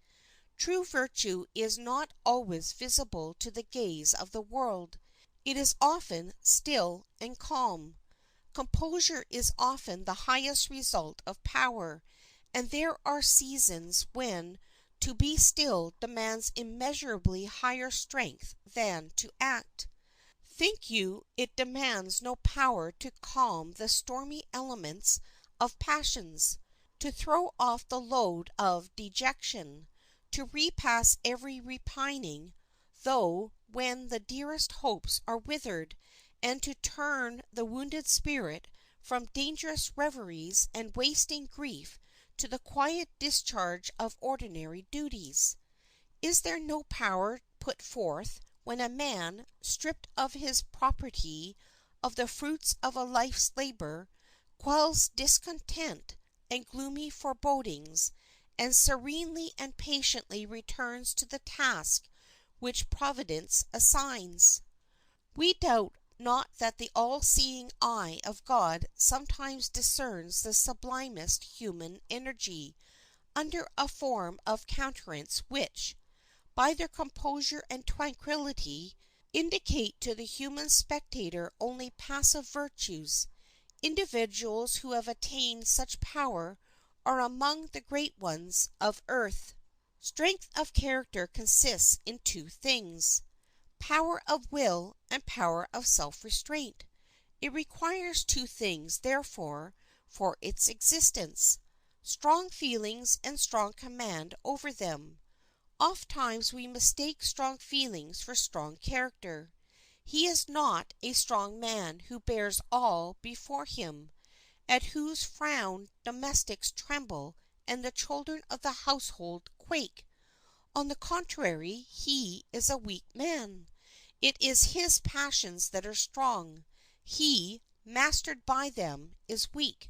True virtue is not always visible to the gaze of the world. It is often still and calm. Composure is often the highest result of power, and there are seasons when to be still demands immeasurably higher strength than to act. Think you it demands no power to calm the stormy elements of passions, to throw off the load of dejection, to repass every repining, though when the dearest hopes are withered, and to turn the wounded spirit from dangerous reveries and wasting grief to the quiet discharge of ordinary duties? Is there no power put forth when a man, stripped of his property, of the fruits of a life's labor, quells discontent and gloomy forebodings, and serenely and patiently returns to the task which Providence assigns? We doubt not that the all-seeing eye of God sometimes discerns the sublimest human energy under a form of countenance which, by their composure and tranquillity, indicate to the human spectator only passive virtues. Individuals who have attained such power are among the great ones of earth. Strength of character consists in two things: power of will and power of self-restraint. It requires two things, therefore, for its existence: strong feelings and strong command over them. Ofttimes we mistake strong feelings for strong character. He is not a strong man who bears all before him, at whose frown domestics tremble and the children of the household quake. On the contrary, he is a weak man. It is his passions that are strong. He, mastered by them, is weak.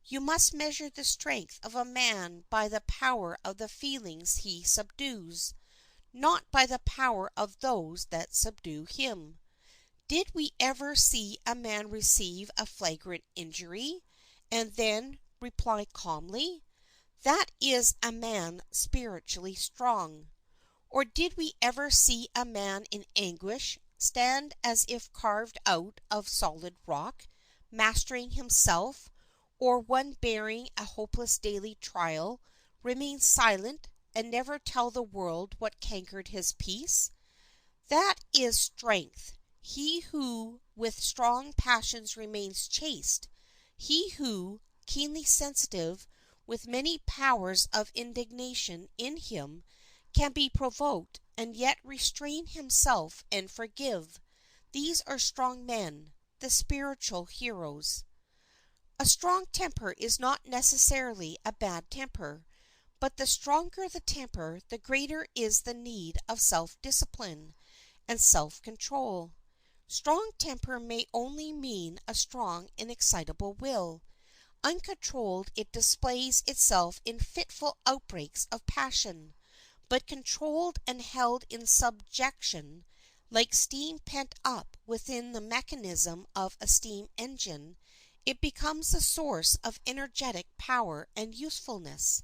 You must measure the strength of a man by the power of the feelings he subdues, not by the power of those that subdue him. Did we ever see a man receive a flagrant injury, and then reply calmly, "That is a man spiritually strong"? Or did we ever see a man in anguish stand as if carved out of solid rock, mastering himself, or one bearing a hopeless daily trial, remain silent and never tell the world what cankered his peace? That is strength. He who with strong passions remains chaste, he who, keenly sensitive, with many powers of indignation in him, can be provoked and yet restrain himself and forgive. These are strong men, the spiritual heroes. A strong temper is not necessarily a bad temper, but the stronger the temper, the greater is the need of self-discipline and self-control. Strong temper may only mean a strong and excitable will. Uncontrolled, it displays itself in fitful outbreaks of passion, but controlled and held in subjection, like steam pent up within the mechanism of a steam engine, it becomes the source of energetic power and usefulness.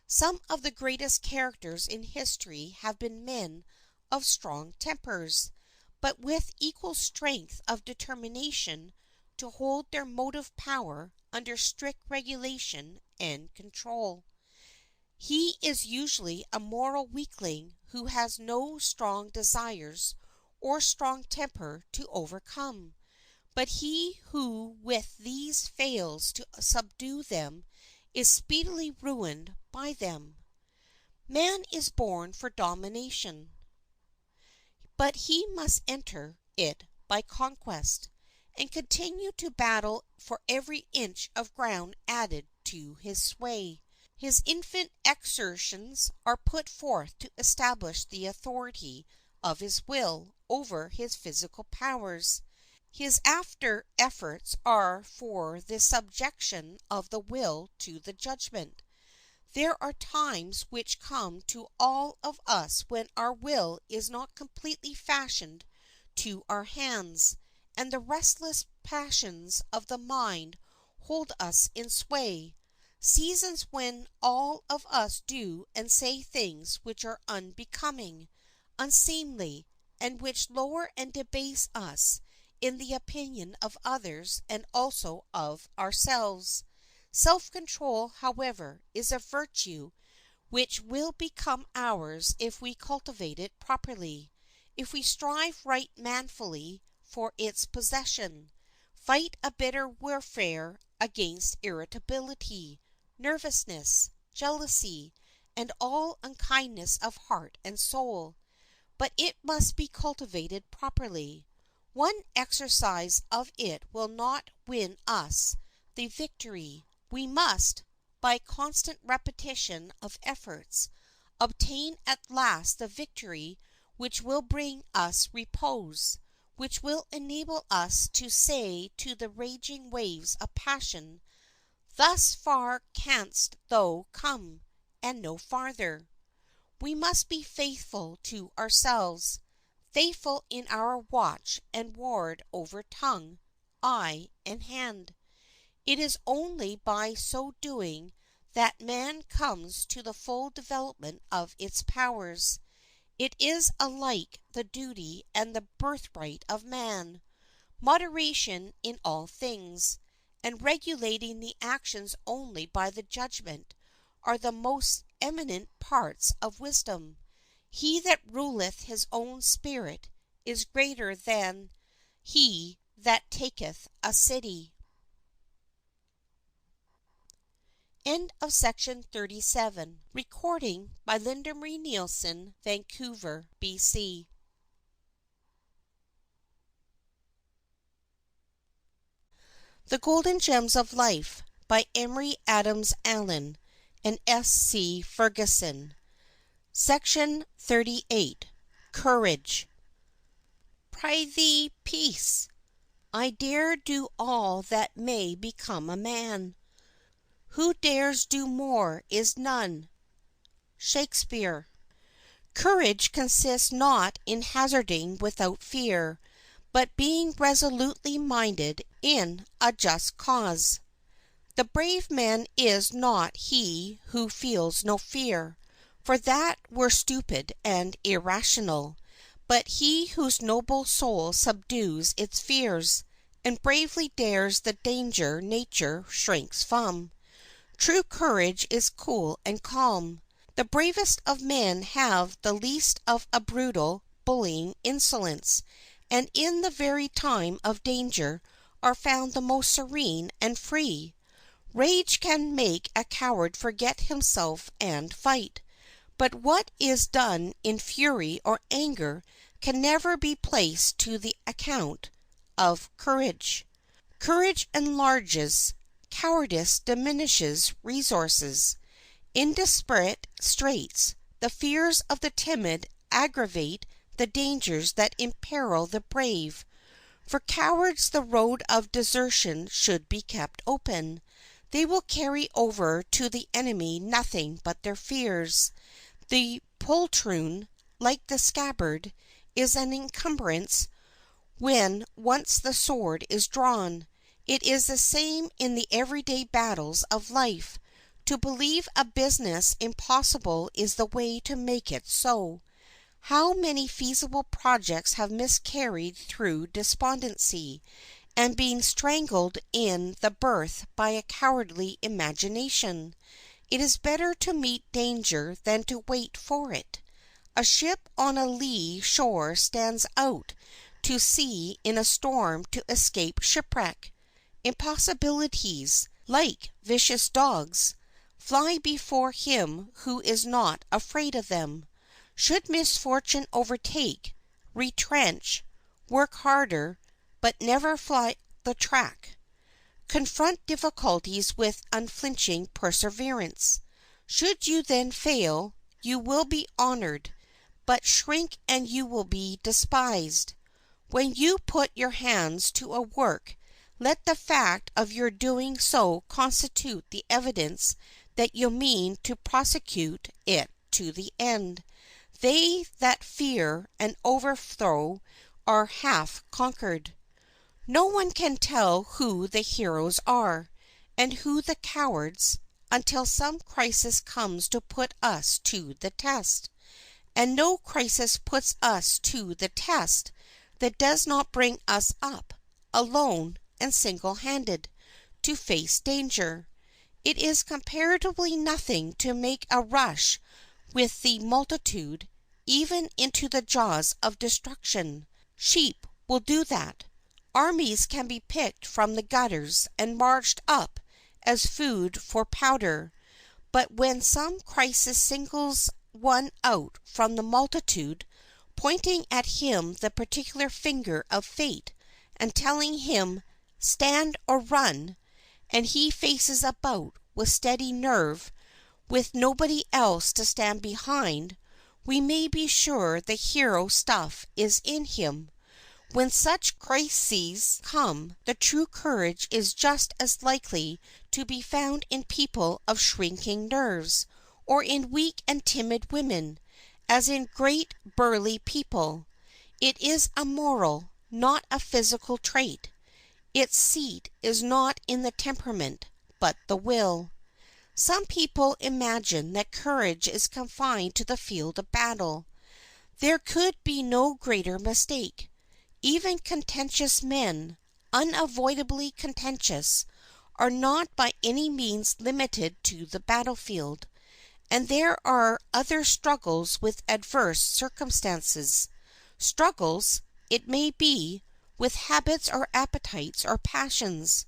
Some of the greatest characters in history have been men of strong tempers, but with equal strength of determination to hold their motive power under strict regulation and control. He is usually a moral weakling who has no strong desires or strong temper to overcome, but he who with these fails to subdue them is speedily ruined by them. Man is born for domination, but he must enter it by conquest, and continue to battle for every inch of ground added to his sway. His infant exertions are put forth to establish the authority of his will over his physical powers. His after efforts are for the subjection of the will to the judgment. There are times which come to all of us when our will is not completely fashioned to our hands, and the restless passions of the mind hold us in sway. Seasons when all of us do and say things which are unbecoming, unseemly, and which lower and debase us in the opinion of others and also of ourselves. Self-control, however, is a virtue which will become ours if we cultivate it properly, if we strive right manfully for its possession, fight a bitter warfare against irritability, nervousness, jealousy, and all unkindness of heart and soul. But it must be cultivated properly. One exercise of it will not win us the victory. We must, by constant repetition of efforts, obtain at last the victory which will bring us repose, which will enable us to say to the raging waves of passion, "Thus far canst thou come, and no farther." We must be faithful to ourselves, faithful in our watch and ward over tongue, eye, and hand. It is only by so doing that man comes to the full development of its powers. It is alike the duty and the birthright of man. Moderation in all things, and regulating the actions only by the judgment, are the most eminent parts of wisdom. He that ruleth his own spirit is greater than he that taketh a city. End of section 37. Recording by Linda Marie Nielsen, Vancouver, BC. The Golden Gems of Life by Emory Adams Allen and S.C. Ferguson. Section 38. Courage. Prithee, peace. I dare do all that may become a man. Who dares do more is none. Shakespeare. Courage consists not in hazarding without fear, but being resolutely minded in a just cause. The brave man is not he who feels no fear, for that were stupid and irrational, but he whose noble soul subdues its fears, and bravely dares the danger nature shrinks from. True courage is cool and calm. The bravest of men have the least of a brutal, bullying insolence, and in the very time of danger are found the most serene and free. Rage can make a coward forget himself and fight, but what is done in fury or anger can never be placed to the account of courage. Courage enlarges, cowardice diminishes resources. In desperate straits, the fears of the timid aggravate the dangers that imperil the brave. For cowards the road of desertion should be kept open. They will carry over to the enemy nothing but their fears. The poltroon, like the scabbard, is an encumbrance when once the sword is drawn. It is the same in the everyday battles of life. To believe a business impossible is the way to make it so. How many feasible projects have miscarried through despondency, and been strangled in the birth by a cowardly imagination! It is better to meet danger than to wait for it. A ship on a lee shore stands out to sea in a storm to escape shipwreck. Impossibilities, like vicious dogs, fly before him who is not afraid of them. Should misfortune overtake, retrench, work harder, but never fly the track. Confront difficulties with unflinching perseverance. Should you then fail, you will be honored, but shrink and you will be despised. When you put your hands to a work, let the fact of your doing so constitute the evidence that you mean to prosecute it to the end. They that fear an overthrow are half conquered. No one can tell who the heroes are, and who the cowards, until some crisis comes to put us to the test. And no crisis puts us to the test that does not bring us up, alone and single-handed, to face danger. It is comparatively nothing to make a rush with the multitude, even into the jaws of destruction. Sheep will do that. Armies can be picked from the gutters and marched up as food for powder. But when some crisis singles one out from the multitude, pointing at him the particular finger of fate, and telling him, "Stand or run," and he faces about with steady nerve, with nobody else to stand behind, we may be sure the hero stuff is in him. When such crises come, the true courage is just as likely to be found in people of shrinking nerves, or in weak and timid women, as in great burly people. It is a moral, not a physical trait. Its seat is not in the temperament, but the will. Some people imagine that courage is confined to the field of battle. There could be no greater mistake. Even contentious men, unavoidably contentious, are not by any means limited to the battlefield, and there are other struggles with adverse circumstances, struggles, it may be, with habits or appetites or passions,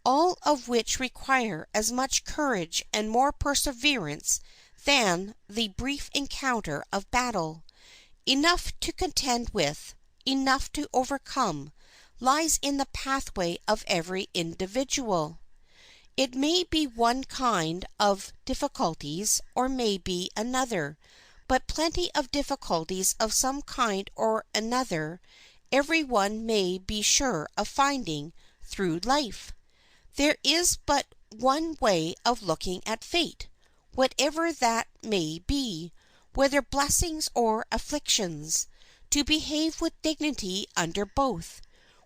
all of which require as much courage and more perseverance than the brief encounter of battle. Enough to contend with, enough to overcome, lies in the pathway of every individual. It may be one kind of difficulties, or may be another, but plenty of difficulties of some kind or another every one may be sure of finding through life. There is but one way of looking at fate, whatever that may be, whether blessings or afflictions, to behave with dignity under both.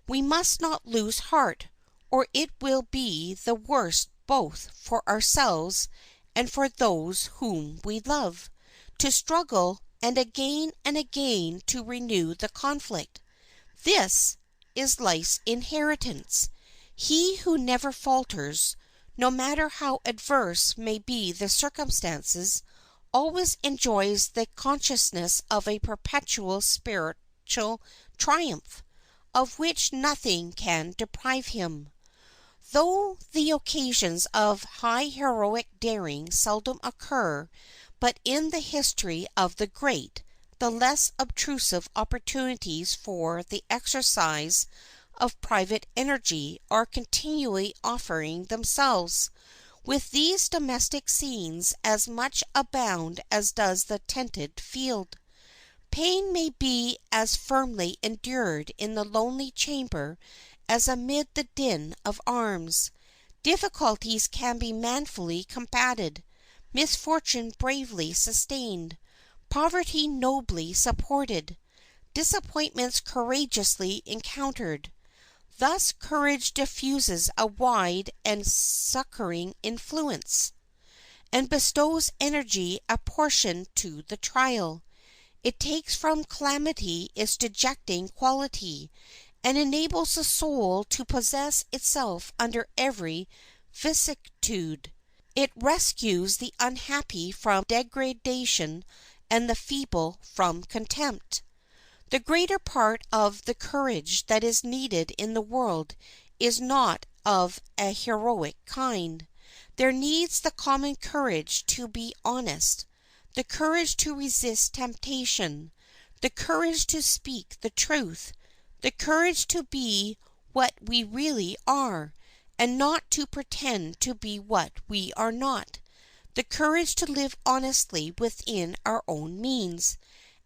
We must not lose heart, or it will be the worse both for ourselves and for those whom we love, to struggle and again to renew the conflict. This is life's inheritance. He who never falters, no matter how adverse may be the circumstances, always enjoys the consciousness of a perpetual spiritual triumph, of which nothing can deprive him. Though the occasions of high heroic daring seldom occur, but in the history of the great, the less obtrusive opportunities for the exercise of private energy are continually offering themselves. With these domestic scenes as much abound as does the tented field. Pain may be as firmly endured in the lonely chamber as amid the din of arms. Difficulties can be manfully combated, misfortune bravely sustained, poverty nobly supported, disappointments courageously encountered. Thus courage diffuses a wide and succoring influence, and bestows energy apportioned to the trial. It takes from calamity its dejecting quality, and enables the soul to possess itself under every vicissitude. It rescues the unhappy from degradation and the feeble from contempt. The greater part of the courage that is needed in the world is not of a heroic kind. There needs the common courage to be honest, the courage to resist temptation, the courage to speak the truth, the courage to be what we really are, and not to pretend to be what we are not, the courage to live honestly within our own means,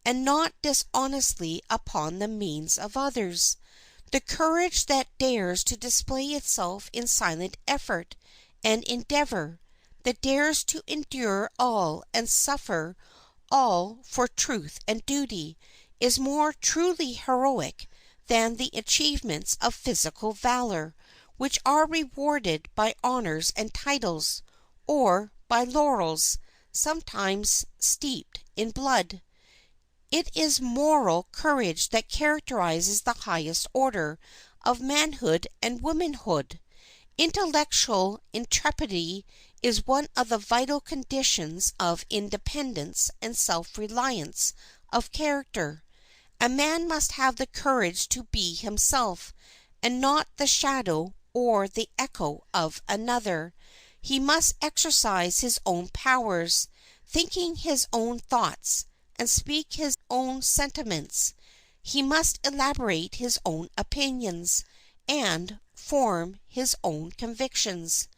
and not dishonestly upon the means of others, the courage that dares to display itself in silent effort and endeavor, that dares to endure all and suffer all for truth and duty, is more truly heroic than the achievements of physical valor, which are rewarded by honors and titles, or by laurels, sometimes steeped in blood. It is moral courage that characterizes the highest order of manhood and womanhood. Intellectual intrepidity is one of the vital conditions of independence and self-reliance of character. A man must have the courage to be himself, and not the shadow or the echo of another. He must exercise his own powers, thinking his own thoughts, and speak his own sentiments. He must elaborate his own opinions, and form his own convictions.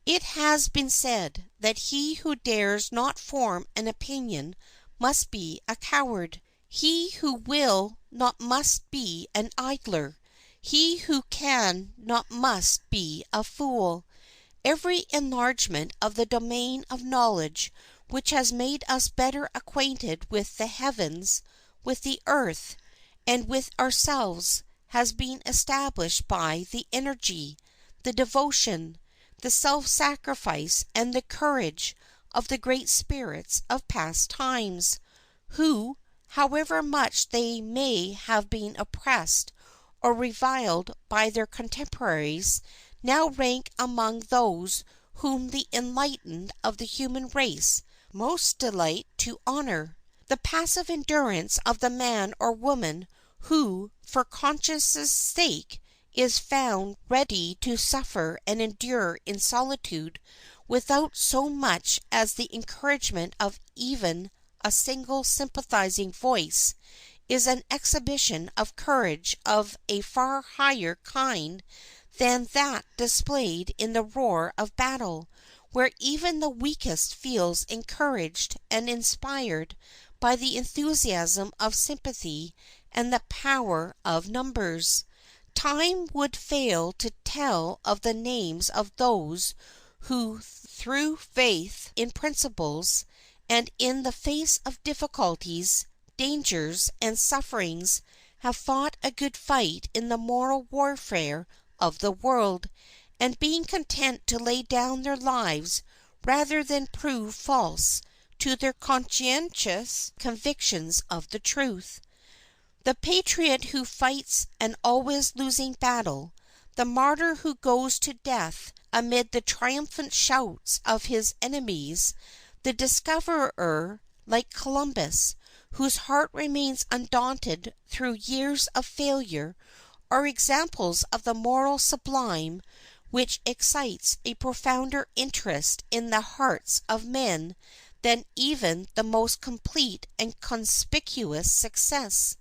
It has been said that he who dares not form an opinion must be a coward. He who will not must be an idler. He who can not must be a fool. Every enlargement of the domain of knowledge which has made us better acquainted with the heavens, with the earth, and with ourselves, has been established by the energy, the devotion, the self-sacrifice, and the courage of the great spirits of past times, who, however much they may have been oppressed or reviled by their contemporaries, now rank among those whom the enlightened of the human race most delight to honor. The passive endurance of the man or woman who, for conscience' sake, is found ready to suffer and endure in solitude without so much as the encouragement of even a single sympathizing voice, is an exhibition of courage of a far higher kind than that displayed in the roar of battle, where even the weakest feels encouraged and inspired by the enthusiasm of sympathy and the power of numbers. Time would fail to tell of the names of those who through faith in principles and in the face of difficulties, dangers, and sufferings have fought a good fight in the moral warfare of the world, and being content to lay down their lives rather than prove false to their conscientious convictions of the truth. The patriot who fights an always losing battle, the martyr who goes to death amid the triumphant shouts of his enemies, the discoverer, like Columbus, whose heart remains undaunted through years of failure, are examples of the moral sublime which excites a profounder interest in the hearts of men than even the most complete and conspicuous success.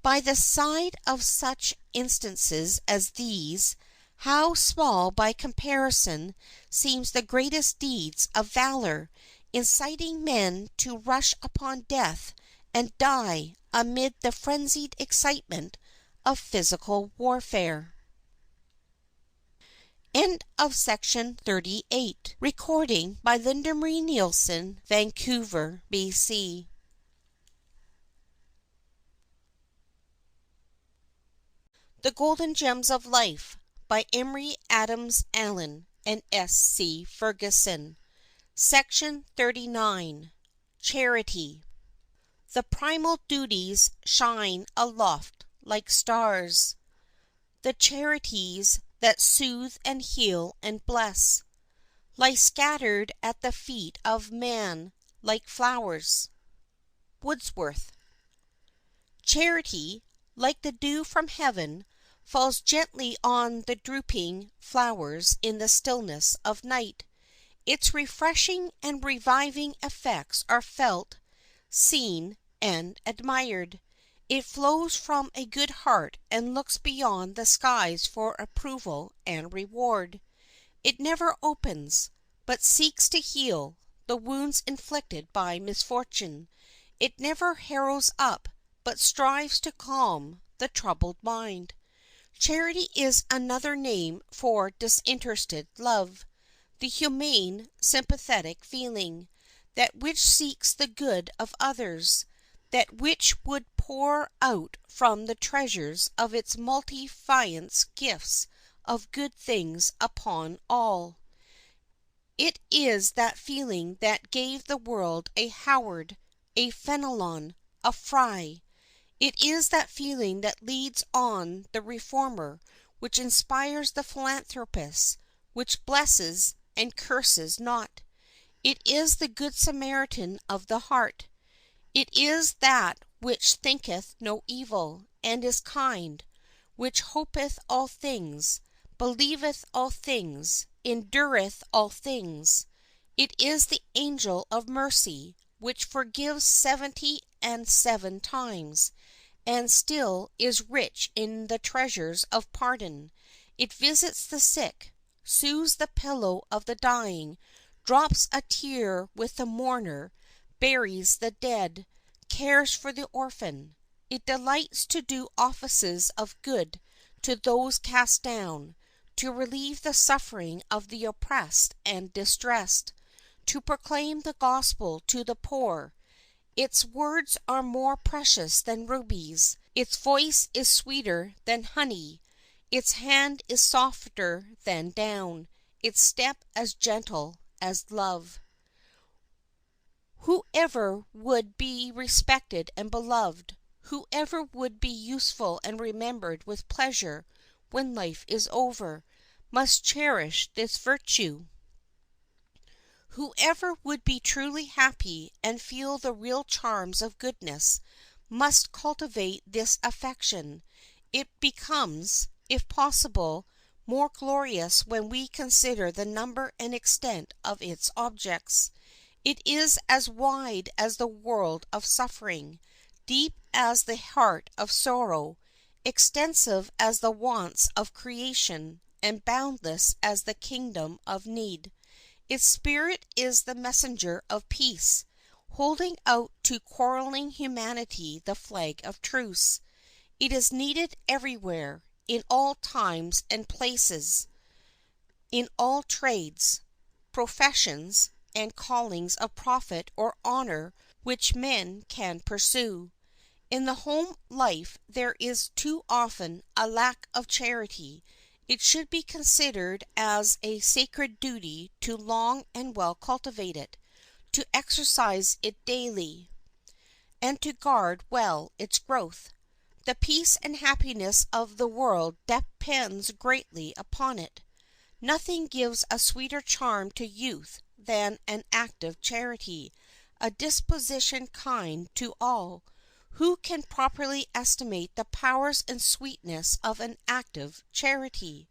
By the side of such instances as these, how small by comparison seems the greatest deeds of valor, inciting men to rush upon death and die amid the frenzied excitement of physical warfare. End of section 38. Recording by Linda Marie Nielsen, Vancouver, BC. The Golden Gems of Life by Emory Adams Allen and S. C. Ferguson. Section 39. Charity. The primal duties shine aloft like stars. The charities that soothe and heal and bless lie scattered at the feet of man like flowers. Wordsworth. Charity, like the dew from heaven, falls gently on the drooping flowers in the stillness of night. Its refreshing and reviving effects are felt, seen, and admired. It flows from a good heart and looks beyond the skies for approval and reward. It never opens, but seeks to heal the wounds inflicted by misfortune. It never harrows up, but strives to calm the troubled mind. Charity is another name for disinterested love, the humane, sympathetic feeling, that which seeks the good of others, that which would pour out from the treasures of its multifarious gifts of good things upon all. It is that feeling that gave the world a Howard, a Fenelon, a Fry. It is that feeling that leads on the reformer, which inspires the philanthropist, which blesses and curses not. It is the good Samaritan of the heart. It is that which thinketh no evil, and is kind, which hopeth all things, believeth all things, endureth all things. It is the angel of mercy, which forgives 77 times, and still is rich in the treasures of pardon. It visits the sick, soothes the pillow of the dying, drops a tear with the mourner, buries the dead, cares for the orphan. It delights to do offices of good to those cast down, to relieve the suffering of the oppressed and distressed, to proclaim the gospel to the poor. Its words are more precious than rubies, its voice is sweeter than honey, its hand is softer than down, its step as gentle as love. Whoever would be respected and beloved, whoever would be useful and remembered with pleasure when life is over, must cherish this virtue. Whoever would be truly happy and feel the real charms of goodness must cultivate this affection. It becomes, if possible, more glorious when we consider the number and extent of its objects. It is as wide as the world of suffering, deep as the heart of sorrow, extensive as the wants of creation, and boundless as the kingdom of need. Its spirit is the messenger of peace, holding out to quarreling humanity the flag of truce. It is needed everywhere, in all times and places, in all trades. professions, and callings of profit or honor which men can pursue. In the home life there is too often a lack of charity. It should be considered as a sacred duty to long and well cultivate it, to exercise it daily, and to guard well its growth. The peace and happiness of the world depends greatly upon it. Nothing gives a sweeter charm to youth than an active charity, a disposition kind to all. Who can properly estimate the powers and sweetness of an active charity?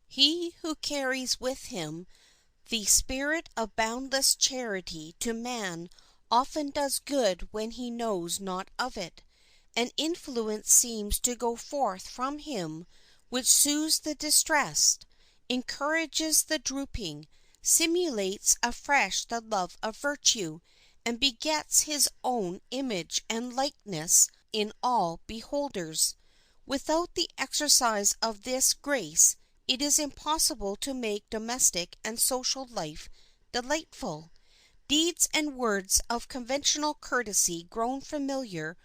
He who carries with him the spirit of boundless charity to man often does good when he knows not of it. An influence seems to go forth from him which soothes the distressed, encourages the drooping, simulates afresh the love of virtue, and begets his own image and likeness in all beholders. Without the exercise of this grace it is impossible to make domestic and social life delightful. Deeds and words of conventional courtesy grown familiar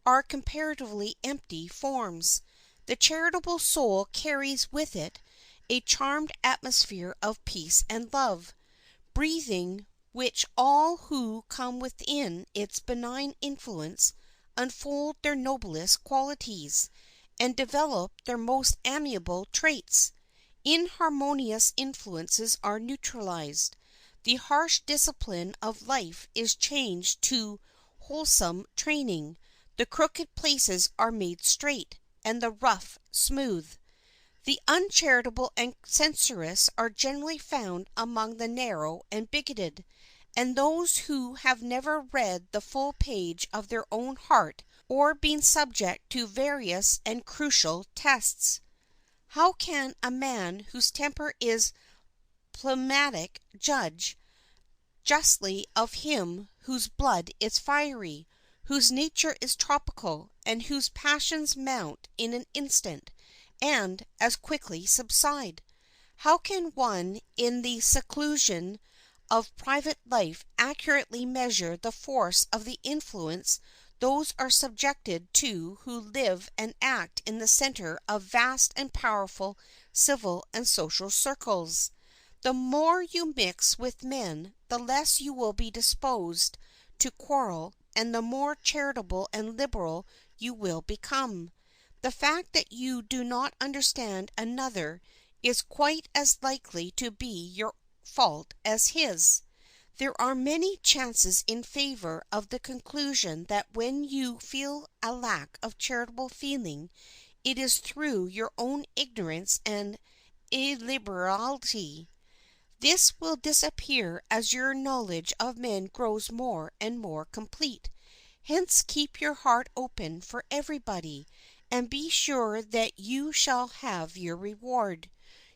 are comparatively empty forms. The charitable soul carries with it a charmed atmosphere of peace and love, breathing which all who come within its benign influence unfold their noblest qualities, and develop their most amiable traits. Inharmonious influences are neutralized. The harsh discipline of life is changed to wholesome training. The crooked places are made straight, and the rough smooth. The uncharitable and censorious are generally found among the narrow and bigoted, and those who have never read the full page of their own heart or been subject to various and crucial tests. How can a man whose temper is phlegmatic judge justly of him whose blood is fiery, whose nature is tropical, and whose passions mount in an instant, and as quickly subside? How can one in the seclusion of private life accurately measure the force of the influence those are subjected to who live and act in the center of vast and powerful civil and social circles? The more you mix with men, the less you will be disposed to quarrel, and the more charitable and liberal you will become. The fact that you do not understand another is quite as likely to be your fault as his. There are many chances in favor of the conclusion that when you feel a lack of charitable feeling, it is through your own ignorance and illiberality. This will disappear as your knowledge of men grows more and more complete. Hence keep your heart open for everybody, and be sure that you shall have your reward.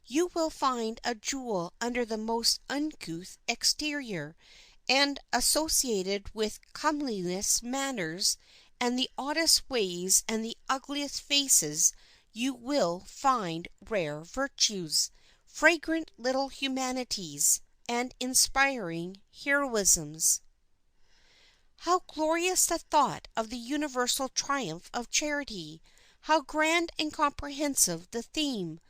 You will find a jewel under the most uncouth exterior, and associated with comeliest manners and the oddest ways and the ugliest faces you will find rare virtues, fragrant little humanities, and inspiring heroisms. How glorious the thought of the universal triumph of charity! How grand and comprehensive the theme!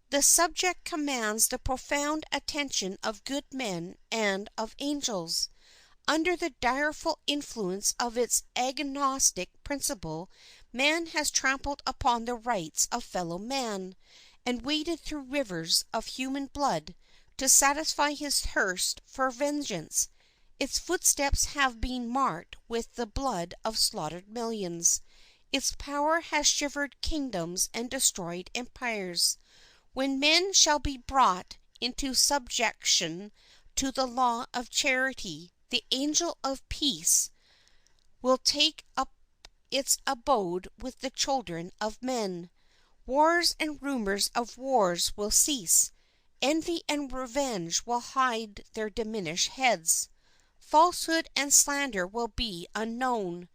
The subject commands the profound attention of good men and of angels. Under the direful influence of its agnostic principle, man has trampled upon the rights of fellow man, and waded through rivers of human blood to satisfy his thirst for vengeance. Its footsteps have been marked with the blood of slaughtered millions. Its power has shivered kingdoms and destroyed empires. When men shall be brought into subjection to the law of charity, the angel of peace will take up its abode with the children of men. Wars and rumors of wars will cease. Envy and revenge will hide their diminished heads. Falsehood and slander will be unknown.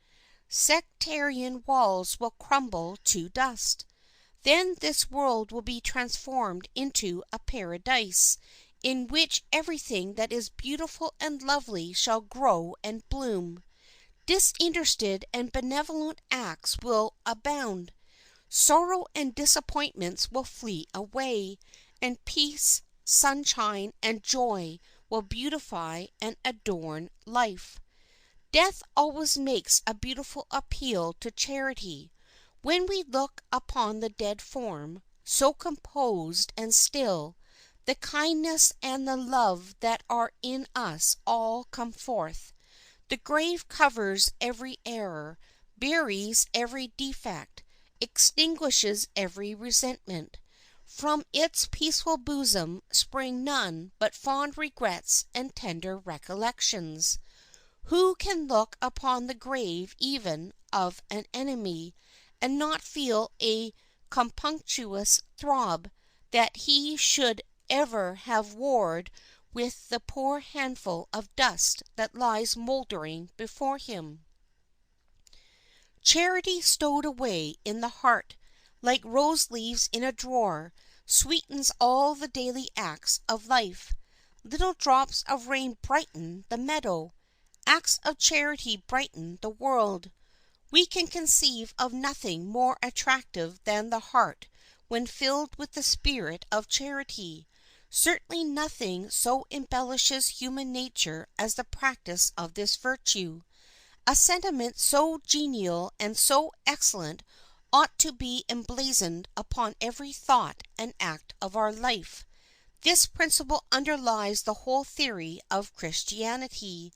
Sectarian walls will crumble to dust. Then this world will be transformed into a paradise in which everything that is beautiful and lovely shall grow and bloom. Disinterested and benevolent acts will abound. Sorrow and disappointments will flee away, and peace, sunshine, and joy will beautify and adorn life. Death always makes a beautiful appeal to charity. When we look upon the dead form, so composed and still, the kindness and the love that are in us all come forth. The grave covers every error, buries every defect, extinguishes every resentment. From its peaceful bosom spring none but fond regrets and tender recollections. Who can look upon the grave even of an enemy, and not feel a compunctious throb that he should ever have warred with the poor handful of dust that lies mouldering before him? Charity stowed away in the heart, like rose leaves in a drawer, sweetens all the daily acts of life. Little drops of rain brighten the meadow. Acts of charity brighten the world. We can conceive of nothing more attractive than the heart when filled with the spirit of charity. Certainly nothing so embellishes human nature as the practice of this virtue. A sentiment so genial and so excellent ought to be emblazoned upon every thought and act of our life. This principle underlies the whole theory of Christianity,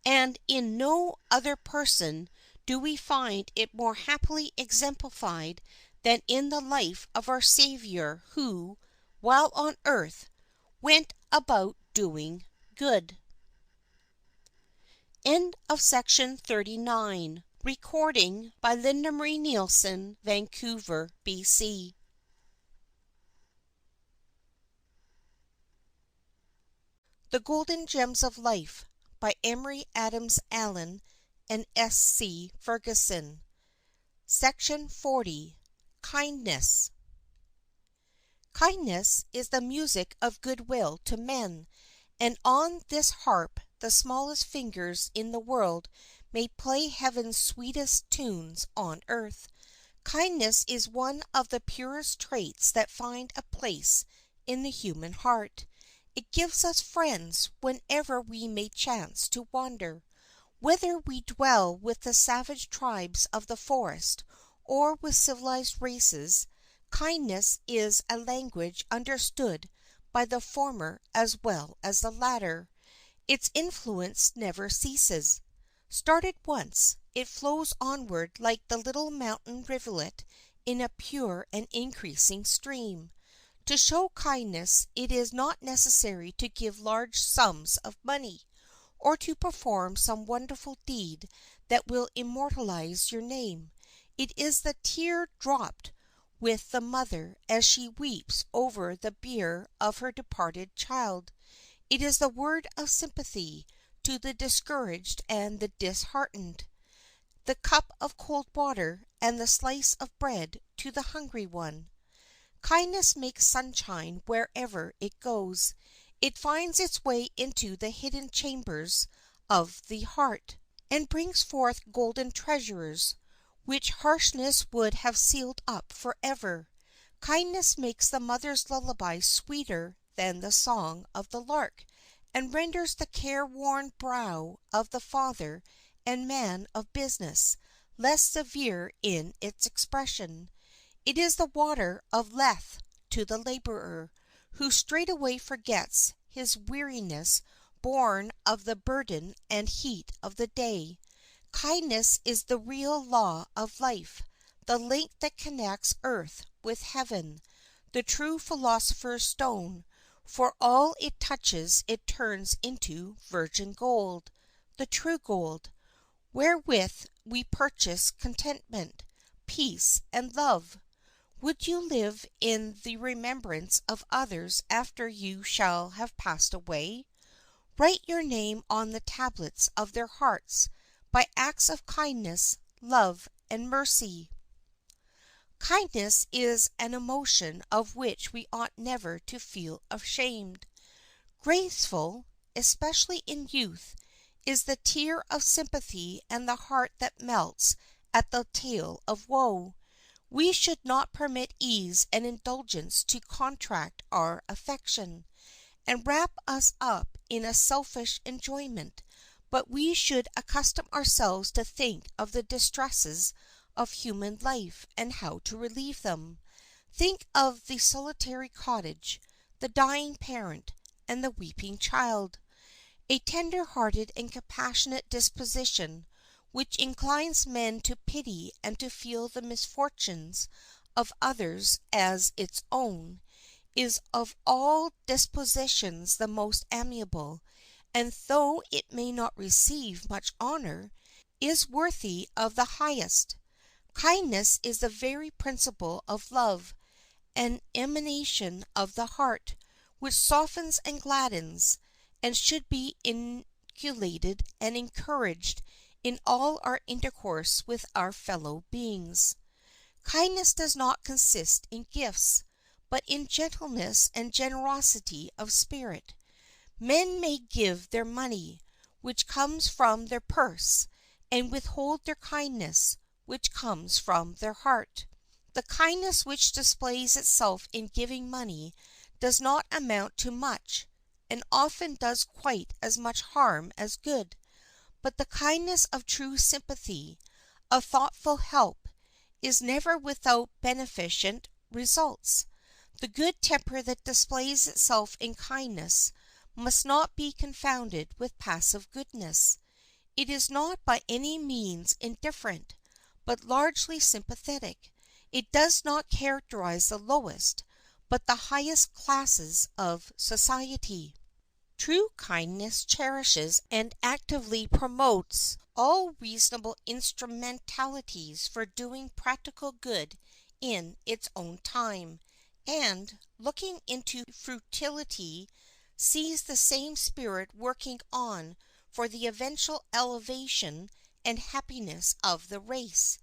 and in no other person do we find it more happily exemplified than in the life of our Saviour, who, while on earth, went about doing good. End of section 39. Recording by Linda Marie Nielsen, Vancouver, BC. The Golden Gems of Life by Emory Adams Allen and S. C. Ferguson. Section 40. Kindness. Kindness is the music of goodwill to men, and on this harp the smallest fingers in the world may play heaven's sweetest tunes on earth. Kindness is one of the purest traits that find a place in the human heart. It gives us friends whenever we may chance to wander. Whether we dwell with the savage tribes of the forest or with civilized races, kindness is a language understood by the former as well as the latter. Its influence never ceases. Started once, it flows onward like the little mountain rivulet in a pure and increasing stream. To show kindness it is not necessary to give large sums of money, or to perform some wonderful deed that will immortalize your name. It is the tear dropped with the mother as she weeps over the bier of her departed child. It is the word of sympathy to the discouraged and the disheartened, the cup of cold water and the slice of bread to the hungry one. Kindness makes sunshine wherever it goes. It finds its way into the hidden chambers of the heart, and brings forth golden treasures, which harshness would have sealed up forever. Kindness makes the mother's lullaby sweeter than the song of the lark, and renders the careworn brow of the father and man of business less severe in its expression. It is the water of Lethe to the laborer, who straightway forgets his weariness born of the burden and heat of the day. Kindness is the real law of life, the link that connects earth with heaven, the true philosopher's stone. For all it touches it turns into virgin gold, the true gold, wherewith we purchase contentment, peace, and love. Would you live in the remembrance of others after you shall have passed away? Write your name on the tablets of their hearts by acts of kindness, love, and mercy. Kindness is an emotion of which we ought never to feel ashamed. Graceful, especially in youth, is the tear of sympathy and the heart that melts at the tale of woe. We should not permit ease and indulgence to contract our affection, and wrap us up in a selfish enjoyment, but we should accustom ourselves to think of the distresses of human life and how to relieve them. Think of the solitary cottage, the dying parent, and the weeping child. A tender-hearted and compassionate disposition, which inclines men to pity and to feel the misfortunes of others as its own, is of all dispositions the most amiable, and though it may not receive much honor, is worthy of the highest. Kindness is the very principle of love, an emanation of the heart, which softens and gladdens, and should be inculcated and encouraged in all our intercourse with our fellow beings. Kindness does not consist in gifts, but in gentleness and generosity of spirit. Men may give their money, which comes from their purse, and withhold their kindness, which comes from their heart. The kindness which displays itself in giving money does not amount to much, and often does quite as much harm as good. But the kindness of true sympathy, of thoughtful help, is never without beneficent results. The good temper that displays itself in kindness must not be confounded with passive goodness. It is not by any means indifferent, but largely sympathetic. It does not characterize the lowest, but the highest classes of society. True kindness cherishes and actively promotes all reasonable instrumentalities for doing practical good in its own time, and, looking into futurity, sees the same spirit working on for the eventual elevation and happiness of the race.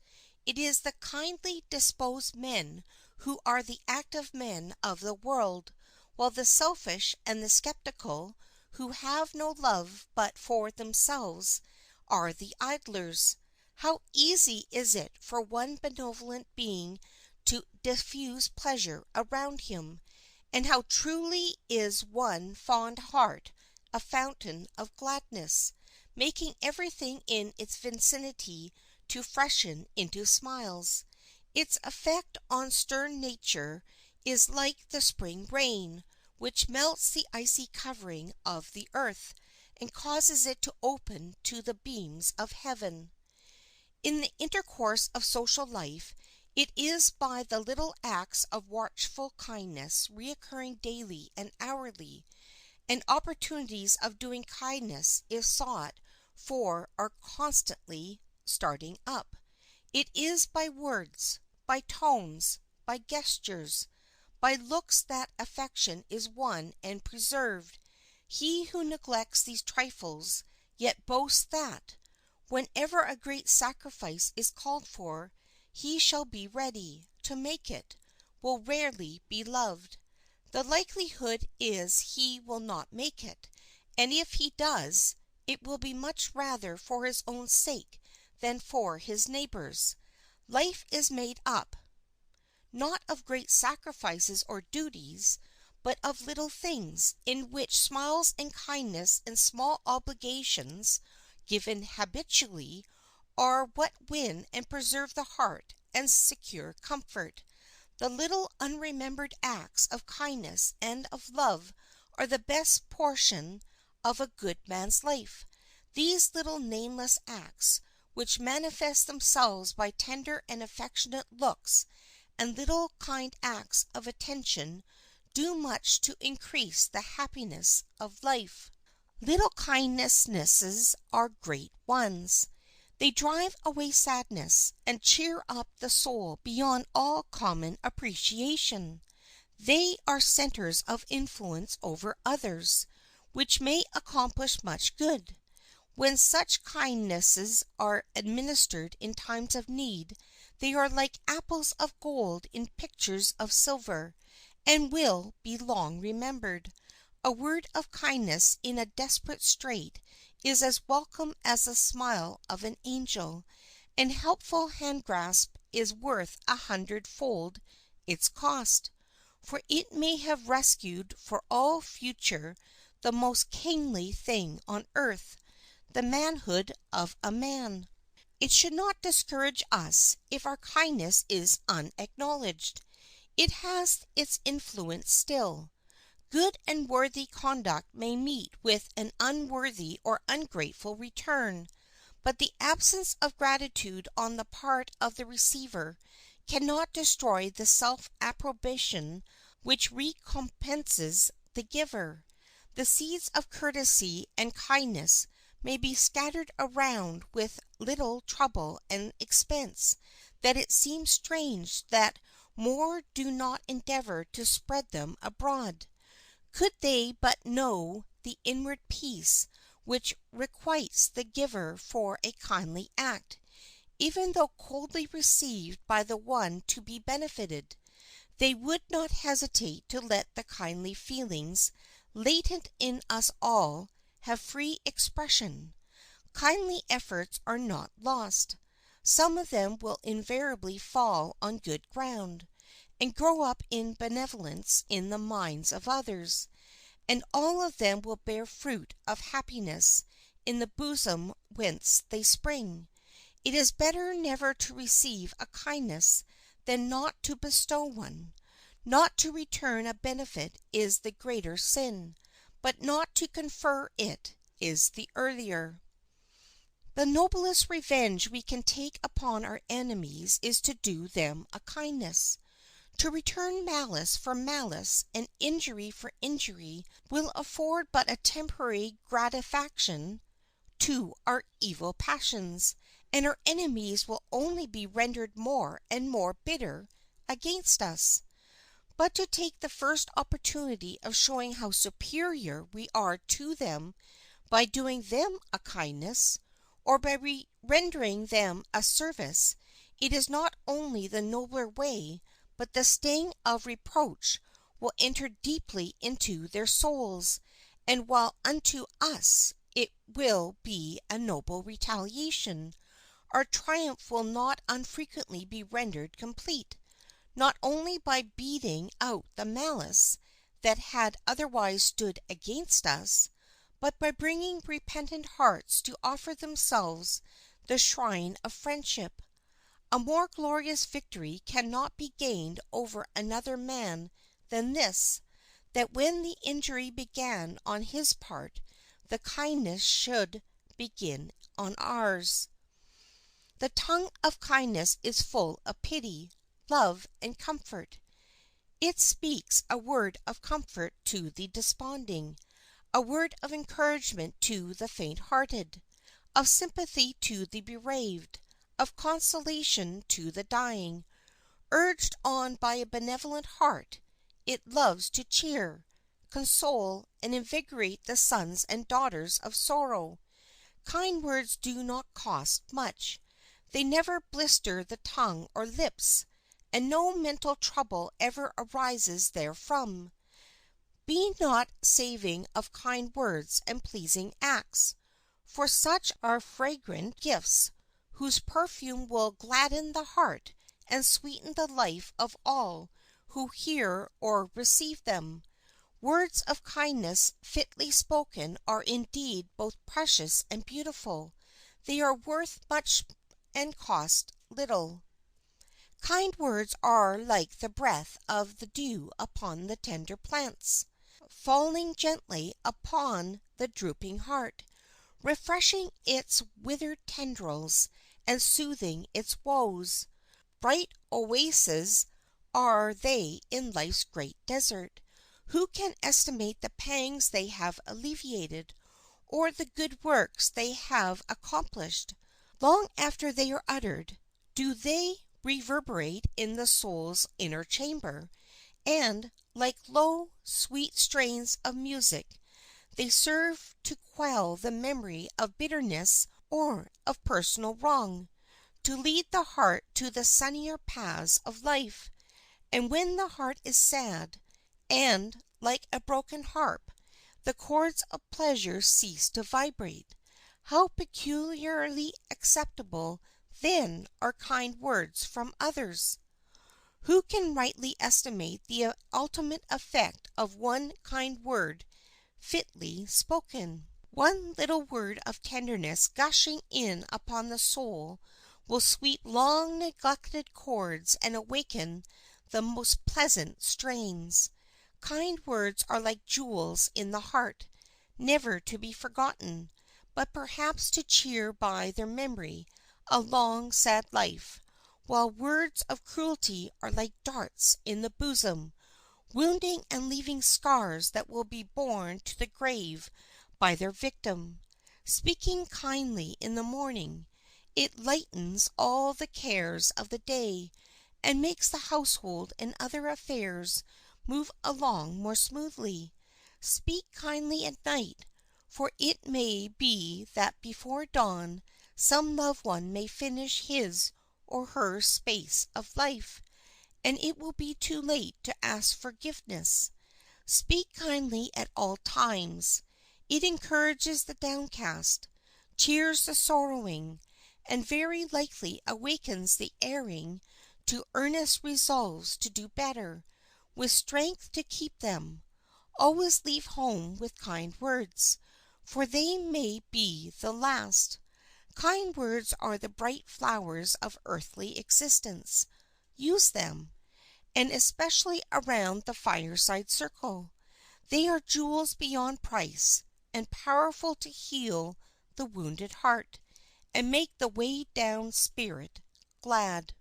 It is the kindly disposed men who are the active men of the world, while the selfish and the skeptical, who have no love but for themselves, are the idlers. How easy is it for one benevolent being to diffuse pleasure around him, and how truly is one fond heart a fountain of gladness, making everything in its vicinity to freshen into smiles. Its effect on stern nature is like the spring rain, which melts the icy covering of the earth, and causes it to open to the beams of heaven. In the intercourse of social life, it is by the little acts of watchful kindness recurring daily and hourly, and opportunities of doing kindness if sought for are constantly starting up. It is by words, by tones, by gestures, by looks that affection is won and preserved. He who neglects these trifles, yet boasts that, whenever a great sacrifice is called for, he shall be ready to make it, will rarely be loved. The likelihood is he will not make it, and if he does, it will be much rather for his own sake than for his neighbor's. Life is made up, not of great sacrifices or duties, but of little things, in which smiles and kindness and small obligations, given habitually, are what win and preserve the heart and secure comfort. The little unremembered acts of kindness and of love are the best portion of a good man's life. These little nameless acts, which manifest themselves by tender and affectionate looks and little kind acts of attention, do much to increase the happiness of life. Little kindnesses are great ones. They drive away sadness, and cheer up the soul beyond all common appreciation. They are centers of influence over others, which may accomplish much good. When such kindnesses are administered in times of need, they are like apples of gold in pictures of silver, and will be long remembered. A word of kindness in a desperate strait is as welcome as the smile of an angel, and helpful hand-grasp is worth 100-fold its cost, for it may have rescued for all future the most kingly thing on earth, the manhood of a man. It should not discourage us if our kindness is unacknowledged. It has its influence still. Good and worthy conduct may meet with an unworthy or ungrateful return, but the absence of gratitude on the part of the receiver cannot destroy the self-approbation which recompenses the giver. The seeds of courtesy and kindness may be scattered around with little trouble and expense, that it seems strange that more do not endeavor to spread them abroad. Could they but know the inward peace which requites the giver for a kindly act, even though coldly received by the one to be benefited, they would not hesitate to let the kindly feelings latent in us all have free expression. Kindly efforts are not lost. Some of them will invariably fall on good ground, and grow up in benevolence in the minds of others, and all of them will bear fruit of happiness in the bosom whence they spring. It is better never to receive a kindness than not to bestow one. Not to return a benefit is the greater sin, but not to confer it is the earlier. The noblest revenge we can take upon our enemies is to do them a kindness. To return malice for malice and injury for injury will afford but a temporary gratification to our evil passions, and our enemies will only be rendered more and more bitter against us. But to take the first opportunity of showing how superior we are to them by doing them a kindness, or by rendering them a service, it is not only the nobler way, but the sting of reproach will enter deeply into their souls, and while unto us it will be a noble retaliation, our triumph will not unfrequently be rendered complete, not only by beating out the malice that had otherwise stood against us, but by bringing repentant hearts to offer themselves the shrine of friendship. A more glorious victory cannot be gained over another man than this, that when the injury began on his part, the kindness should begin on ours. The tongue of kindness is full of pity, love, and comfort. It speaks a word of comfort to the desponding, a word of encouragement to the faint-hearted, of sympathy to the bereaved, of consolation to the dying. Urged on by a benevolent heart, it loves to cheer, console, and invigorate the sons and daughters of sorrow. Kind words do not cost much. They never blister the tongue or lips, and no mental trouble ever arises therefrom. Be not saving of kind words and pleasing acts, for such are fragrant gifts, whose perfume will gladden the heart and sweeten the life of all who hear or receive them. Words of kindness fitly spoken are indeed both precious and beautiful. They are worth much and cost little. Kind words are like the breath of the dew upon the tender plants, falling gently upon the drooping heart, refreshing its withered tendrils and soothing its woes. Bright oases are they in life's great desert. Who can estimate the pangs they have alleviated, or the good works they have accomplished? Long after they are uttered, do they reverberate in the soul's inner chamber, and, like low, sweet strains of music, they serve to quell the memory of bitterness or of personal wrong, to lead the heart to the sunnier paths of life. And when the heart is sad, and, like a broken harp, the chords of pleasure cease to vibrate. How peculiarly acceptable, then, are kind words from others! Who can rightly estimate the ultimate effect of one kind word fitly spoken? One little word of tenderness gushing in upon the soul will sweep long neglected chords and awaken the most pleasant strains. Kind words are like jewels in the heart, never to be forgotten, but perhaps to cheer by their memory a long sad life, while words of cruelty are like darts in the bosom, wounding and leaving scars that will be borne to the grave by their victim. Speaking kindly in the morning, it lightens all the cares of the day, and makes the household and other affairs move along more smoothly. Speak kindly at night, for it may be that before dawn some loved one may finish his or her space of life, and it will be too late to ask forgiveness. Speak kindly at all times. It encourages the downcast, cheers the sorrowing, and very likely awakens the erring to earnest resolves to do better, with strength to keep them. Always leave home with kind words, for they may be the last. Kind words are the bright flowers of earthly existence. Use them, and especially around the fireside circle. They are jewels beyond price, and powerful to heal the wounded heart, and make the weighed down spirit glad.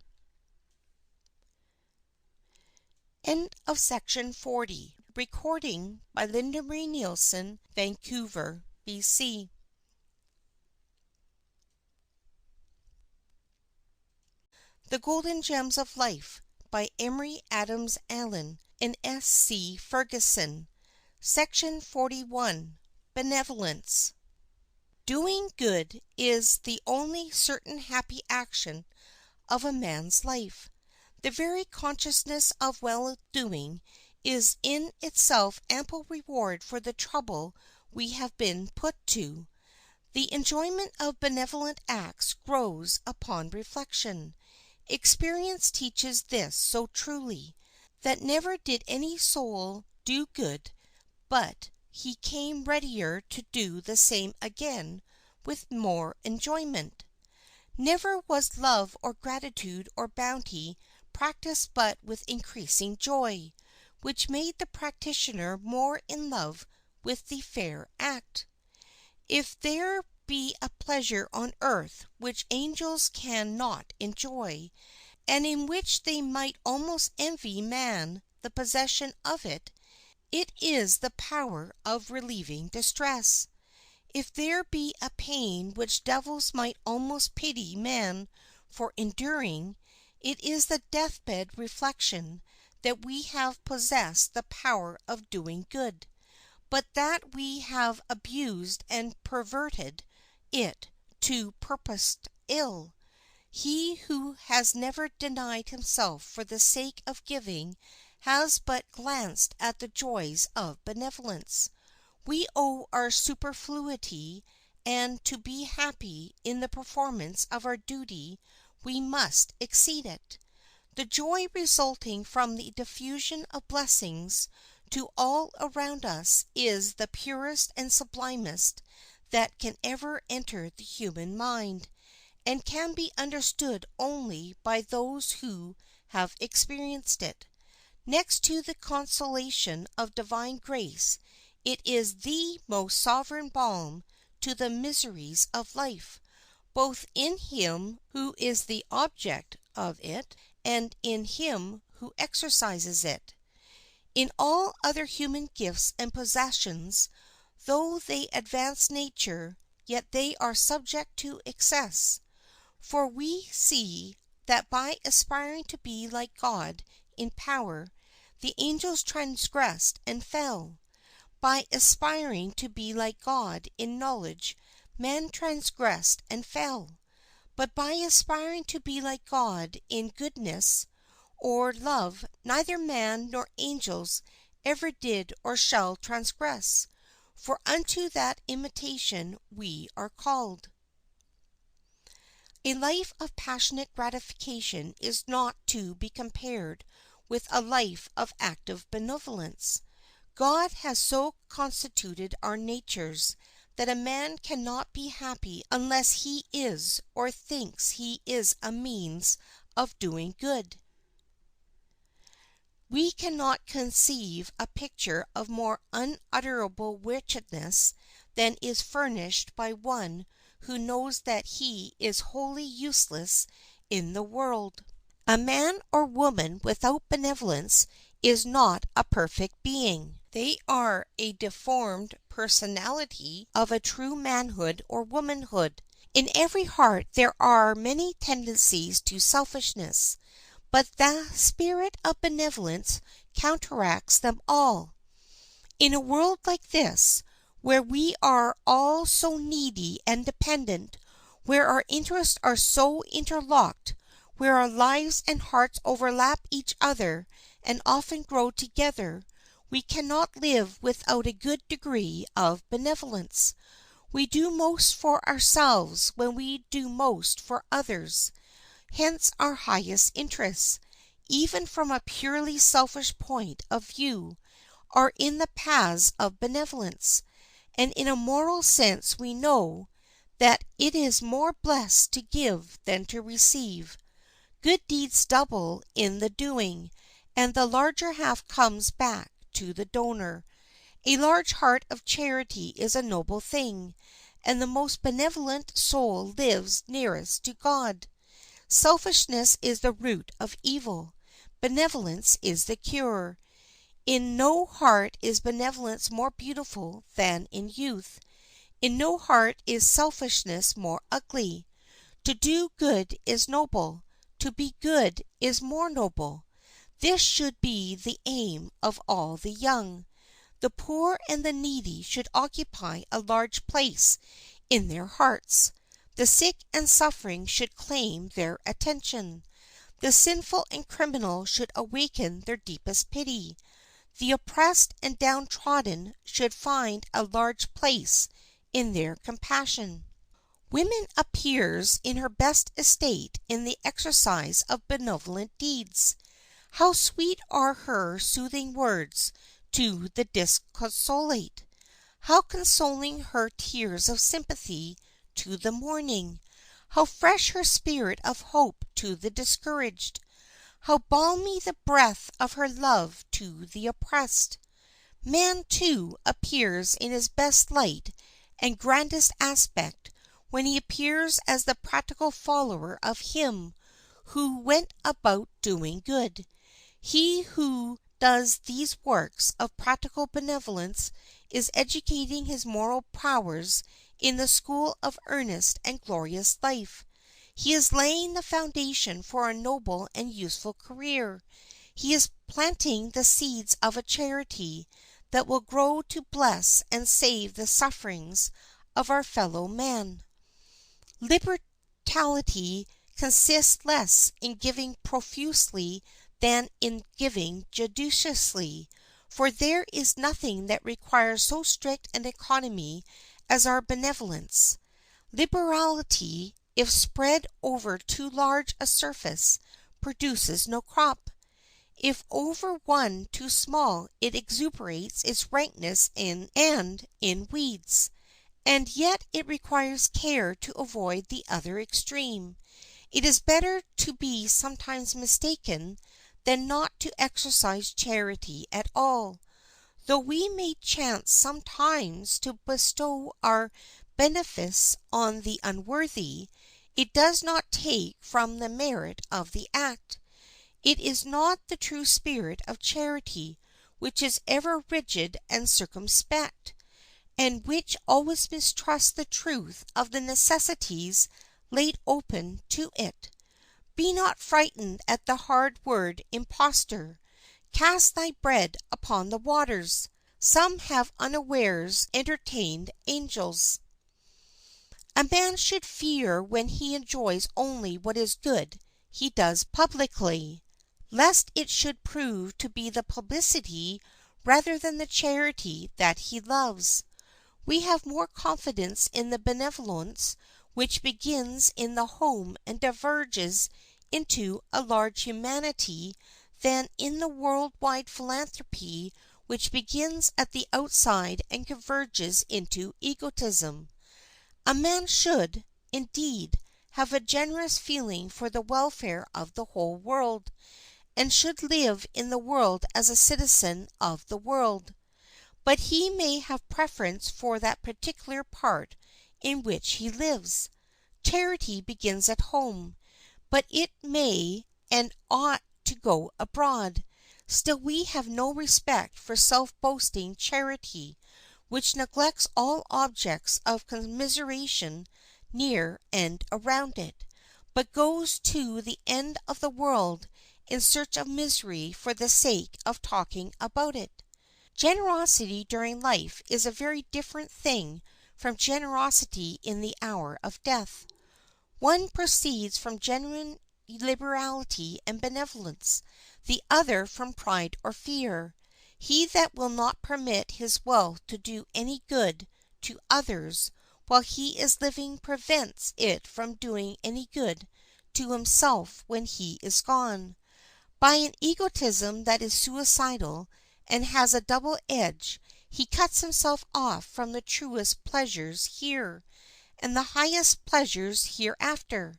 End of section 40. Recording by Linda Marie Nielsen, Vancouver, BC. The Golden Gems of Life by Emory Adams Allen and S. C. Ferguson. Section 41. Benevolence. Doing good is the only certain happy action of a man's life. The very consciousness of well-doing is in itself ample reward for the trouble we have been put to. The enjoyment of benevolent acts grows upon reflection. Experience teaches this so truly, that never did any soul do good but he came readier to do the same again with more enjoyment. Never was love or gratitude or bounty practiced but with increasing joy, which made the practitioner more in love with the fair act. If there be a pleasure on earth which angels can not enjoy, and in which they might almost envy man the possession of it, it is the power of relieving distress. If there be a pain which devils might almost pity man for enduring, it is the deathbed reflection that we have possessed the power of doing good, but that we have abused and perverted it to purposed ill. He who has never denied himself for the sake of giving has but glanced at the joys of benevolence. We owe our superfluity, and to be happy in the performance of our duty we must exceed it. The joy resulting from the diffusion of blessings to all around us is the purest and sublimest that can ever enter the human mind, and can be understood only by those who have experienced it. Next to the consolation of divine grace, it is the most sovereign balm to the miseries of life, both in him who is the object of it and in him who exercises it. In all other human gifts and possessions, though they advance nature, yet they are subject to excess. For we see that by aspiring to be like God in power, the angels transgressed and fell. By aspiring to be like God in knowledge, man transgressed and fell. But by aspiring to be like God in goodness or love, neither man nor angels ever did or shall transgress. for unto that imitation we are called. A life of passionate gratification is not to be compared with a life of active benevolence. God has so constituted our natures that a man cannot be happy unless he is or thinks he is a means of doing good. We cannot conceive a picture of more unutterable wretchedness than is furnished by one who knows that he is wholly useless in the world. A man or woman without benevolence is not a perfect being. They are a deformed personality of a true manhood or womanhood. In every heart there are many tendencies to selfishness, but the spirit of benevolence counteracts them all. In a world like this, where we are all so needy and dependent, where our interests are so interlocked, where our lives and hearts overlap each other and often grow together, we cannot live without a good degree of benevolence. We do most for ourselves when we do most for others. Hence our highest interests, even from a purely selfish point of view, are in the paths of benevolence, and in a moral sense we know that it is more blessed to give than to receive. Good deeds double in the doing, and the larger half comes back to the donor. A large heart of charity is a noble thing, and the most benevolent soul lives nearest to God. Selfishness is the root of evil. Benevolence is the cure. In no heart is benevolence more beautiful than in youth. In no heart is selfishness more ugly. To do good is noble. To be good is more noble. This should be the aim of all the young. The poor and the needy should occupy a large place in their hearts. The sick and suffering should claim their attention. The sinful and criminal should awaken their deepest pity. The oppressed and downtrodden should find a large place in their compassion. Woman appears in her best estate in the exercise of benevolent deeds. How sweet are her soothing words to the disconsolate! How consoling her tears of sympathy to the mourning! How fresh her spirit of hope to the discouraged! How balmy the breath of her love to the oppressed! Man, too, appears in his best light and grandest aspect when he appears as the practical follower of Him who went about doing good. He who does these works of practical benevolence is educating his moral powers in the school of earnest and glorious life. He is laying the foundation for a noble and useful career. He is planting the seeds of a charity that will grow to bless and save the sufferings of our fellow men. Liberality consists less in giving profusely than in giving judiciously, for there is nothing that requires so strict an economy as our benevolence. Liberality, if spread over too large a surface, produces no crop. If over one too small, it exubeраtes its rankness in weeds. And yet it requires care to avoid the other extreme. It is better to be sometimes mistaken than not to exercise charity at all. Though we may chance sometimes to bestow our benefice on the unworthy, it does not take from the merit of the act. It is not the true spirit of charity, which is ever rigid and circumspect, and which always mistrusts the truth of the necessities laid open to it. Be not frightened at the hard word impostor. Cast thy bread upon the waters. Some have unawares entertained angels. A man should fear when he enjoys only what is good he does publicly, lest it should prove to be the publicity rather than the charity that he loves. We have more confidence in the benevolence which begins in the home and diverges into a large humanity than in the world-wide philanthropy which begins at the outside and converges into egotism. A man should, indeed, have a generous feeling for the welfare of the whole world, and should live in the world as a citizen of the world. But he may have preference for that particular part in which he lives. Charity begins at home, but it may and ought to go abroad. Still we have no respect for self-boasting charity, which neglects all objects of commiseration near and around it, but goes to the end of the world in search of misery for the sake of talking about it. Generosity during life is a very different thing from generosity in the hour of death. One proceeds from genuine liberality and benevolence, the other from pride or fear. He that will not permit his wealth to do any good to others while he is living prevents it from doing any good to himself when he is gone. By an egotism that is suicidal and has a double edge, he cuts himself off from the truest pleasures here, and the highest pleasures hereafter.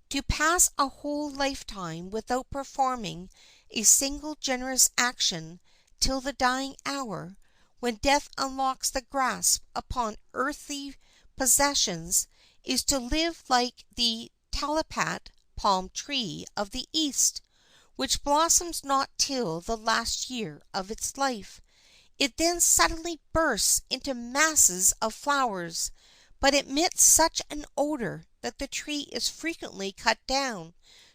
To pass a whole lifetime without performing a single generous action till the dying hour, when death unlocks the grasp upon earthly possessions, is to live like the Talipat palm tree of the East, which blossoms not till the last year of its life. It then suddenly bursts into masses of flowers, but emits such an odor that the tree is frequently cut down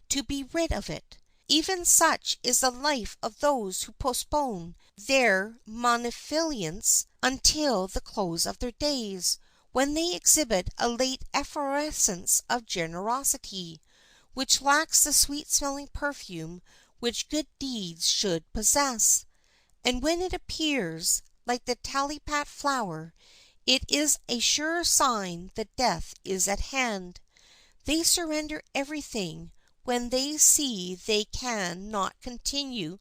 to be rid of it. Even such is the life of those who postpone their munificence until the close of their days, when they exhibit a late efflorescence of generosity, which lacks the sweet-smelling perfume which good deeds should possess. And when it appears, like the talipat flower, it is a sure sign that death is at hand. They surrender everything when they see they can not continue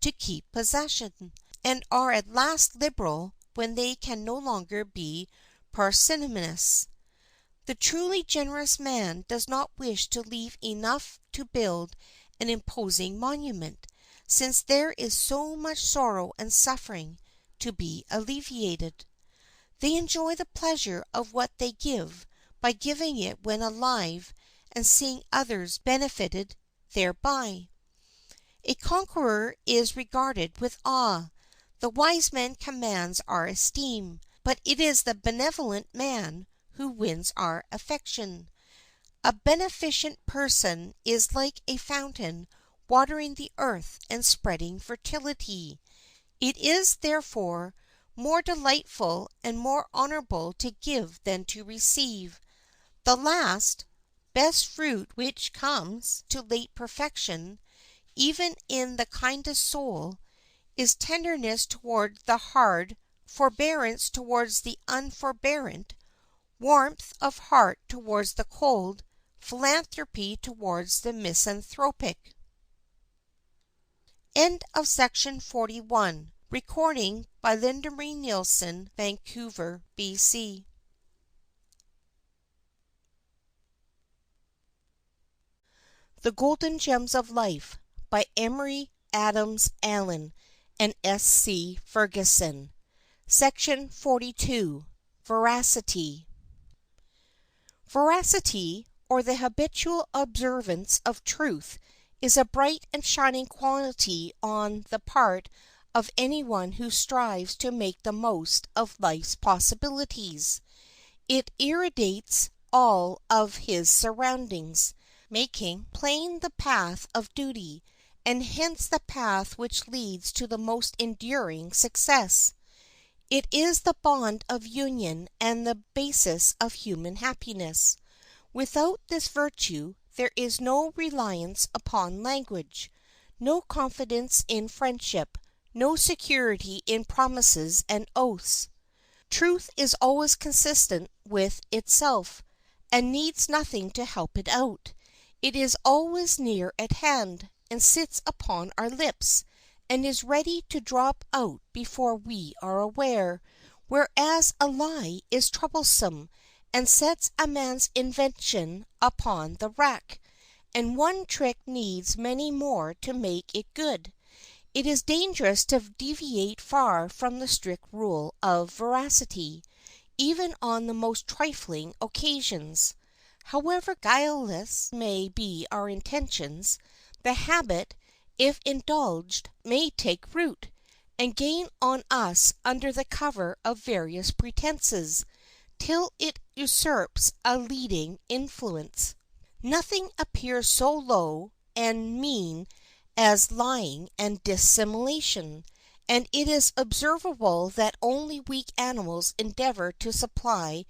to keep possession, and are at last liberal when they can no longer be parsimonious. The truly generous man does not wish to leave enough to build an imposing monument, since there is so much sorrow and suffering to be alleviated. They enjoy the pleasure of what they give by giving it when alive and seeing others benefited thereby. A conqueror is regarded with awe. The wise man commands our esteem, but it is the benevolent man who wins our affection. A beneficent person is like a fountain watering the earth and spreading fertility. It is, therefore, more delightful and more honorable to give than to receive. The last, best fruit which comes to late perfection, even in the kindest soul, is tenderness toward the hard, forbearance towards the unforbearant, warmth of heart towards the cold, philanthropy towards the misanthropic. End of section 41. Recording by Linda Marie Nielsen, Vancouver, BC. The Golden Gems of Life by Emory, Adams Allen, and S.C. Ferguson. Section 42. Veracity. Veracity, or the habitual observance of truth, is a bright and shining quality on the part of anyone who strives to make the most of life's possibilities. It irradiates all of his surroundings, making plain the path of duty, and hence the path which leads to the most enduring success. It is the bond of union and the basis of human happiness. Without this virtue there is no reliance upon language, no confidence in friendship, no security in promises and oaths. Truth is always consistent with itself, and needs nothing to help it out. It is always near at hand, and sits upon our lips, and is ready to drop out before we are aware, whereas a lie is troublesome, and sets a man's invention upon the rack, and one trick needs many more to make it good. It is dangerous to deviate far from the strict rule of veracity, even on the most trifling occasions. However guileless may be our intentions, the habit, if indulged, may take root, and gain on us under the cover of various pretenses, till it usurps a leading influence. Nothing appears so low and mean as lying and dissimulation, and it is observable that only weak animals endeavor to supply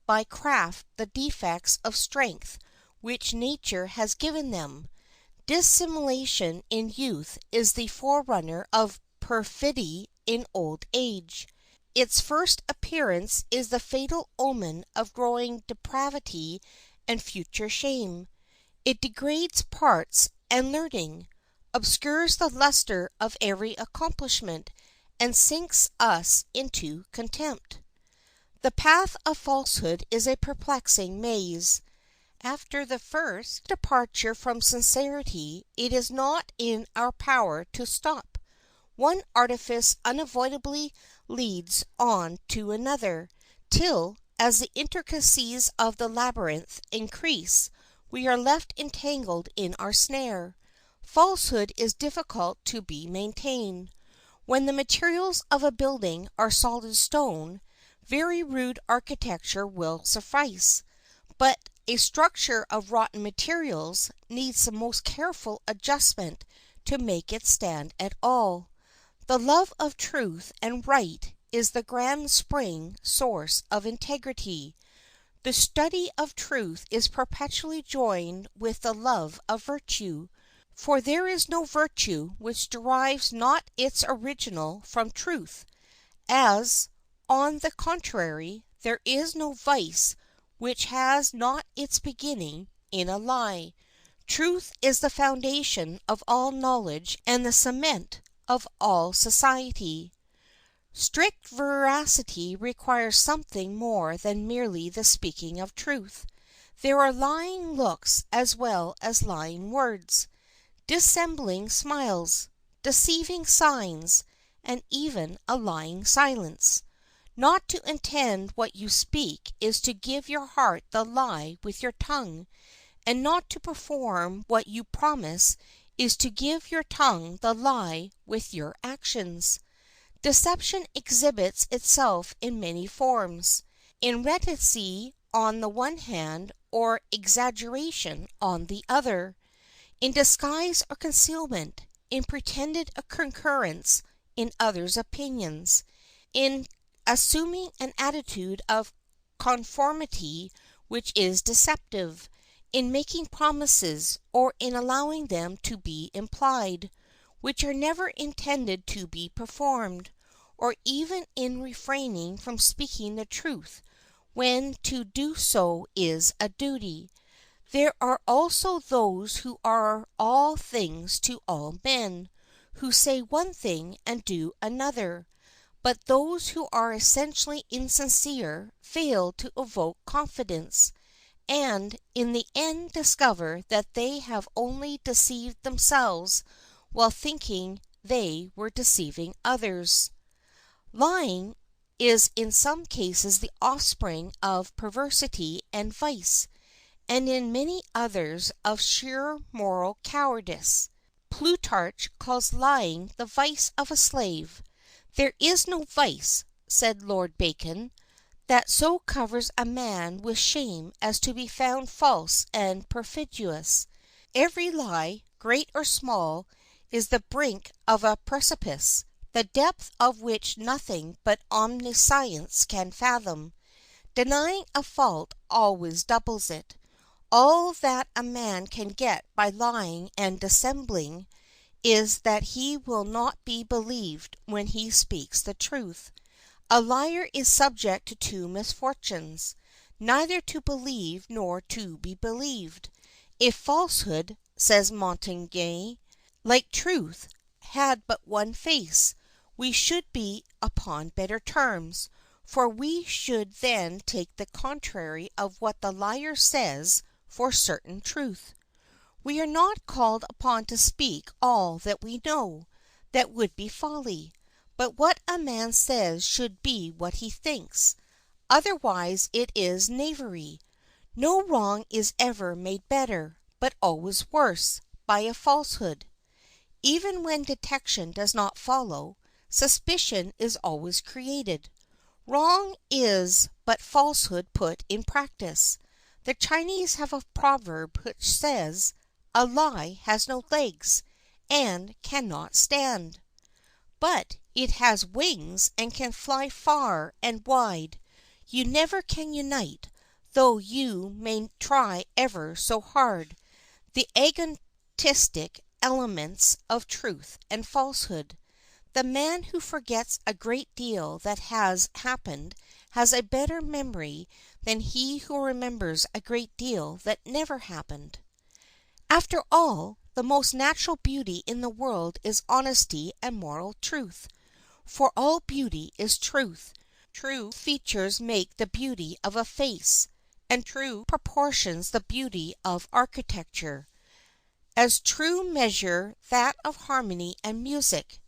by craft the defects of strength which nature has given them. Dissimulation in youth is the forerunner of perfidy in old age. Its first appearance is the fatal omen of growing depravity and future shame. It degrades parts and learning, obscures the luster of every accomplishment, and sinks us into contempt. The path of falsehood is a perplexing maze. After the first departure from sincerity, it is not in our power to stop. One artifice unavoidably leads on to another, till, as the intricacies of the labyrinth increase, we are left entangled in our snare. Falsehood is difficult to be maintained. When the materials of a building are solid stone, very rude architecture will suffice, but a structure of rotten materials needs the most careful adjustment to make it stand at all. The love of truth and right is the grand spring source of integrity. The study of truth is perpetually joined with the love of virtue, for there is no virtue which derives not its original from truth, as, on the contrary, there is no vice which has not its beginning in a lie. Truth is the foundation of all knowledge and the cement of all society. Strict veracity requires something more than merely the speaking of truth. There are lying looks as well as lying words, dissembling smiles, deceiving signs, and even a lying silence. Not to intend what you speak is to give your heart the lie with your tongue, and not to perform what you promise is to give your tongue the lie with your actions. Deception exhibits itself in many forms, in reticency on the one hand or exaggeration on the other, in disguise or concealment, in pretended concurrence in others' opinions, in assuming an attitude of conformity which is deceptive, in making promises, or in allowing them to be implied, which are never intended to be performed, or even in refraining from speaking the truth when to do so is a duty. There are also those who are all things to all men, who say one thing and do another, but those who are essentially insincere fail to evoke confidence, and in the end discover that they have only deceived themselves while thinking they were deceiving others. Lying is in some cases the offspring of perversity and vice, and in many others of sheer moral cowardice. Plutarch calls lying the vice of a slave. There is no vice, said Lord Bacon, that so covers a man with shame as to be found false and perfidious. Every lie, great or small, is the brink of a precipice, the depth of which nothing but omniscience can fathom. Denying a fault always doubles it. All that a man can get by lying and dissembling is that he will not be believed when he speaks the truth. A liar is subject to two misfortunes, neither to believe nor to be believed. If falsehood, says Montaigne, like truth, had but one face, we should be upon better terms, for we should then take the contrary of what the liar says for certain truth. We are not called upon to speak all that we know. That would be folly. But what a man says should be what he thinks. Otherwise it is knavery. No wrong is ever made better, but always worse, by a falsehood. Even when detection does not follow, suspicion is always created. Wrong is but falsehood put in practice. The Chinese have a proverb which says, "A lie has no legs, and cannot stand." But it has wings and can fly far and wide. You never can unite, though you may try ever so hard, the antagonistic elements of truth and falsehood. The man who forgets a great deal that has happened has a better memory than he who remembers a great deal that never happened. After all, the most natural beauty in the world is honesty and moral truth. For all beauty is truth. True features make the beauty of a face, and true proportions the beauty of architecture. As true measure that of harmony and music.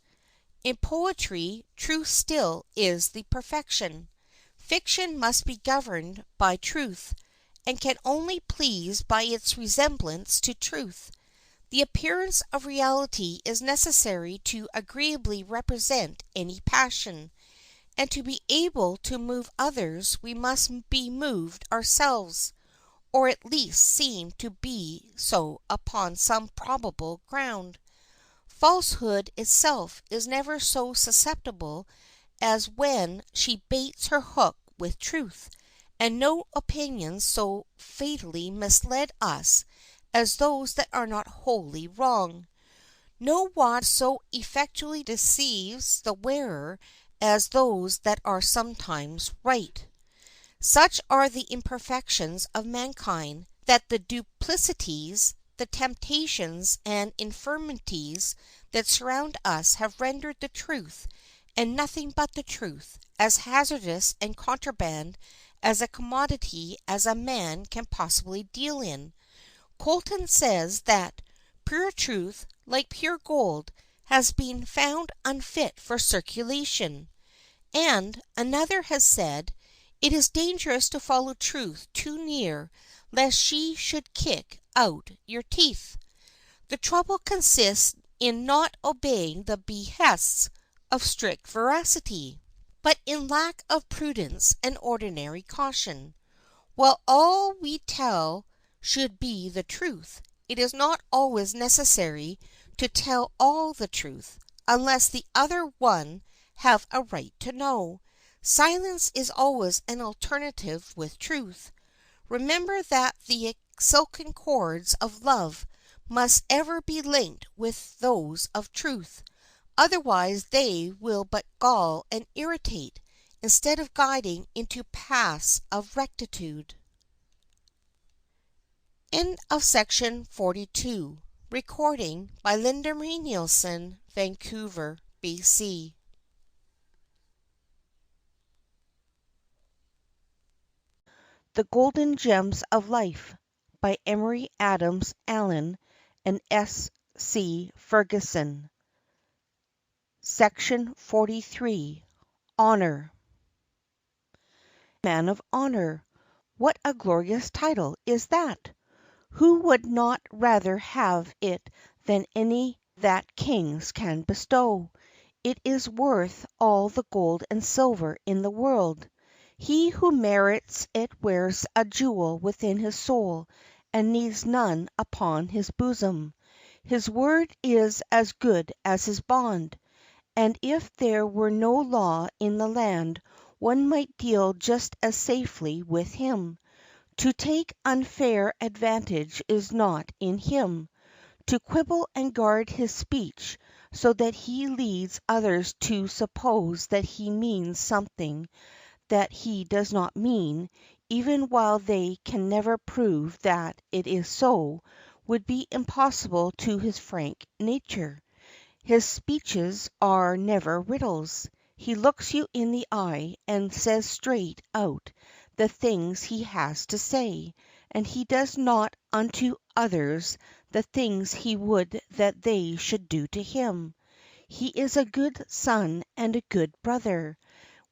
In poetry, truth still is the perfection. Fiction must be governed by truth, and can only please by its resemblance to truth. The appearance of reality is necessary to agreeably represent any passion, and to be able to move others we must be moved ourselves, or at least seem to be so upon some probable ground. Falsehood itself is never so susceptible as when she baits her hook with truth, and no opinions so fatally mislead us as those that are not wholly wrong. No watch so effectually deceives the wearer as those that are sometimes right. Such are the imperfections of mankind, that the duplicities, the temptations, and infirmities that surround us have rendered the truth, and nothing but the truth, as hazardous and contraband as a commodity as a man can possibly deal in. Colton says that "pure truth, like pure gold, has been found unfit for circulation." And another has said, "It is dangerous to follow truth too near lest she should kick out your teeth." The trouble consists in not obeying the behests of strict veracity, but in lack of prudence and ordinary caution. While all we tell should be the truth, it is not always necessary to tell all the truth, unless the other one have a right to know. Silence is always an alternative with truth. Remember that the silken cords of love must ever be linked with those of truth. Otherwise they will but gall and irritate, instead of guiding into paths of rectitude. End of section 42. Recording by Linda Marie Nielsen, Vancouver, BC. The Golden Gems of Life by Emory Adams Allen and S. C. Ferguson. Section 43. Honor. Man of honor. What a glorious title is that! Who would not rather have it than any that kings can bestow? It is worth all the gold and silver in the world. He who merits it wears a jewel within his soul and needs none upon his bosom. His word is as good as his bond, and if there were no law in the land one might deal just as safely with him. To take unfair advantage is not in him. To quibble and guard his speech so that he leads others to suppose that he means something that he does not mean, even while they can never prove that it is so, would be impossible to his frank nature. His speeches are never riddles. He looks you in the eye and says straight out the things he has to say, and he does not unto others the things he would that they should do to him. He is a good son and a good brother.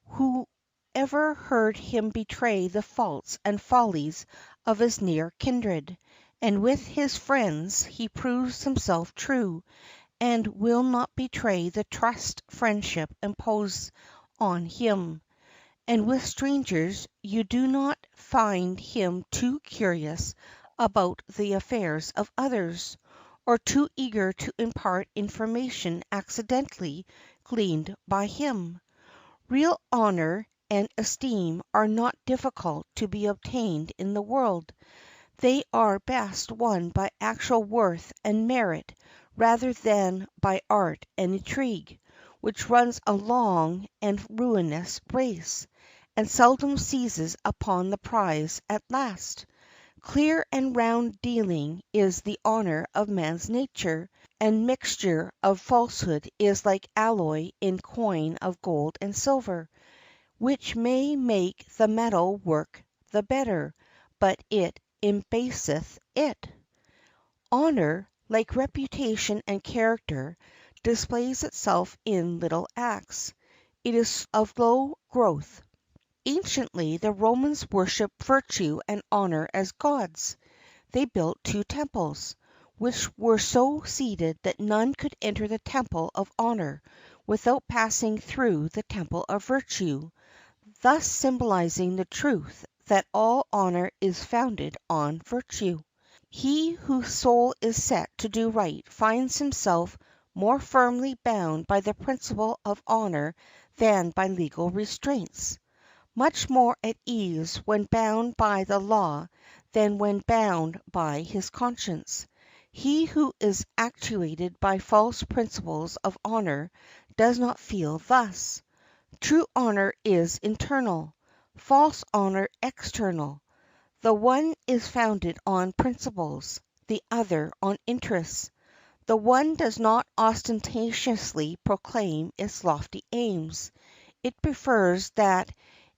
Who ever heard him betray the faults and follies of his near kindred? And with his friends he proves himself true, and will not betray the trust friendship imposes on him. And with strangers you do not find him too curious about the affairs of others, or too eager to impart information accidentally gleaned by him. Real honor and esteem are not difficult to be obtained in the world. They are best won by actual worth and merit rather than by art and intrigue, which runs a long and ruinous race, and seldom seizes upon the prize at last. Clear and round dealing is the honor of man's nature, and mixture of falsehood is like alloy in coin of gold and silver, which may make the metal work the better, but it embaseth it. Honor, like reputation and character, displays itself in little acts. It is of slow growth. Anciently the Romans worshipped virtue and honor as gods. They built two temples, which were so seated that none could enter the temple of honor without passing through the temple of virtue, thus symbolizing the truth that all honor is founded on virtue. He whose soul is set to do right finds himself more firmly bound by the principle of honor than by legal restraints, much more at ease when bound by the law than when bound by his conscience. He who is actuated by false principles of honor does not feel thus. True honor is internal, false honor external. The one is founded on principles, the other on interests. The one does not ostentatiously proclaim its lofty aims. It prefers that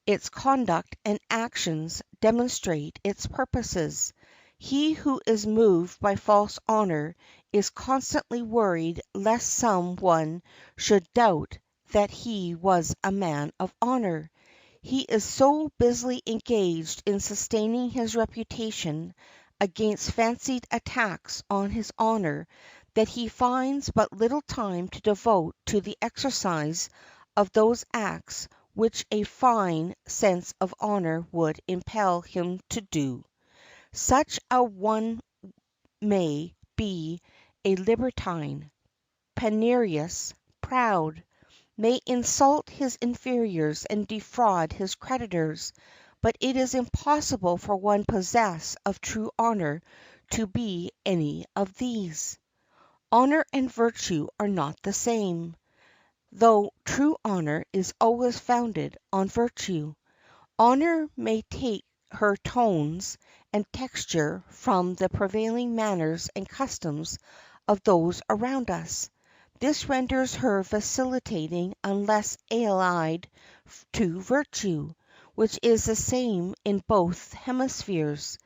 its conduct and actions demonstrate its purposes. He who is moved by false honor is constantly worried lest some one should doubt that he was a man of honor. He is so busily engaged in sustaining his reputation against fancied attacks on his honor that he finds but little time to devote to the exercise of those acts which a fine sense of honor would impel him to do. Such a one may be a libertine, penurious, proud, may insult his inferiors and defraud his creditors, but it is impossible for one possessed of true honor to be any of these. Honor and virtue are not the same, though true honor is always founded on virtue. Honor may take her tones and texture from the prevailing manners and customs of those around us. This renders her vacillating unless allied to virtue, which is the same in both hemispheres,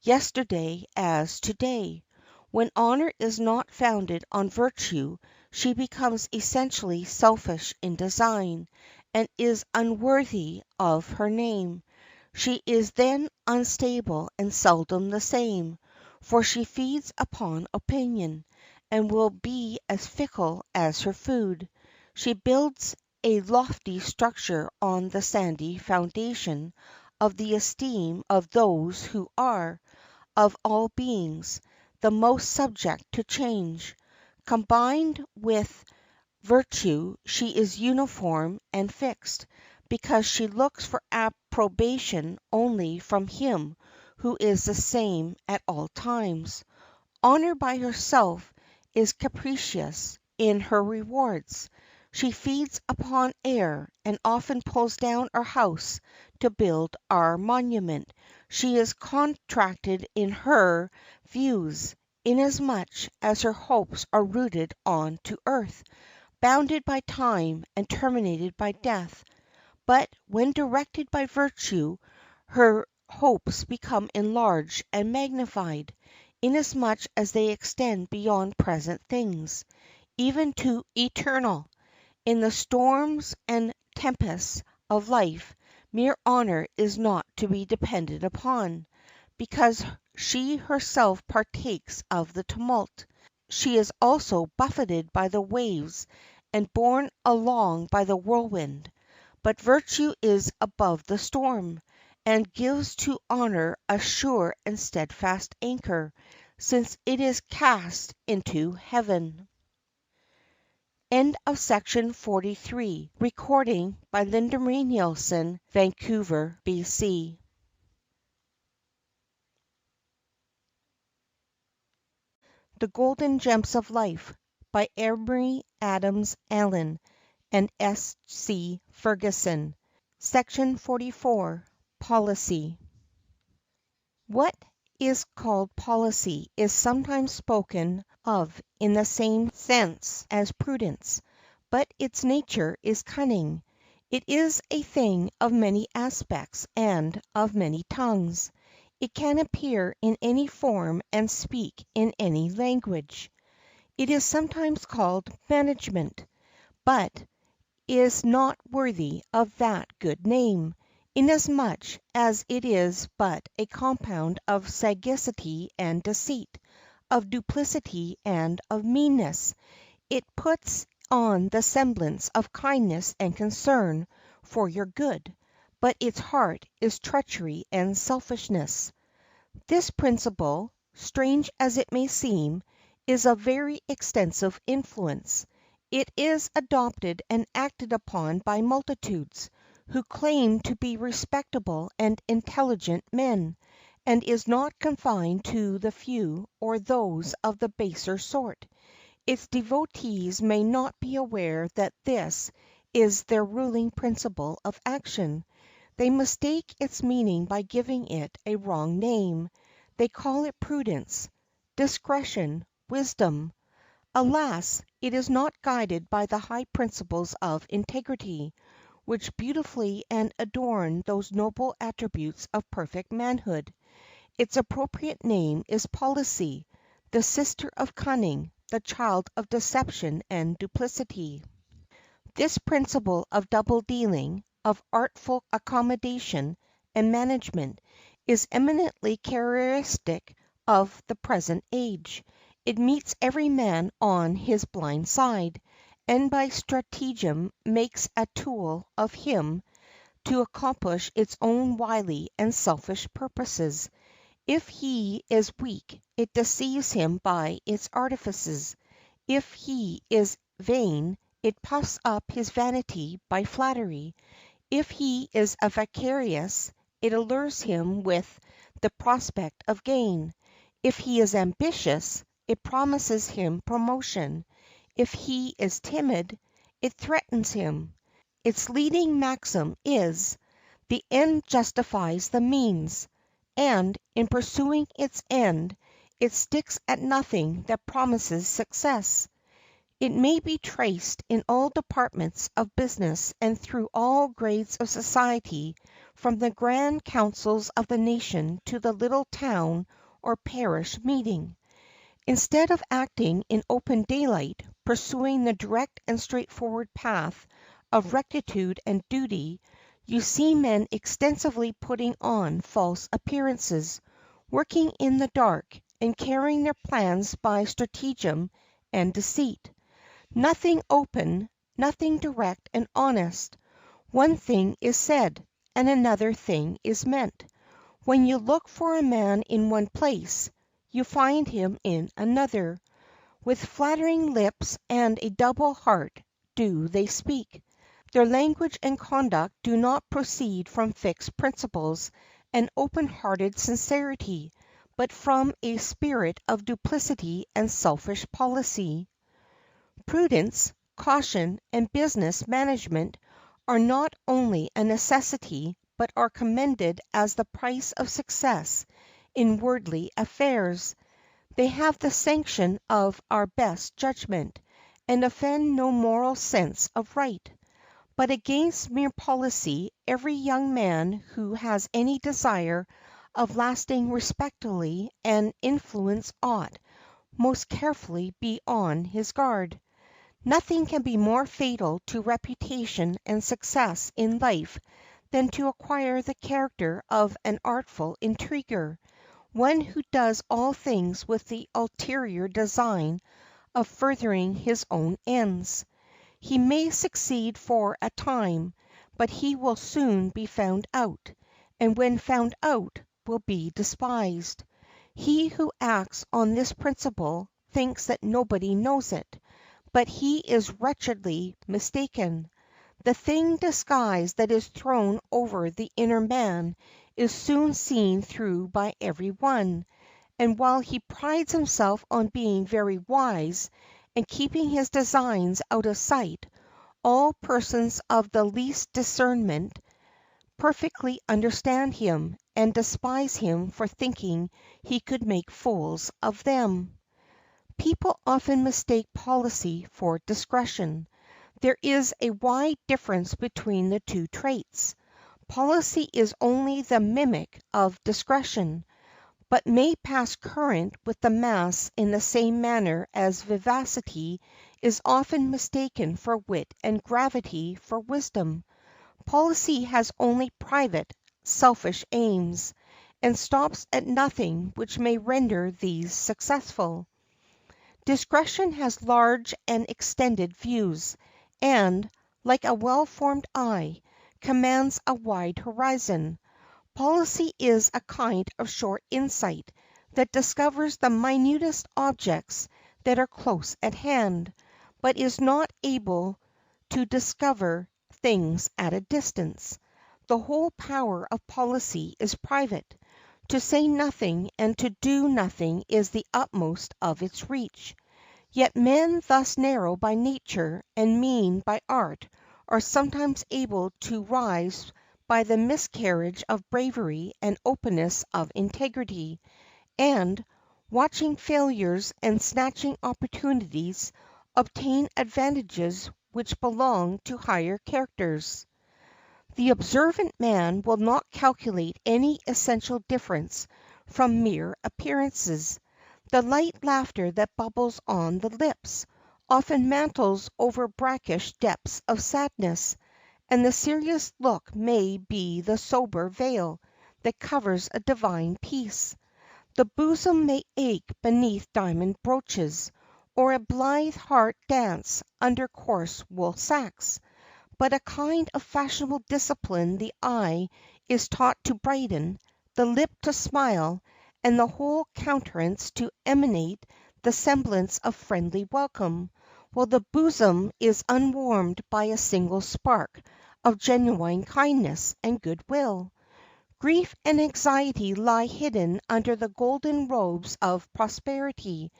yesterday as today. When honor is not founded on virtue, she becomes essentially selfish in design, and is unworthy of her name. She is then unstable and seldom the same, for she feeds upon opinion, and will be as fickle as her food. She builds a lofty structure on the sandy foundation of the esteem of those who are, of all beings, the most subject to change. Combined with virtue she is uniform and fixed, because she looks for approbation only from him who is the same at all times. Honor by herself is capricious, in her rewards. She feeds upon air, and often pulls down our house to build our monument. She is contracted in her views, inasmuch as her hopes are rooted on to earth, bounded by time, and terminated by death. But when directed by virtue, her hopes become enlarged and magnified, inasmuch as they extend beyond present things, even to eternal. In the storms and tempests of life, mere honor is not to be depended upon, because she herself partakes of the tumult. She is also buffeted by the waves and borne along by the whirlwind. But virtue is above the storm, and gives to honor a sure and steadfast anchor, since it is cast into heaven. End of section 43. Recording by Linda Marie Nielsen, Vancouver, BC. The Golden Gems of Life by Emory Adams Allen and S. C. Ferguson. Section 44. Policy. What is called policy is sometimes spoken of in the same sense as prudence, but its nature is cunning. It is a thing of many aspects and of many tongues. It can appear in any form and speak in any language. It is sometimes called management, but is not worthy of that good name, inasmuch as it is but a compound of sagacity and deceit, of duplicity and of meanness. It puts on the semblance of kindness and concern for your good, but its heart is treachery and selfishness. This principle, strange as it may seem, is of very extensive influence. It is adopted and acted upon by multitudes, who claim to be respectable and intelligent men, and is not confined to the few or those of the baser sort. Its devotees may not be aware that this is their ruling principle of action. They mistake its meaning by giving it a wrong name. They call it prudence, discretion, wisdom. Alas, it is not guided by the high principles of integrity, which beautify and adorn those noble attributes of perfect manhood. Its appropriate name is policy, the sister of cunning, the child of deception and duplicity. This principle of double dealing, of artful accommodation and management, is eminently characteristic of the present age. It meets every man on his blind side, and by stratagem makes a tool of him to accomplish its own wily and selfish purposes. If he is weak, it deceives him by its artifices. If he is vain, it puffs up his vanity by flattery. If he is avaricious, it allures him with the prospect of gain. If he is ambitious, it promises him promotion. If he is timid, it threatens him. Its leading maxim is, "The end justifies the means," and, in pursuing its end, it sticks at nothing that promises success. It may be traced in all departments of business and through all grades of society, from the grand councils of the nation to the little town or parish meeting. Instead of acting in open daylight, pursuing the direct and straightforward path of rectitude and duty, you see men extensively putting on false appearances, working in the dark, and carrying their plans by stratagem and deceit. Nothing open, nothing direct and honest. One thing is said, and another thing is meant. When you look for a man in one place, you find him in another. With flattering lips and a double heart do they speak. Their language and conduct do not proceed from fixed principles and open-hearted sincerity, but from a spirit of duplicity and selfish policy. Prudence, caution, and business management are not only a necessity but are commended as the price of success in worldly affairs. They have the sanction of our best judgment, and offend no moral sense of right. But against mere policy every young man who has any desire of lasting respectably and influence ought most carefully be on his guard. Nothing can be more fatal to reputation and success in life than to acquire the character of an artful intriguer, one who does all things with the ulterior design of furthering his own ends. He may succeed for a time, but he will soon be found out, and when found out will be despised. He who acts on this principle thinks that nobody knows it, but he is wretchedly mistaken. The thing disguised that is thrown over the inner man is soon seen through by every one, and while he prides himself on being very wise and keeping his designs out of sight, all persons of the least discernment perfectly understand him, and despise him for thinking he could make fools of them. People often mistake policy for discretion. There is a wide difference between the two traits. Policy is only the mimic of discretion, but may pass current with the mass in the same manner as vivacity is often mistaken for wit and gravity for wisdom. Policy has only private, selfish aims, and stops at nothing which may render these successful. Discretion has large and extended views, and, like a well-formed eye, commands a wide horizon. Policy is a kind of short insight that discovers the minutest objects that are close at hand, but is not able to discover things at a distance. The whole power of policy is private. To say nothing and to do nothing is the utmost of its reach. Yet men thus narrow by nature and mean by art are sometimes able to rise by the miscarriage of bravery and openness of integrity, and, watching failures and snatching opportunities, obtain advantages which belong to higher characters. The observant man will not calculate any essential difference from mere appearances. The light laughter that bubbles on the lips often mantles over brackish depths of sadness, and the serious look may be the sober veil that covers a divine peace. The bosom may ache beneath diamond brooches, or a blithe heart dance under coarse wool sacks, but a kind of fashionable discipline the eye is taught to brighten, the lip to smile, and the whole countenance to emanate the semblance of friendly welcome, while the bosom is unwarmed by a single spark of genuine kindness and good will. Grief and anxiety lie hidden under the golden robes of prosperity,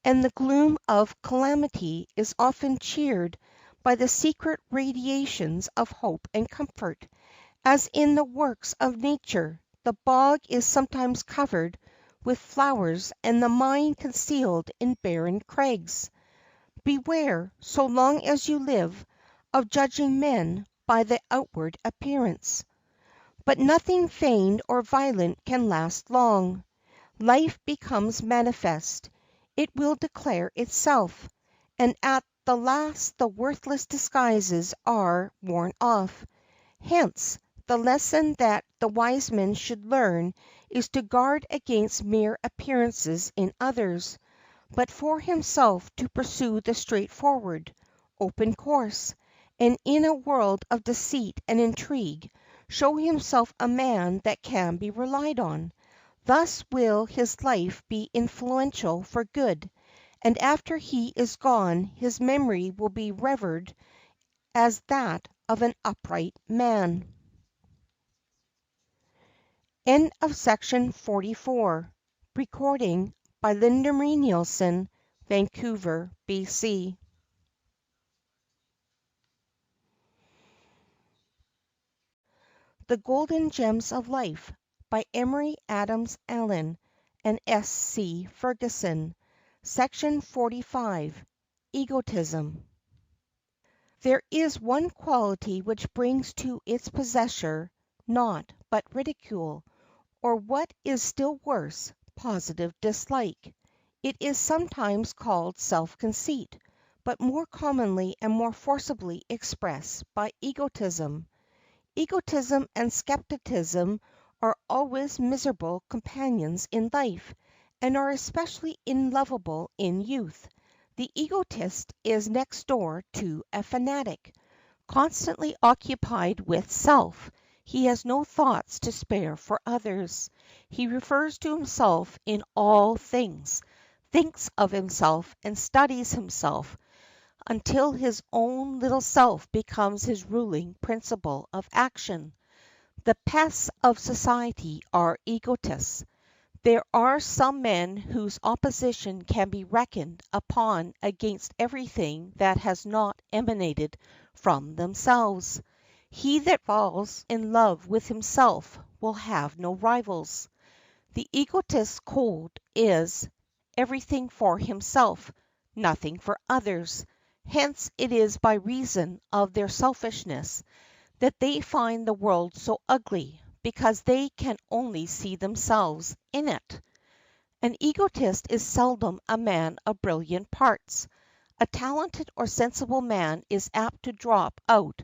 and the gloom of calamity is often cheered by the secret radiations of hope and comfort. As in the works of nature, the bog is sometimes covered with flowers and the mine concealed in barren crags. Beware, so long as you live, of judging men by the outward appearance. But nothing feigned or violent can last long. Life becomes manifest. It will declare itself, and at the last the worthless disguises are worn off. Hence, the lesson that the wise man should learn is to guard against mere appearances in others, but for himself to pursue the straightforward, open course, and in a world of deceit and intrigue, show himself a man that can be relied on. Thus will his life be influential for good, and after he is gone his memory will be revered as that of an upright man. End of section 44. Recording by Linda Marie Nielsen, Vancouver, BC. The Golden Gems of Life by Emory Adams Allen and S. C. Ferguson. Section 45. Egotism. There is one quality which brings to its possessor naught but ridicule, or what is still worse, positive dislike. It is sometimes called self-conceit, but more commonly and more forcibly expressed by egotism. Egotism and skepticism are always miserable companions in life, and are especially unlovable in youth. The egotist is next door to a fanatic. Constantly occupied with self, he has no thoughts to spare for others. He refers to himself in all things, thinks of himself, and studies himself until his own little self becomes his ruling principle of action. The pests of society are egotists. There are some men whose opposition can be reckoned upon against everything that has not emanated from themselves. He that falls in love with himself will have no rivals. The egotist's code is everything for himself, nothing for others. Hence it is by reason of their selfishness that they find the world so ugly, because they can only see themselves in it. An egotist is seldom a man of brilliant parts. A talented or sensible man is apt to drop out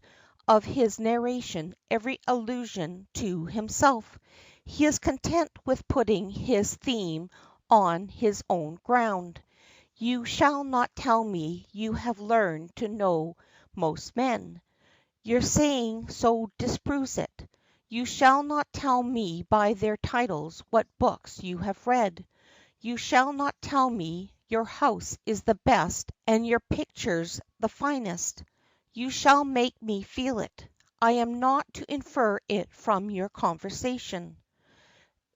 of his narration every allusion to himself. He is content with putting his theme on his own ground. You shall not tell me you have learned to know most men. Your saying so disproves it. You shall not tell me by their titles what books you have read. You shall not tell me your house is the best and your pictures the finest. You shall make me feel it. I am not to infer it from your conversation.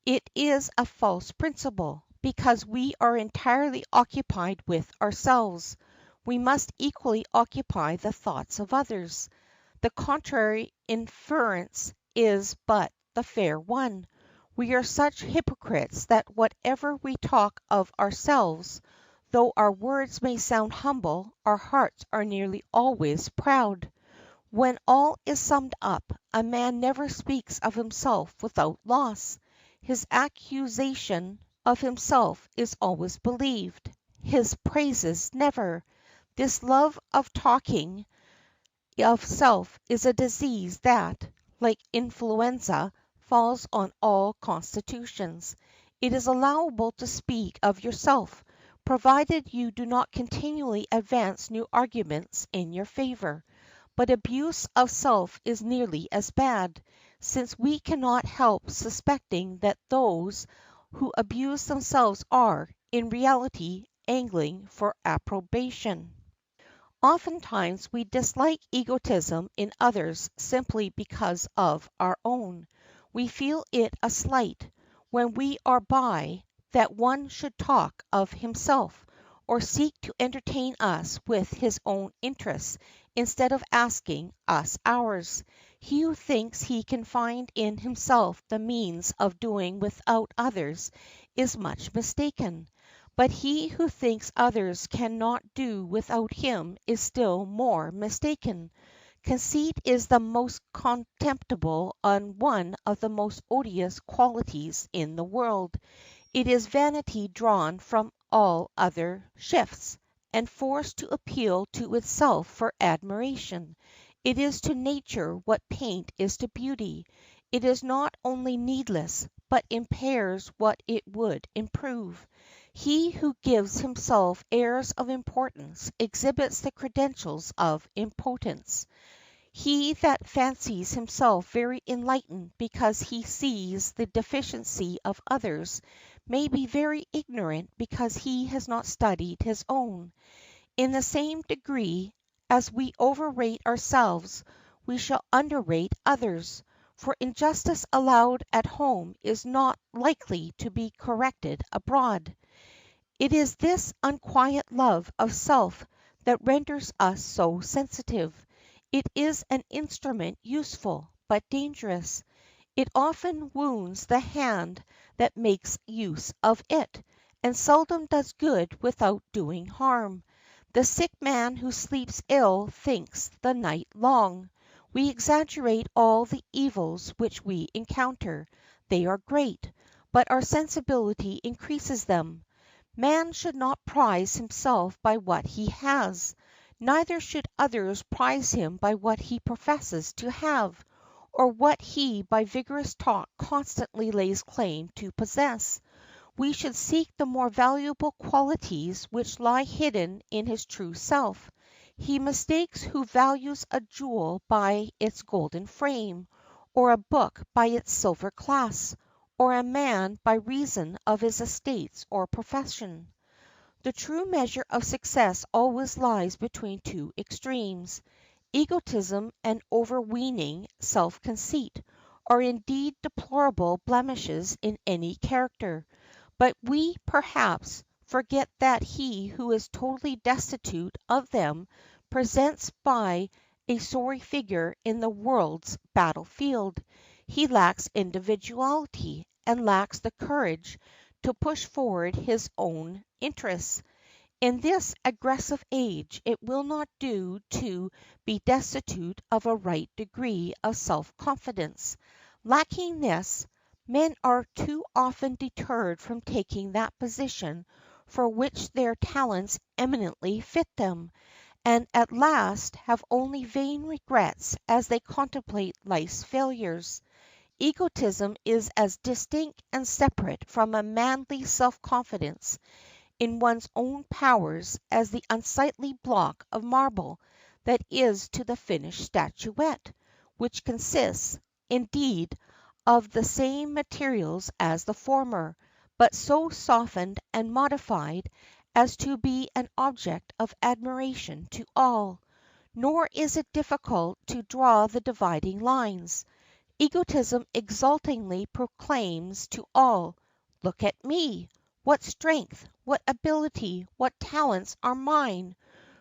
It is a false principle, because we are entirely occupied with ourselves. We must equally occupy the thoughts of others. The contrary inference is but the fair one. We are such hypocrites that whatever we talk of ourselves, though our words may sound humble, our hearts are nearly always proud. When all is summed up, a man never speaks of himself without loss. His accusation of himself is always believed, his praises never. This love of talking of self is a disease that, like influenza, falls on all constitutions. It is allowable to speak of yourself, provided you do not continually advance new arguments in your favor. But abuse of self is nearly as bad, since we cannot help suspecting that those who abuse themselves are, in reality, angling for approbation. Oftentimes we dislike egotism in others simply because of our own. We feel it a slight, when we are by, that one should talk of himself, or seek to entertain us with his own interests, instead of asking us ours. He who thinks he can find in himself the means of doing without others is much mistaken. But he who thinks others can not do without him is still more mistaken. Conceit is the most contemptible and one of the most odious qualities in the world. It is vanity drawn from all other shifts, and forced to appeal to itself for admiration. It is to nature what paint is to beauty. It is not only needless, but impairs what it would improve. He who gives himself airs of importance exhibits the credentials of impotence. He that fancies himself very enlightened because he sees the deficiency of others may be very ignorant because he has not studied his own. In the same degree as we overrate ourselves, we shall underrate others, for injustice allowed at home is not likely to be corrected abroad. It is this unquiet love of self that renders us so sensitive. It is an instrument useful, but dangerous. It often wounds the hand that makes use of it, and seldom does good without doing harm. The sick man who sleeps ill thinks the night long. We exaggerate all the evils which we encounter. They are great, but our sensibility increases them. Man should not prize himself by what he has, neither should others prize him by what he professes to have, or what he by vigorous talk constantly lays claim to possess. We should seek the more valuable qualities which lie hidden in his true self. He mistakes who values a jewel by its golden frame, or a book by its silver clasp, or a man by reason of his estates or profession. The true measure of success always lies between two extremes. Egotism and overweening self conceit are indeed deplorable blemishes in any character, but we, perhaps, forget that he who is totally destitute of them presents but a sorry figure in the world's battle field. He lacks individuality, and lacks the courage to push forward his own interests. In this aggressive age it will not do to be destitute of a right degree of self confidence. Lacking this, men are too often deterred from taking that position for which their talents eminently fit them, and at last have only vain regrets as they contemplate life's failures. Egotism is as distinct and separate from a manly self confidence in one's own powers as the unsightly block of marble that is to the finished statuette, which consists, indeed, of the same materials as the former, but so softened and modified as to be an object of admiration to all. Nor is it difficult to draw the dividing lines. Egotism exultingly proclaims to all, "Look at me! What strength, what ability, what talents are mine!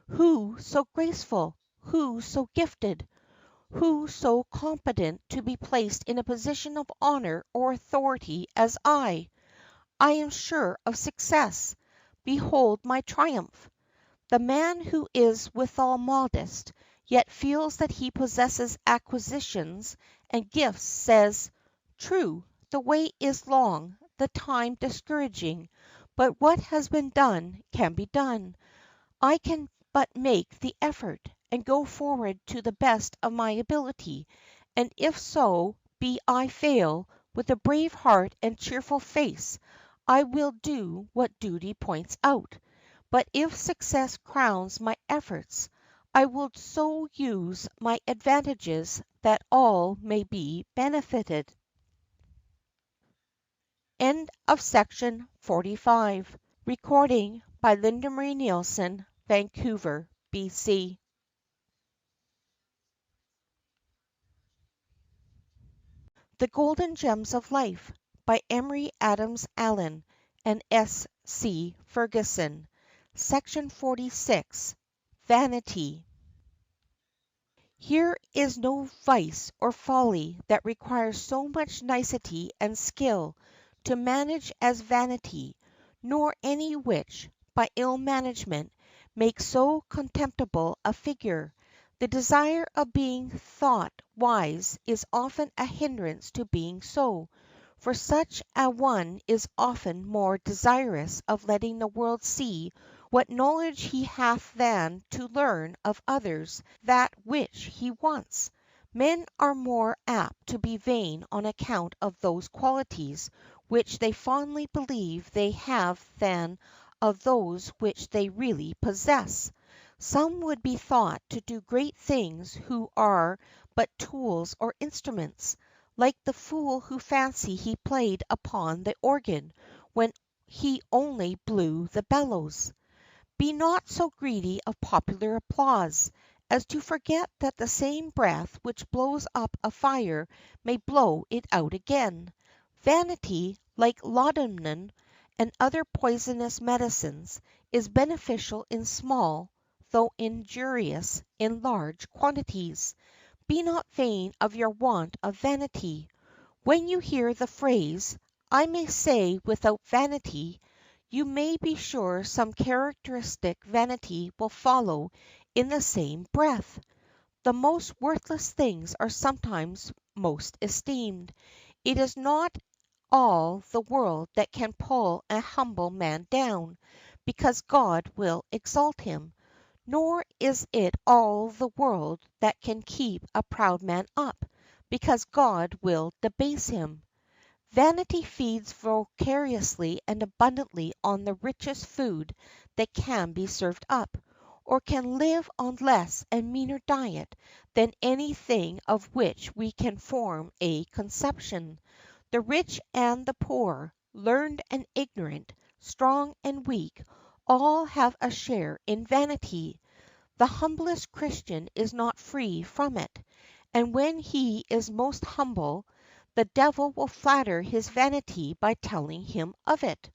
Who so graceful? Who so gifted? Who so competent to be placed in a position of honor or authority as I? I am sure of success. Behold my triumph." The man who is withal modest, yet feels that he possesses acquisitions and gifts, says, "True, the way is long, the time discouraging, but what has been done can be done. I can but make the effort, and go forward to the best of my ability, and if so be I fail, with a brave heart and cheerful face I will do what duty points out. But if success crowns my efforts, I will so use my advantages that all may be benefited." End of section 45. Recording by Linda Marie Nielsen, Vancouver, BC. The Golden Gems of Life by Emory Adams Allen and S. C. Ferguson. Section 46. Vanity. Here is no vice or folly that requires so much nicety and skill to manage as vanity, nor any which, by ill management, makes so contemptible a figure. The desire of being thought wise is often a hindrance to being so, for such a one is often more desirous of letting the world see what knowledge he hath than to learn of others that which he wants. Men are more apt to be vain on account of those qualities which they fondly believe they have than of those which they really possess. Some would be thought to do great things who are but tools or instruments, like the fool who fancied he played upon the organ when he only blew the bellows. Be not so greedy of popular applause as to forget that the same breath which blows up a fire may blow it out again. Vanity, like laudanum and other poisonous medicines, is beneficial in small, though injurious in large quantities. Be not vain of your want of vanity. When you hear the phrase, I may say without vanity, you may be sure some characteristic vanity will follow in the same breath. The most worthless things are sometimes most esteemed. It is not all the world that can pull a humble man down, because God will exalt him, nor is it all the world that can keep a proud man up, because God will debase him. Vanity feeds voraciously and abundantly on the richest food that can be served up, or can live on less and meaner diet than any thing of which we can form a conception. The rich and the poor, learned and ignorant, strong and weak, all have a share in vanity. The humblest Christian is not free from it, and when he is most humble, the devil will flatter his vanity by telling him of it.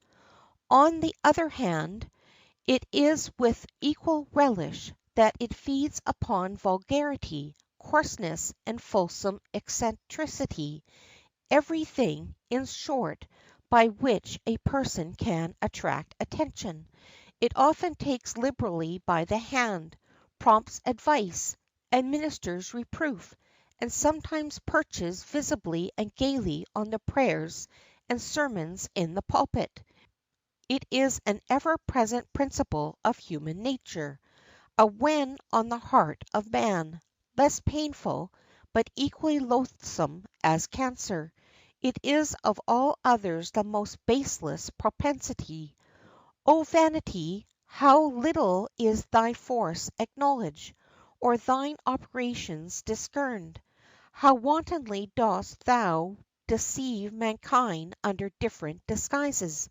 On the other hand, it is with equal relish that it feeds upon vulgarity, coarseness, and fulsome eccentricity, everything, in short, by which a person can attract attention. It often takes liberally by the hand, prompts advice, administers reproof, and sometimes perches visibly and gaily on the prayers and sermons in the pulpit. It is an ever present principle of human nature, a wen on the heart of man, less painful, but equally loathsome as cancer. It is of all others the most baseless propensity. O vanity, how little is thy force acknowledged, or thine operations discerned! How wantonly dost thou deceive mankind under different disguises!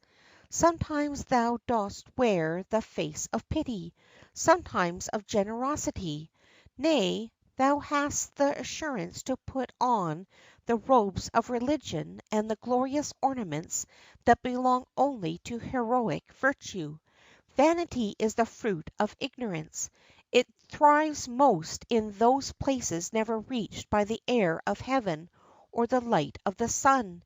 Sometimes thou dost wear the face of pity, sometimes of generosity; nay, thou hast the assurance to put on the robes of religion and the glorious ornaments that belong only to heroic virtue. Vanity is the fruit of ignorance. It thrives most in those places never reached by the air of heaven or the light of the sun.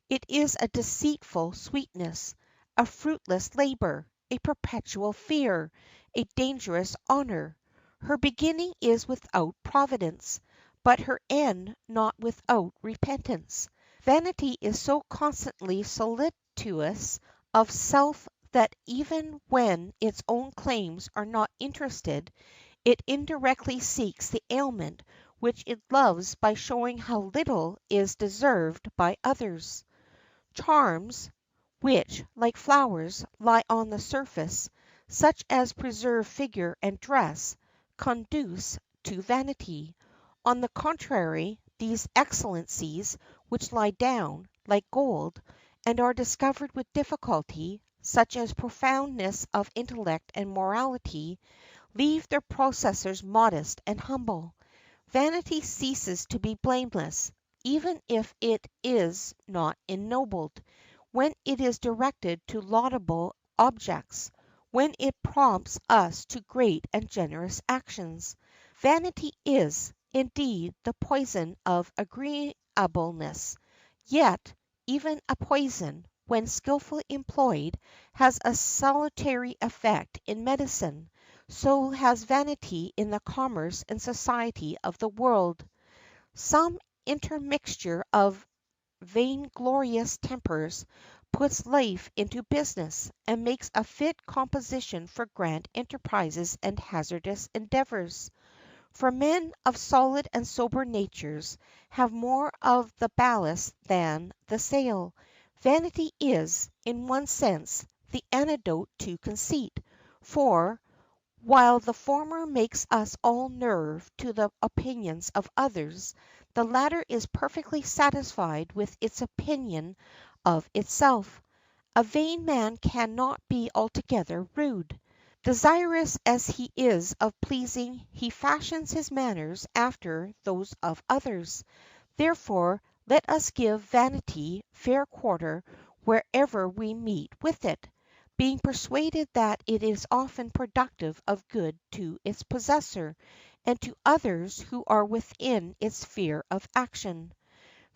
It is a deceitful sweetness, a fruitless labor, a perpetual fear, a dangerous honor. Her beginning is without providence, but her end not without repentance. Vanity is so constantly solicitous of self that even when its own claims are not interested, it indirectly seeks the aliment which it loves by showing how little is deserved by others. Charms, which, like flowers, lie on the surface, such as preserve figure and dress, conduce to vanity. On the contrary, these excellencies, which lie down, like gold, and are discovered with difficulty, such as profoundness of intellect and morality, leave their possessors modest and humble. Vanity ceases to be blameless, even if it is not ennobled, when it is directed to laudable objects, when it prompts us to great and generous actions. Vanity is, indeed, the poison of agreeableness; yet, even a poison, when skilfully employed, has a salutary effect in medicine. So has vanity in the commerce and society of the world. Some intermixture of vainglorious tempers puts life into business, and makes a fit composition for grand enterprises and hazardous endeavors. For men of solid and sober natures have more of the ballast than the sail. Vanity is, in one sense, the antidote to conceit; for, while the former makes us all nerve to the opinions of others, the latter is perfectly satisfied with its opinion of itself. A vain man can not be altogether rude. Desirous as he is of pleasing, he fashions his manners after those of others. Therefore, let us give vanity fair quarter wherever we meet with it, being persuaded that it is often productive of good to its possessor, and to others who are within its sphere of action.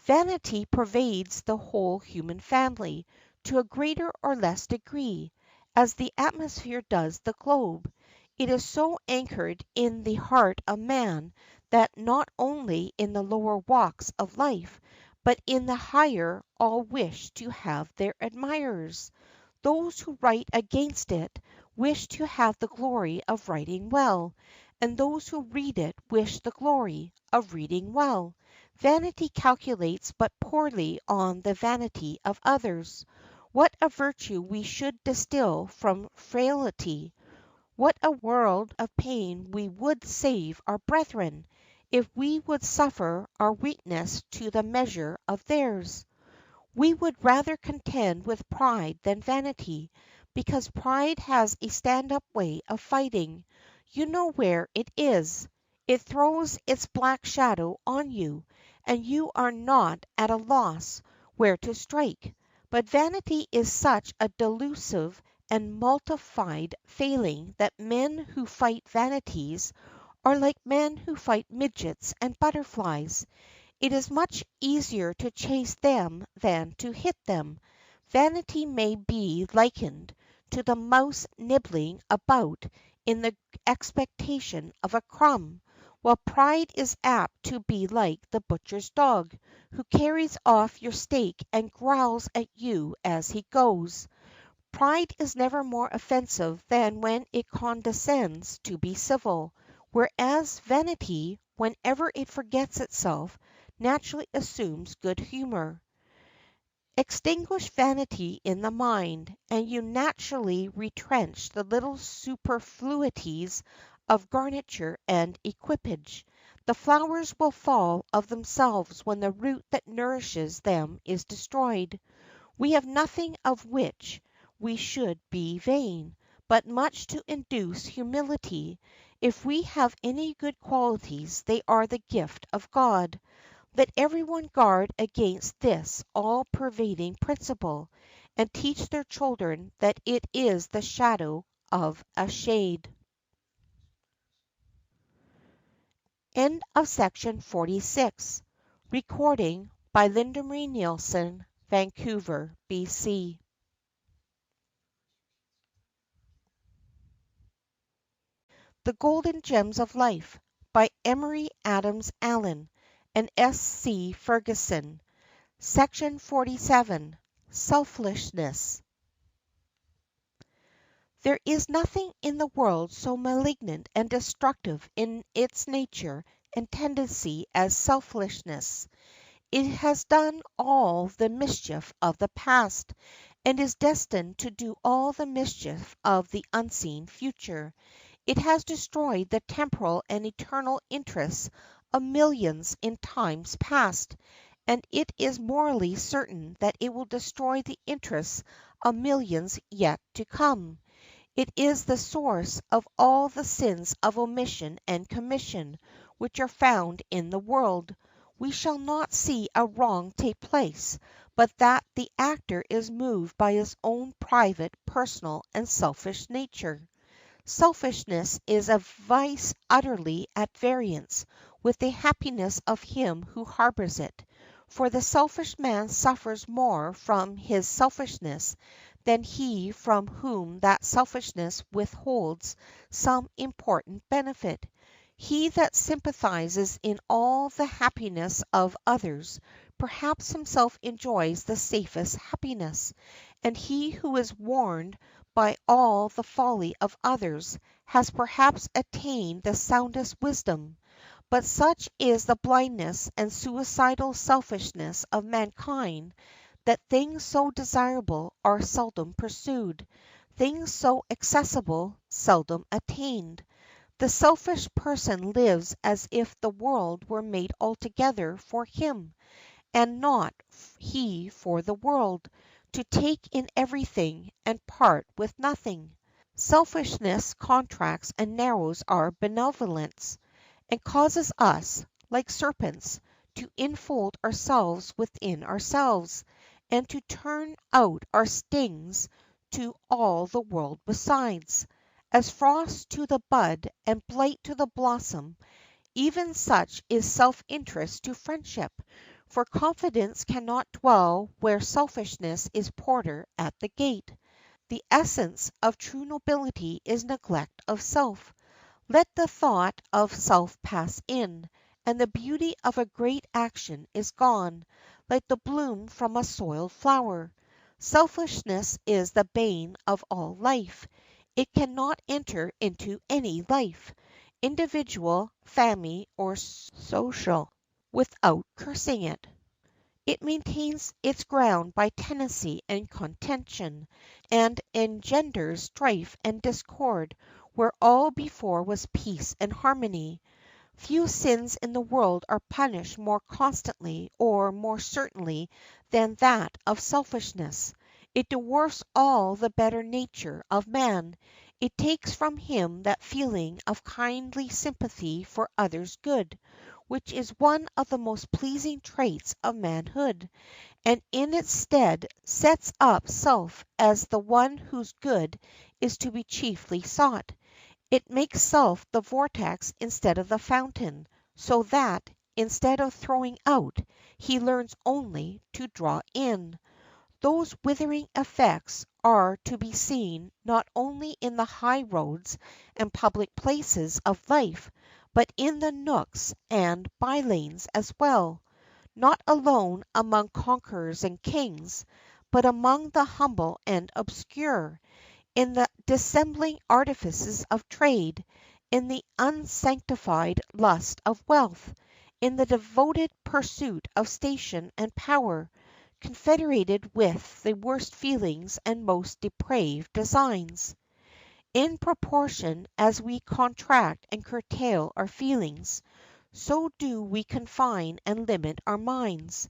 Vanity pervades the whole human family to a greater or less degree, as the atmosphere does the globe. It is so anchored in the heart of man that not only in the lower walks of life, but in the higher all wish to have their admirers. Those who write against it wish to have the glory of writing well, and those who read it wish the glory of reading well. Vanity calculates but poorly on the vanity of others. What a virtue we should distil from frailty! What a world of pain we would save our brethren, if we would suffer our weakness to the measure of theirs! We would rather contend with pride than vanity, because pride has a stand up way of fighting. You know where it is. It throws its black shadow on you, and you are not at a loss where to strike. But vanity is such a delusive and multified failing that men who fight vanities are like men who fight midgets and butterflies. It is much easier to chase them than to hit them. Vanity may be likened to the mouse nibbling about in the expectation of a crumb, while pride is apt to be like the butcher's dog, who carries off your steak and growls at you as he goes. Pride is never more offensive than when it condescends to be civil, whereas vanity, whenever it forgets itself, naturally assumes good humor. Extinguish vanity in the mind, and you naturally retrench the little superfluities of garniture and equipage. The flowers will fall of themselves when the root that nourishes them is destroyed. We have nothing of which we should be vain, but much to induce humility. If we have any good qualities, they are the gift of God. Let everyone guard against this all pervading principle, and teach their children that it is the shadow of a shade. End of section 46. Recording by Linda Marie Nielsen, Vancouver, BC. The Golden Gems of Life by Emory Adams Allen and S. C. Ferguson. Section 47. Selfishness. There is nothing in the world so malignant and destructive in its nature and tendency as selfishness. It has done all the mischief of the past, and is destined to do all the mischief of the unseen future. It has destroyed the temporal and eternal interests of millions in times past, and it is morally certain that it will destroy the interests of millions yet to come. It is the source of all the sins of omission and commission which are found in the world. We shall not see a wrong take place, but that the actor is moved by his own private, personal, and selfish nature. Selfishness is a vice utterly at variance with the happiness of him who harbors it, for the selfish man suffers more from his selfishness than he from whom that selfishness withholds some important benefit. He that sympathizes in all the happiness of others perhaps himself enjoys the safest happiness, and he who is warned by all the folly of others has perhaps attained the soundest wisdom. But such is the blindness and suicidal selfishness of mankind that things so desirable are seldom pursued, things so accessible seldom attained. The selfish person lives as if the world were made altogether for him, and not he for the world, to take in everything and part with nothing. Selfishness contracts and narrows our benevolence, and causes us, like serpents, to enfold ourselves within ourselves, and to turn out our stings to all the world besides. As frost to the bud and blight to the blossom, even such is self interest to friendship, For confidence cannot dwell where selfishness is porter at the gate. The essence of true nobility is neglect of self. Let the thought of self pass in, and the beauty of a great action is gone, like the bloom from a soiled flower. Selfishness is the bane of all life. It cannot enter into any life, individual, family, or social, without cursing it. It maintains its ground by tenacity and contention, and engenders strife and discord where all before was peace and harmony. Few sins in the world are punished more constantly or more certainly than that of selfishness. It dwarfs all the better nature of man. It takes from him that feeling of kindly sympathy for others' good, which is one of the most pleasing traits of manhood, and in its stead sets up self as the one whose good is to be chiefly sought. It makes self the vortex instead of the fountain, so that, instead of throwing out, he learns only to draw in. Those withering effects are to be seen not only in the high roads and public places of life, but in the nooks and by lanes as well, not alone among conquerors and kings, but among the humble and obscure, in the dissembling artifices of trade, in the unsanctified lust of wealth, in the devoted pursuit of station and power, confederated with the worst feelings and most depraved designs. In proportion as we contract and curtail our feelings, so do we confine and limit our minds.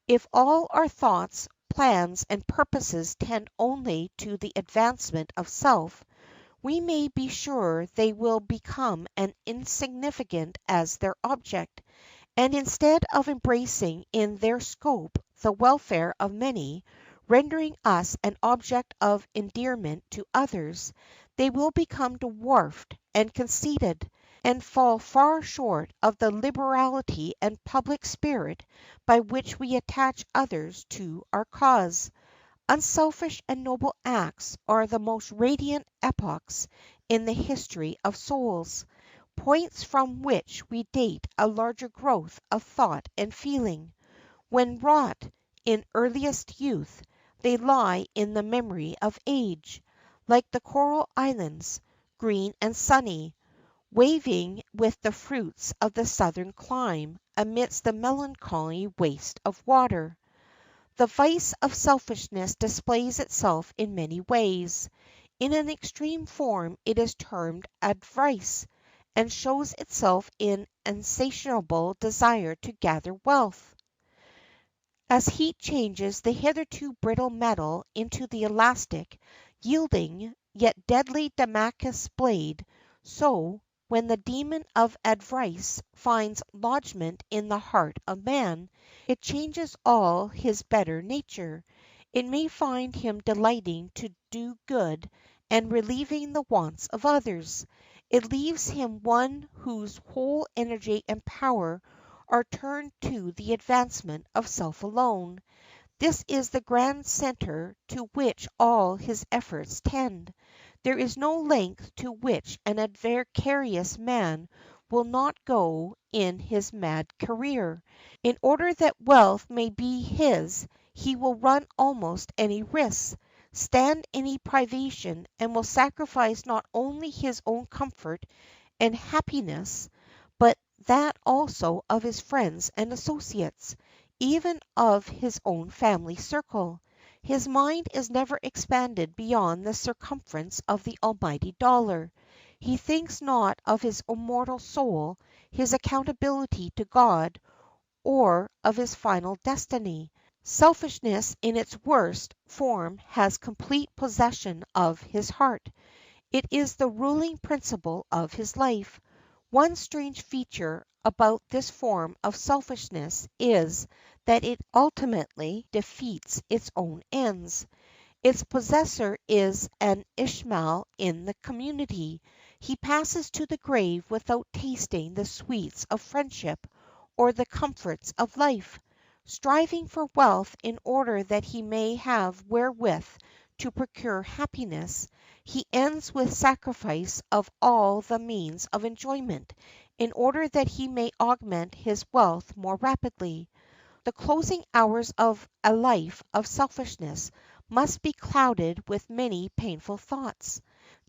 If all our thoughts, plans, and purposes tend only to the advancement of self, we may be sure they will become as insignificant as their object, and instead of embracing in their scope the welfare of many, rendering us an object of endearment to others, they will become dwarfed and conceited, and fall far short of the liberality and public spirit by which we attach others to our cause. Unselfish and noble acts are the most radiant epochs in the history of souls, points from which we date a larger growth of thought and feeling. When wrought in earliest youth, they lie in the memory of age, like the coral islands, green and sunny, waving with the fruits of the southern clime amidst the melancholy waste of water. The vice of selfishness displays itself in many ways. In an extreme form it is termed avarice, and shows itself in insatiable desire to gather wealth. As heat changes the hitherto brittle metal into the elastic, yielding, yet deadly Damascus blade, so, when the demon of avarice finds lodgment in the heart of man, it changes all his better nature. It may find him delighting to do good and relieving the wants of others. It leaves him one whose whole energy and power are turned to the advancement of self alone. This is the grand centre to which all his efforts tend. There is no length to which an avaricious man will not go in his mad career. In order that wealth may be his, he will run almost any risks, stand any privation, and will sacrifice not only his own comfort and happiness, but that also of his friends and associates, even of his own family circle. His mind is never expanded beyond the circumference of the almighty dollar. He thinks not of his immortal soul, his accountability to God, or of his final destiny. Selfishness in its worst form has complete possession of his heart. It is the ruling principle of his life. One strange feature about this form of selfishness is that it ultimately defeats its own ends. Its possessor is an Ishmael in the community. He passes to the grave without tasting the sweets of friendship or the comforts of life. striving for wealth in order that he may have wherewith to procure happiness, he ends with sacrifice of all the means of enjoyment in order that he may augment his wealth more rapidly. The closing hours of a life of selfishness must be clouded with many painful thoughts.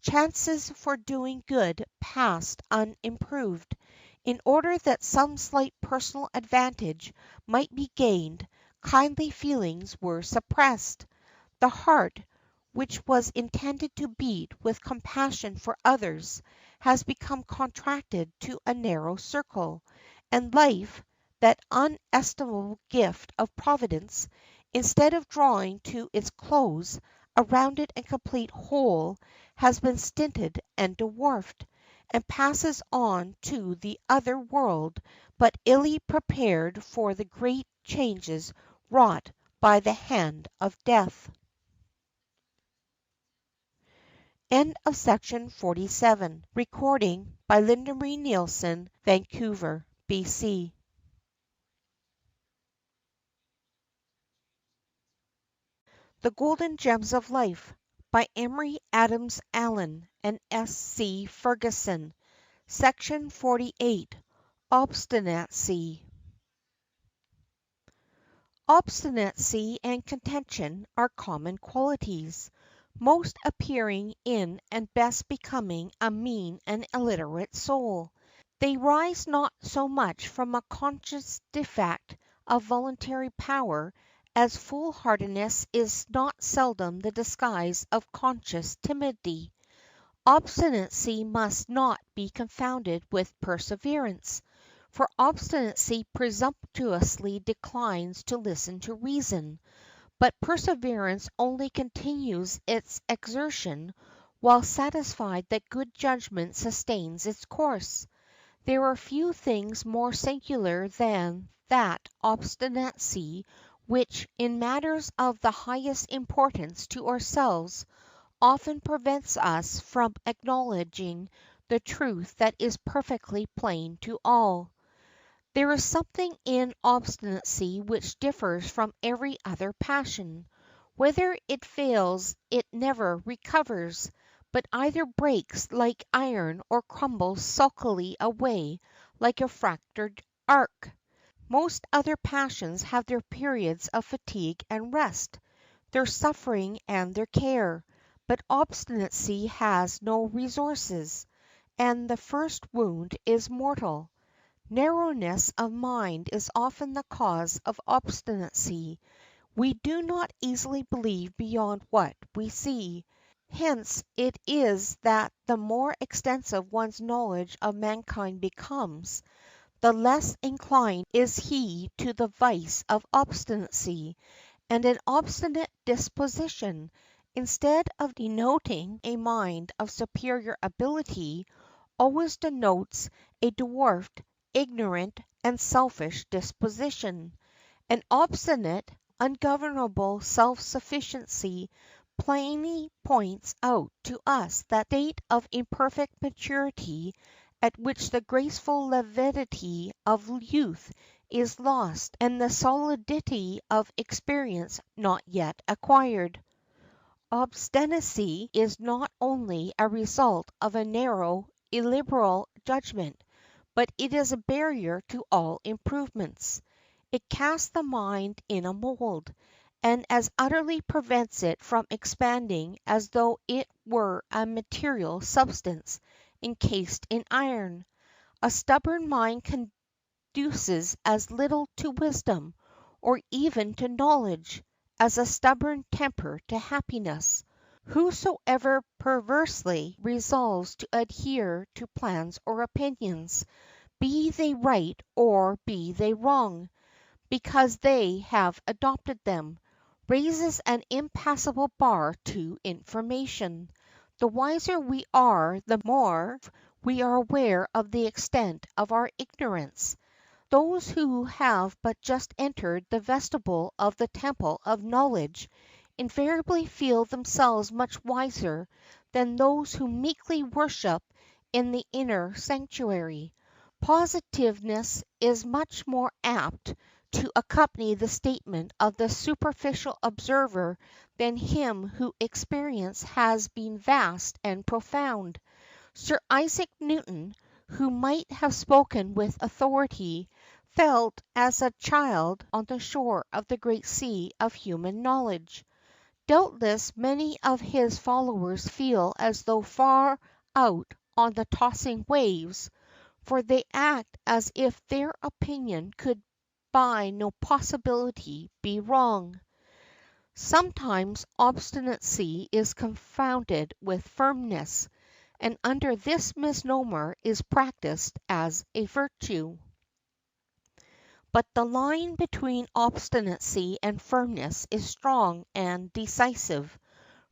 Chances for doing good passed unimproved. In order that some slight personal advantage might be gained, kindly feelings were suppressed. The heart, which was intended to beat with compassion for others, has become contracted to a narrow circle, and life, that unestimable gift of Providence, instead of drawing to its close a rounded and complete whole, has been stinted and dwarfed, and passes on to the other world but illy prepared for the great changes wrought by the hand of death. End of section 47. Recording by Linda Marie Nielsen, Vancouver, BC. The Golden Gems of Life by Emory Adams Allen and S. C. Ferguson. Section 48. Obstinacy. Obstinacy and contention are common qualities, most appearing in and best becoming a mean and illiterate soul. They rise not so much from a conscious defect of voluntary power as foolhardiness is not seldom the disguise of conscious timidity. Obstinacy must not be confounded with perseverance, for obstinacy presumptuously declines to listen to reason, but perseverance only continues its exertion while satisfied that good judgment sustains its course. There are few things more singular than that obstinacy which, in matters of the highest importance to ourselves, often prevents us from acknowledging the truth that is perfectly plain to all. There is something in obstinacy which differs from every other passion. Whether it fails it never recovers, but either breaks like iron or crumbles sulkily away like a fractured ark. Most other passions have their periods of fatigue and rest, their suffering and their care, but obstinacy has no resources, and the first wound is mortal. Narrowness of mind is often the cause of obstinacy. We do not easily believe beyond what we see. Hence it is that the more extensive one's knowledge of mankind becomes, the less inclined is he to the vice of obstinacy, and an obstinate disposition, instead of denoting a mind of superior ability, always denotes a dwarfed, ignorant, and selfish disposition. An obstinate, ungovernable self-sufficiency plainly points out to us that state of imperfect maturity at which the graceful levity of youth is lost and the solidity of experience not yet acquired. Obstinacy is not only a result of a narrow, illiberal judgment, but it is a barrier to all improvements. It casts the mind in a mold, and as utterly prevents it from expanding as though it were a material substance encased in iron. A stubborn mind conduces as little to wisdom, or even to knowledge, as a stubborn temper to happiness. Whosoever perversely resolves to adhere to plans or opinions, be they right or be they wrong, because they have adopted them, raises an impassable bar to information. The wiser we are, the more we are aware of the extent of our ignorance. Those who have but just entered the vestibule of the temple of knowledge invariably feel themselves much wiser than those who meekly worship in the inner sanctuary. Positiveness is much more apt to accompany the statement of the superficial observer than him whose experience has been vast and profound. Sir Isaac Newton, who might have spoken with authority, felt as a child on the shore of the great sea of human knowledge. Doubtless many of his followers feel as though far out on the tossing waves, for they act as if their opinion could by no possibility be wrong. Sometimes obstinacy is confounded with firmness, and under this misnomer is practised as a virtue. But the line between obstinacy and firmness is strong and decisive.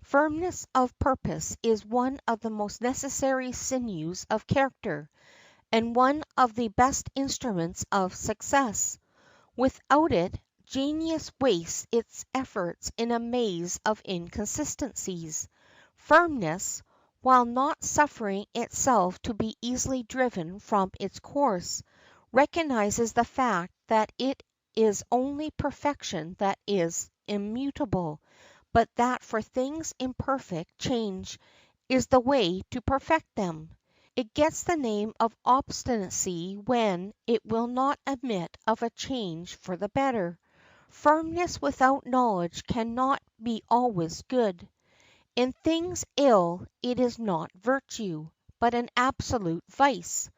Firmness of purpose is one of the most necessary sinews of character, and one of the best instruments of success. Without it, genius wastes its efforts in a maze of inconsistencies. Firmness, while not suffering itself to be easily driven from its course, recognizes the fact that it is only perfection that is immutable, but that for things imperfect change is the way to perfect them. It gets the name of obstinacy when it will not admit of a change for the better. Firmness without knowledge cannot be always good. In things ill it is not virtue, but an absolute vice.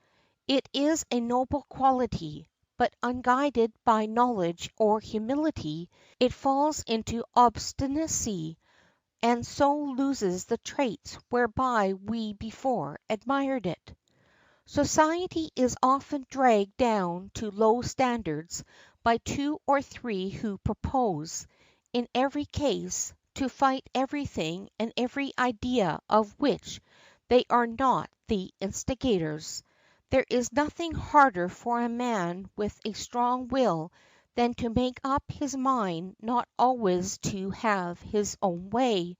It is a noble quality, but unguided by knowledge or humility, it falls into obstinacy, and so loses the traits whereby we before admired it. Society is often dragged down to low standards by two or three who propose, in every case, to fight everything and every idea of which they are not the instigators. There is nothing harder for a man with a strong will than to make up his mind not always to have his own way,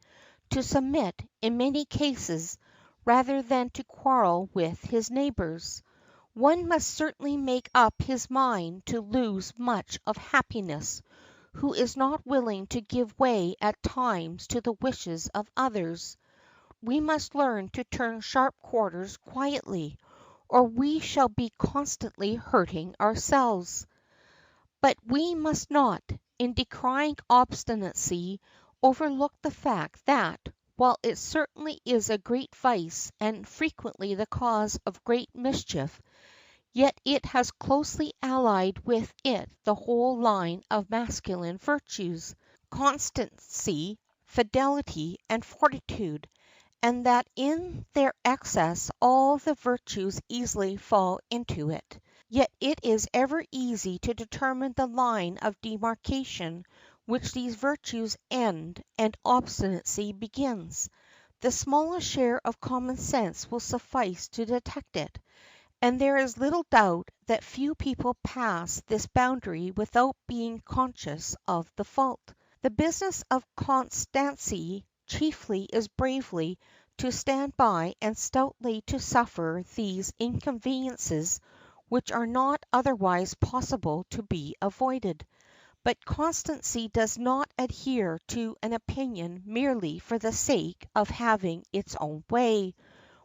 to submit, in many cases, rather than to quarrel with his neighbors. One must certainly make up his mind to lose much of happiness who is not willing to give way at times to the wishes of others. We must learn to turn sharp corners quietly, or we shall be constantly hurting ourselves. But we must not, in decrying obstinacy, overlook the fact that, while it certainly is a great vice and frequently the cause of great mischief, yet it has closely allied with it the whole line of masculine virtues, constancy, fidelity, and fortitude, and that in their excess all the virtues easily fall into it. Yet it is ever easy to determine the line of demarcation which these virtues end and obstinacy begins. The smallest share of common sense will suffice to detect it, and there is little doubt that few people pass this boundary without being conscious of the fault. The business of constancy chiefly is bravely to stand by and stoutly to suffer these inconveniences which are not otherwise possible to be avoided. But constancy does not adhere to an opinion merely for the sake of having its own way,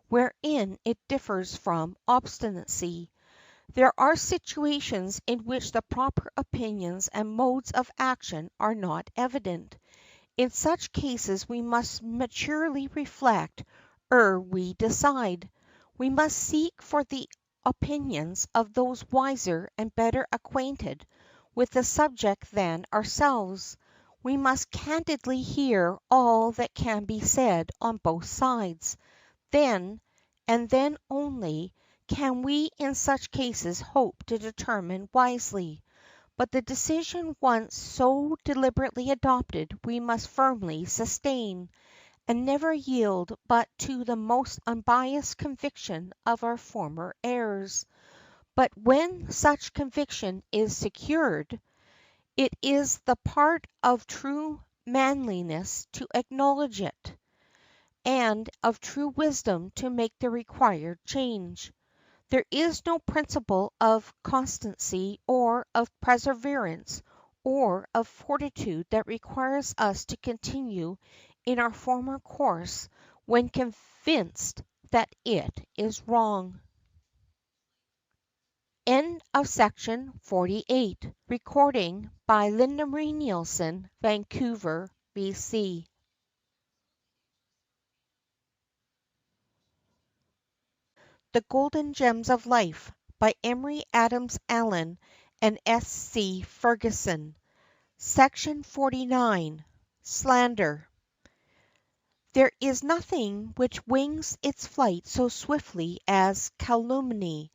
wherein it differs from obstinacy. There are situations in which the proper opinions and modes of action are not evident. In such cases we must maturely reflect ere we decide. We must seek for the opinions of those wiser and better acquainted with the subject than ourselves. We must candidly hear all that can be said on both sides. Then, and then only, can we in such cases hope to determine wisely. But the decision once so deliberately adopted we must firmly sustain, and never yield but to the most unbiased conviction of our former errors. But when such conviction is secured, it is the part of true manliness to acknowledge it, and of true wisdom to make the required change. There is no principle of constancy or of perseverance or of fortitude that requires us to continue in our former course when convinced that it is wrong. End of section 48. Recording by Linda Marie Nielsen, Vancouver, BC. The Golden Gems of Life by Emory Adams Allen and S. C. Ferguson. Section 49. Slander. There is nothing which wings its flight so swiftly as calumny,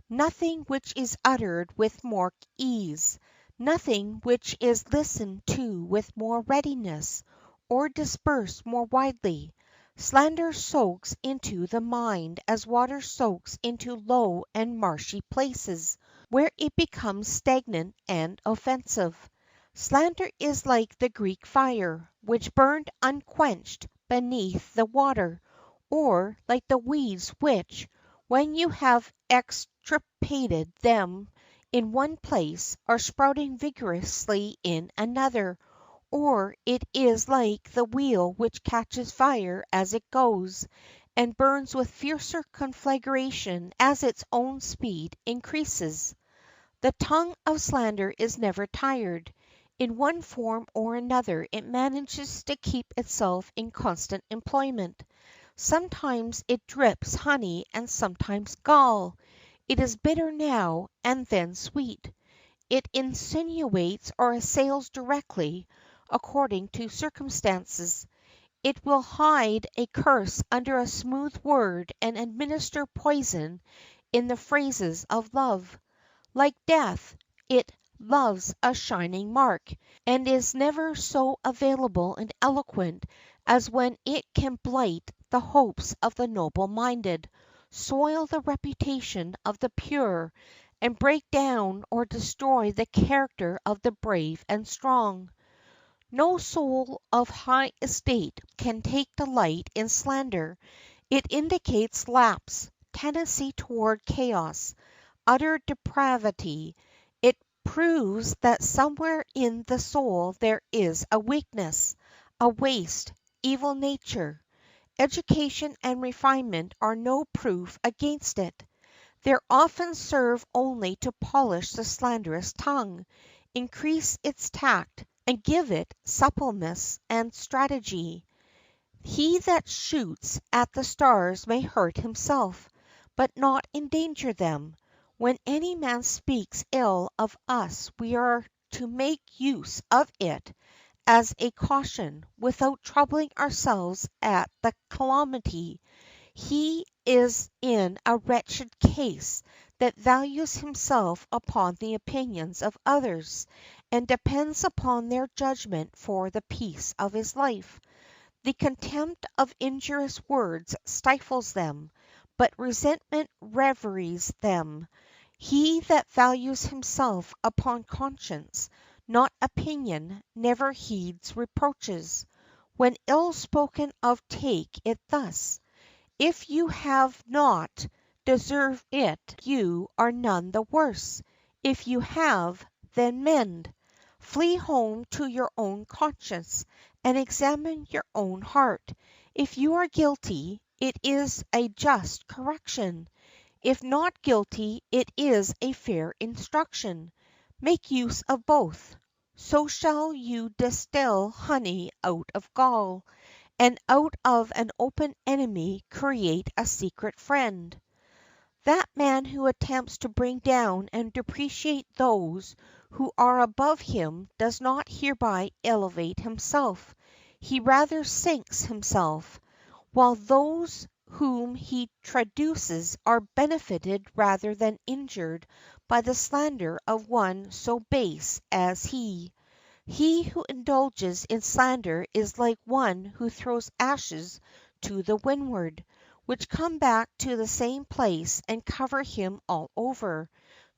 nothing which is uttered with more ease, nothing which is listened to with more readiness, or dispersed more widely. Slander soaks into the mind as water soaks into low and marshy places, where it becomes stagnant and offensive. Slander is like the Greek fire, which burned unquenched beneath the water, or like the weeds which, when you have extirpated them in one place, are sprouting vigorously in another, or it is like the wheel which catches fire as it goes, and burns with fiercer conflagration as its own speed increases. The tongue of slander is never tired. In one form or another it manages to keep itself in constant employment. Sometimes it drips honey and sometimes gall. It is bitter now and then sweet. It insinuates or assails directly, according to circumstances. It will hide a curse under a smooth word and administer poison in the phrases of love. Like death, it loves a shining mark, and is never so available and eloquent as when it can blight the hopes of the noble minded, soil the reputation of the pure, and break down or destroy the character of the brave and strong. No soul of high estate can take delight in slander. It indicates lapse, tendency toward chaos, utter depravity. It proves that somewhere in the soul there is a weakness, a waste, evil nature. Education and refinement are no proof against it. They often serve only to polish the slanderous tongue, increase its tact, and give it suppleness and strategy. He that shoots at the stars may hurt himself, but not endanger them. When any man speaks ill of us we are to make use of it as a caution, without troubling ourselves at the calumny. He is in a wretched case that values himself upon the opinions of others, and depends upon their judgment for the peace of his life. The contempt of injurious words stifles them, but resentment reveries them. He that values himself upon conscience, not opinion, never heeds reproaches. When ill spoken of take it thus: if you have not deserved it you are none the worse; if you have, then mend. Flee home to your own conscience, and examine your own heart. If you are guilty, it is a just correction. If not guilty, it is a fair instruction. Make use of both. So shall you distill honey out of gall, and out of an open enemy create a secret friend. That man who attempts to bring down and depreciate those who are above him does not hereby elevate himself, he rather sinks himself, while those whom he traduces are benefited rather than injured by the slander of one so base as he. He who indulges in slander is like one who throws ashes to the windward, which come back to the same place and cover him all over.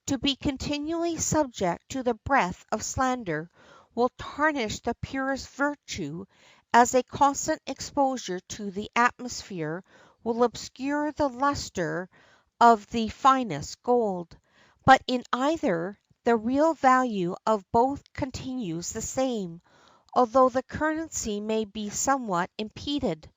To be continually subject to the breath of slander will tarnish the purest virtue, as a constant exposure to the atmosphere will obscure the lustre of the finest gold. But in either, the real value of both continues the same, although the currency may be somewhat impeded.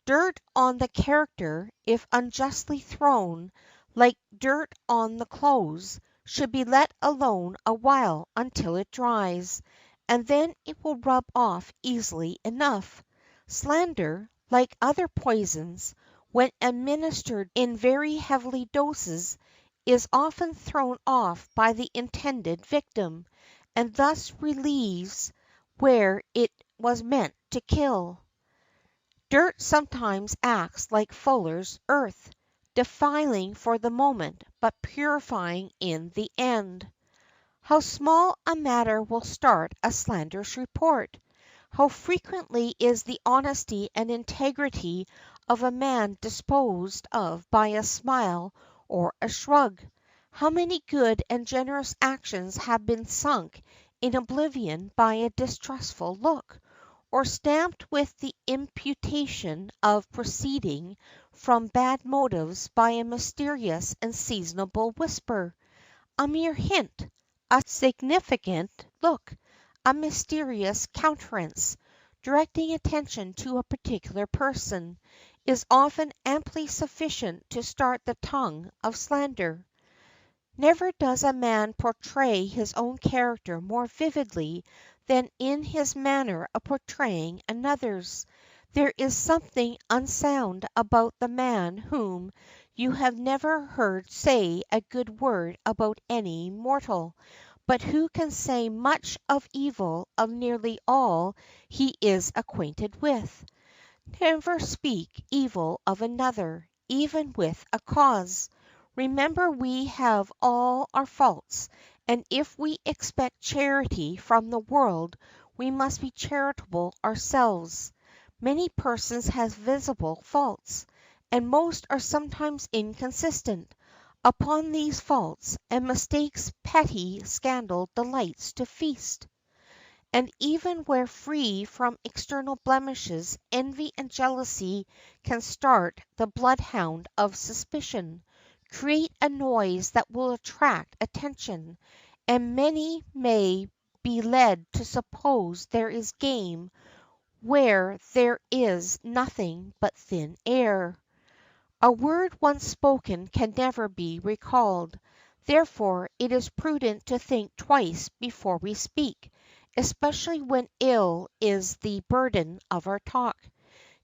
Dirt on the character, if unjustly thrown, like dirt on the clothes, should be let alone a while until it dries, and then it will rub off easily enough. Slander, like other poisons, when administered in very heavy doses, is often thrown off by the intended victim, and thus relieves where it was meant to kill. Dirt sometimes acts like fuller's earth, defiling for the moment, but purifying in the end. How small a matter will start a slanderous report! How frequently is the honesty and integrity of a man disposed of by a smile or a shrug! How many good and generous actions have been sunk in oblivion by a distrustful look, or stamped with the imputation of proceeding from bad motives by a mysterious and seasonable whisper, a mere hint, a significant look, a mysterious countenance, directing attention to a particular person, is often amply sufficient to start the tongue of slander. Never does a man portray his own character more vividly than in his manner of portraying another's. There is something unsound about the man whom you have never heard say a good word about any mortal, but who can say much of evil of nearly all he is acquainted with. Never speak evil of another, even with a cause. Remember we have all our faults, and if we expect charity from the world we must be charitable ourselves. Many persons have visible faults, and most are sometimes inconsistent. Upon these faults and mistakes petty scandal delights to feast. And even where free from external blemishes, envy and jealousy can start the bloodhound of suspicion, create a noise that will attract attention, and many may be led to suppose there is game where there is nothing but thin air. A word once spoken can never be recalled. Therefore it is prudent to think twice before we speak, especially when ill is the burden of our talk.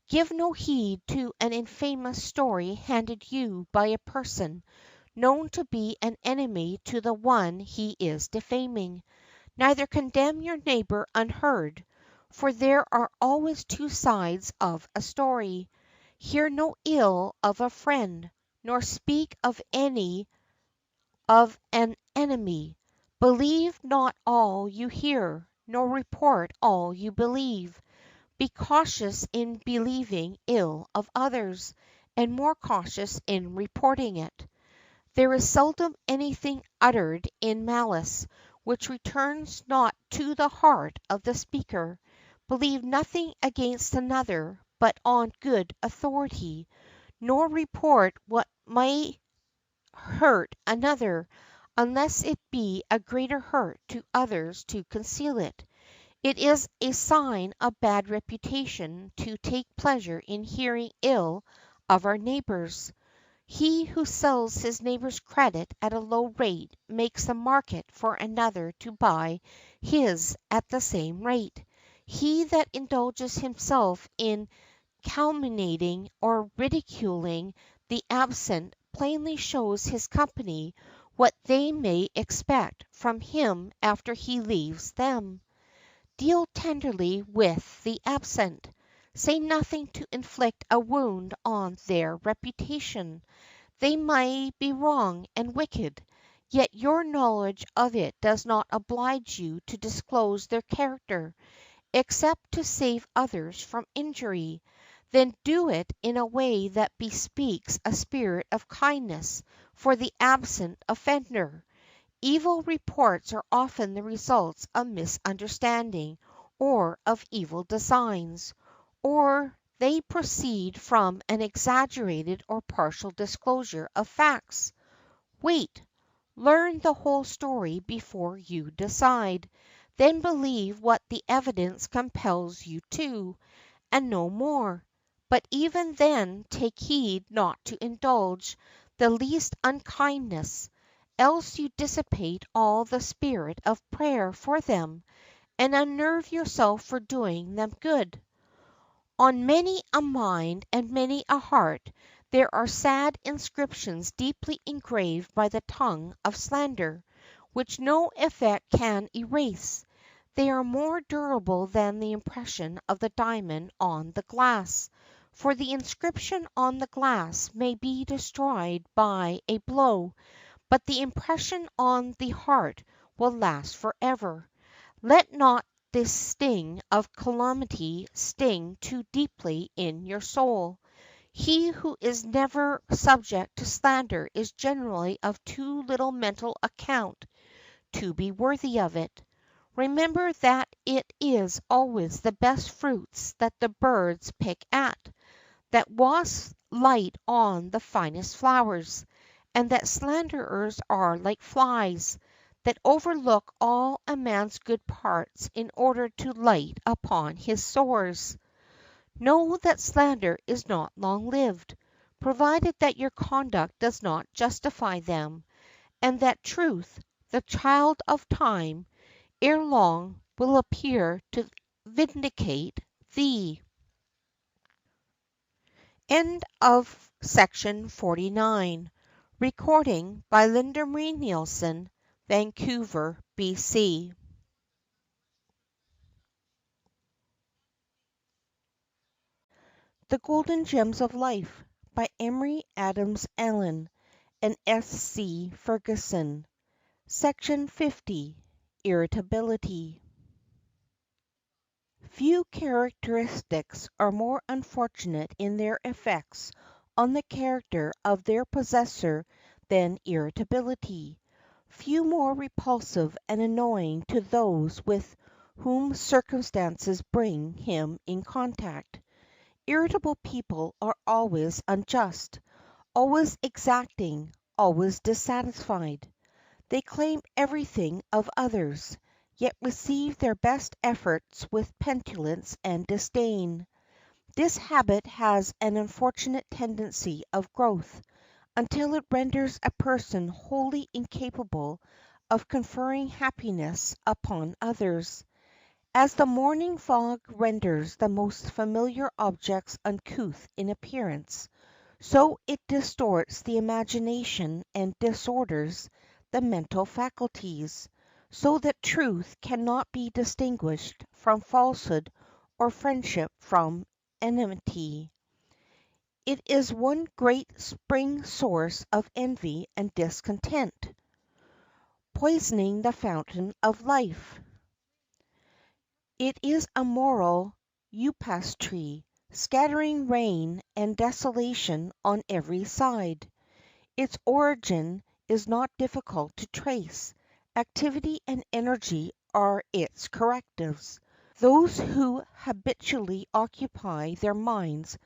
Give no heed to an infamous story handed you by a person known to be an enemy to the one he is defaming. Neither condemn your neighbor unheard, for there are always two sides of a story. Hear no ill of a friend, nor speak of any of an enemy. Believe not all you hear, nor report all you believe. Be cautious in believing ill of others, and more cautious in reporting it. There is seldom anything uttered in malice which returns not to the heart of the speaker. Believe nothing against another but on good authority, nor report what may hurt another, unless it be a greater hurt to others to conceal it. It is a sign of bad reputation to take pleasure in hearing ill of our neighbors. He who sells his neighbor's credit at a low rate makes the market for another to buy his at the same rate. He that indulges himself in calumniating or ridiculing the absent plainly shows his company what they may expect from him after he leaves them. Deal tenderly with the absent. Say nothing to inflict a wound on their reputation. They may be wrong and wicked, yet your knowledge of it does not oblige you to disclose their character, except to save others from injury. Then do it in a way that bespeaks a spirit of kindness for the absent offender. Evil reports are often the results of misunderstanding or of evil designs, or They proceed from an exaggerated or partial disclosure of facts. Wait, learn the whole story before you decide. Then believe what the evidence compels you to, and no more. But even then take heed not to indulge the least unkindness, else you dissipate all the spirit of prayer for them, and unnerve yourself for doing them good. On many a mind and many a heart there are sad inscriptions deeply engraved by the tongue of slander, which no effect can erase. They are more durable than the impression of the diamond on the glass, for the inscription on the glass may be destroyed by a blow, but the impression on the heart will last forever. Let not this sting of calumny sting too deeply in your soul. He who is never subject to slander is generally of too little mental account to be worthy of it. Remember that it is always the best fruits that the birds pick at, that wasps light on the finest flowers, and that slanderers are like flies, that overlook all a man's good parts in order to light upon his sores. Know that slander is not long lived, provided that your conduct does not justify them, and that truth, the child of time, ere long will appear to vindicate thee. End of section 49. Recording by Linda Marie Nielsen, Vancouver, BC. The Golden Gems of Life by Emory Adams Allen and S. C. Ferguson. Section 50. Irritability. Few characteristics are more unfortunate in their effects on the character of their possessor than irritability; few more repulsive and annoying to those with whom circumstances bring him in contact. Irritable people are always unjust, always exacting, always dissatisfied. They claim everything of others, yet receive their best efforts with petulance and disdain. This habit has an unfortunate tendency of growth, until it renders a person wholly incapable of conferring happiness upon others. As the morning fog renders the most familiar objects uncouth in appearance, so it distorts the imagination and disorders the mental faculties, so that truth cannot be distinguished from falsehood or friendship from enmity. It is one great spring source of envy and discontent, poisoning the fountain of life. It is a moral upas tree, scattering rain and desolation on every side. Its origin is not difficult to trace. Activity and energy are its correctives. Those who habitually occupy their minds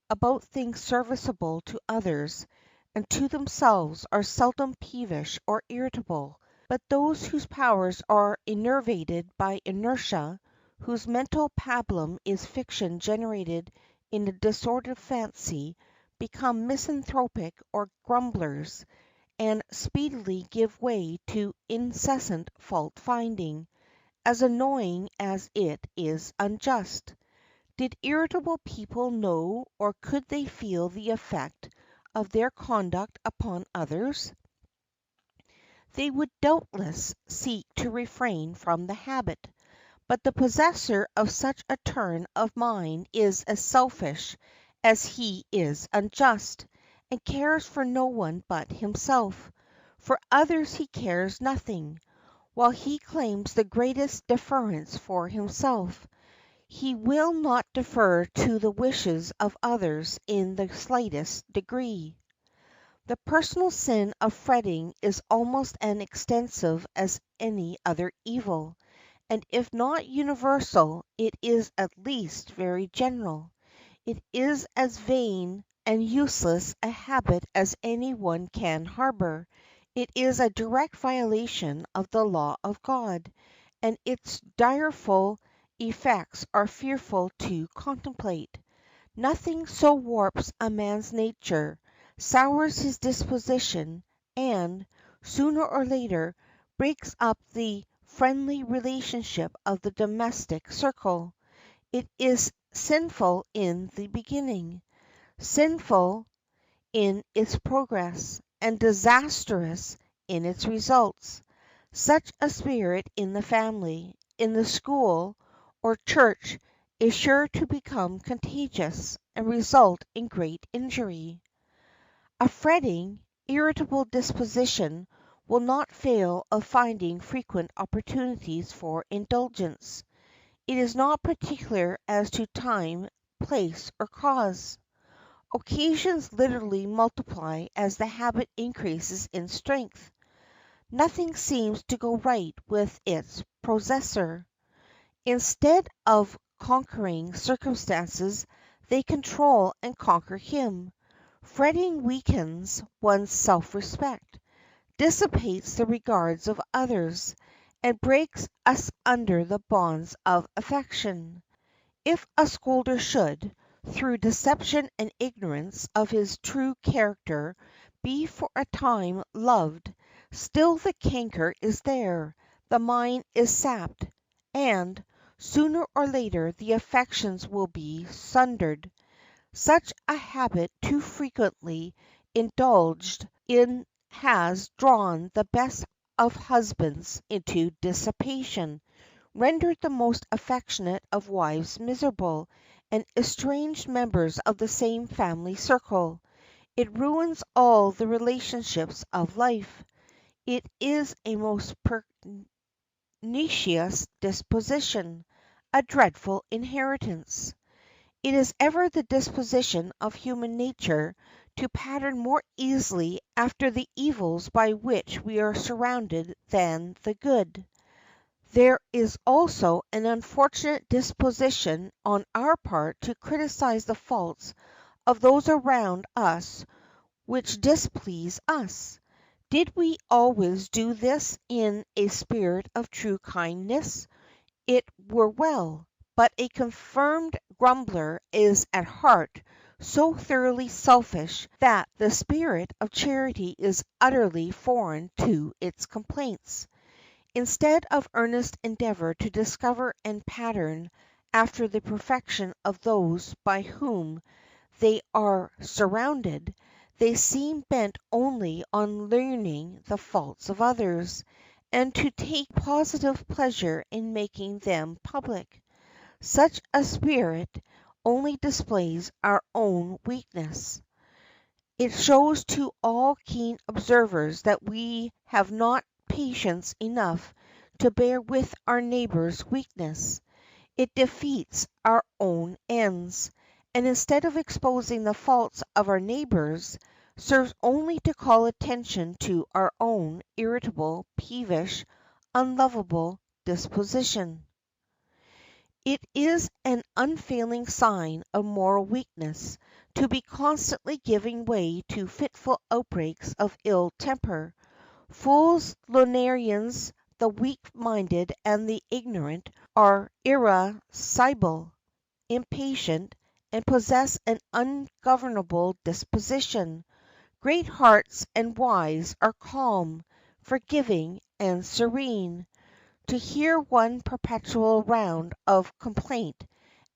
about things serviceable to others and to themselves are seldom peevish or irritable, but those whose powers are enervated by inertia, whose mental pabulum is fiction generated in a disordered fancy, become misanthropic or grumblers, and speedily give way to incessant fault finding, as annoying as it is unjust. Did irritable people know or could they feel the effect of their conduct upon others, they would doubtless seek to refrain from the habit. But the possessor of such a turn of mind is as selfish as he is unjust, and cares for no one but himself. For others he cares nothing, while he claims the greatest deference for himself. He will not defer to the wishes of others in the slightest degree. The personal sin of fretting is almost as extensive as any other evil, and if not universal, it is at least very general. It is as vain and useless a habit as any one can harbor. It is a direct violation of the law of God, and its direful effects are fearful to contemplate. Nothing so warps a man's nature, sours his disposition, and, sooner or later, breaks up the friendly relationship of the domestic circle. It is sinful in the beginning, sinful in its progress, and disastrous in its results. Such a spirit in the family, in the school, or church is sure to become contagious and result in great injury. A fretting, irritable disposition will not fail of finding frequent opportunities for indulgence. It is not particular as to time, place, or cause. Occasions literally multiply as the habit increases in strength. Nothing seems to go right with its possessor. Instead of conquering circumstances, they control and conquer him. Fretting weakens one's self respect, dissipates the regards of others, and breaks us under the bonds of affection. If a scolder should, through deception and ignorance of his true character, be for a time loved, still the canker is there, the mind is sapped, and, sooner or later, the affections will be sundered. Such a habit too frequently indulged in has drawn the best of husbands into dissipation, rendered the most affectionate of wives miserable, and estranged members of the same family circle. It ruins all the relationships of life. It is a most pernicious disposition, a dreadful inheritance. It is ever the disposition of human nature to pattern more easily after the evils by which we are surrounded than the good. There is also an unfortunate disposition on our part to criticize the faults of those around us which displease us. Did we always do this in a spirit of true kindness, it were well, but a confirmed grumbler is at heart so thoroughly selfish that the spirit of charity is utterly foreign to its complaints. Instead of earnest endeavor to discover and pattern after the perfection of those by whom they are surrounded, they seem bent only on learning the faults of others, and to take positive pleasure in making them public. Such a spirit only displays our own weakness. It shows to all keen observers that we have not patience enough to bear with our neighbor's weakness. It defeats our own ends, and instead of exposing the faults of our neighbors, serves only to call attention to our own irritable, peevish, unlovable disposition. It is an unfailing sign of moral weakness to be constantly giving way to fitful outbreaks of ill temper. Fools, lunarians, the weak-minded, and the ignorant are irascible, impatient, and possess an ungovernable disposition. Great hearts and wise are calm, forgiving, and serene. To hear one perpetual round of complaint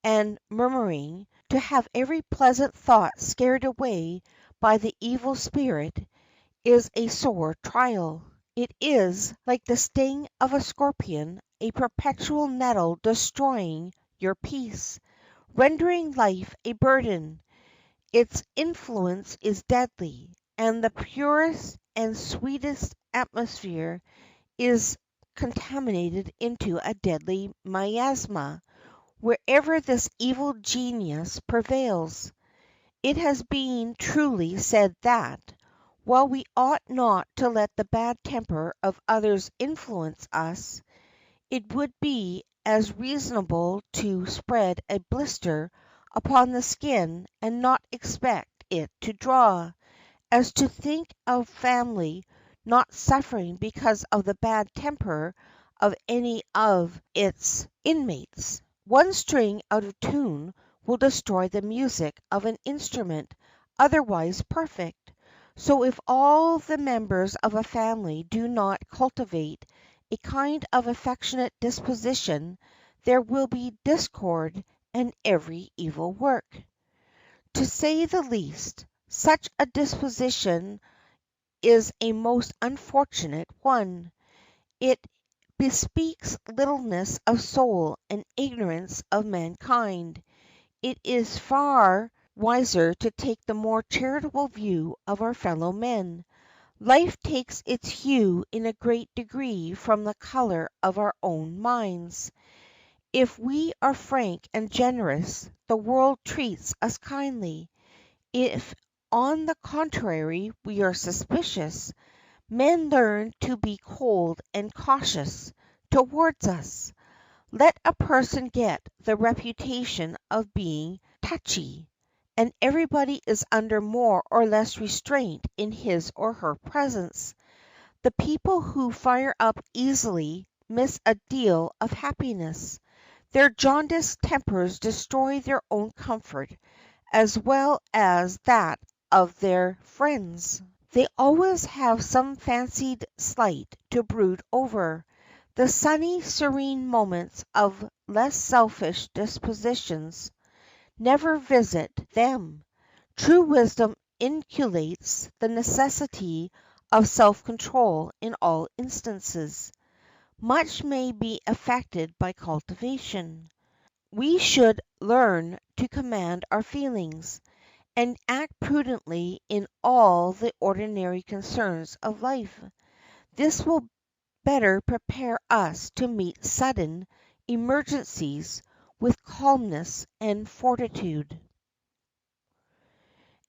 and murmuring, to have every pleasant thought scared away by the evil spirit, is a sore trial. It is, like the sting of a scorpion, a perpetual nettle destroying your peace, rendering life a burden. Its influence is deadly, and the purest and sweetest atmosphere is contaminated into a deadly miasma wherever this evil genius prevails. It has been truly said that, while we ought not to let the bad temper of others influence us, it would be as reasonable to spread a blister upon the skin and not expect it to draw, as to think of family not suffering because of the bad temper of any of its inmates. One string out of tune will destroy the music of an instrument otherwise perfect. So if all the members of a family do not cultivate a kind of affectionate disposition, there will be discord and every evil work. To say the least, such a disposition is a most unfortunate one. It bespeaks littleness of soul and ignorance of mankind. It is far wiser to take the more charitable view of our fellow men. Life takes its hue in a great degree from the color of our own minds. If we are frank and generous, the world treats us kindly. If, on the contrary, we are suspicious, men learn to be cold and cautious towards us. Let a person get the reputation of being touchy, and everybody is under more or less restraint in his or her presence. The people who fire up easily miss a deal of happiness. Their jaundiced tempers destroy their own comfort as well as that of their friends. They always have some fancied slight to brood over. The sunny, serene moments of less selfish dispositions never visit them. True wisdom inculcates the necessity of self control in all instances. Much may be effected by cultivation. We should learn to command our feelings, and act prudently in all the ordinary concerns of life. This will better prepare us to meet sudden emergencies with calmness and fortitude.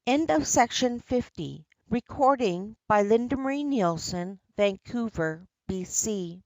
End of section 50. Recording by Linda Marie Nielsen, Vancouver, BC.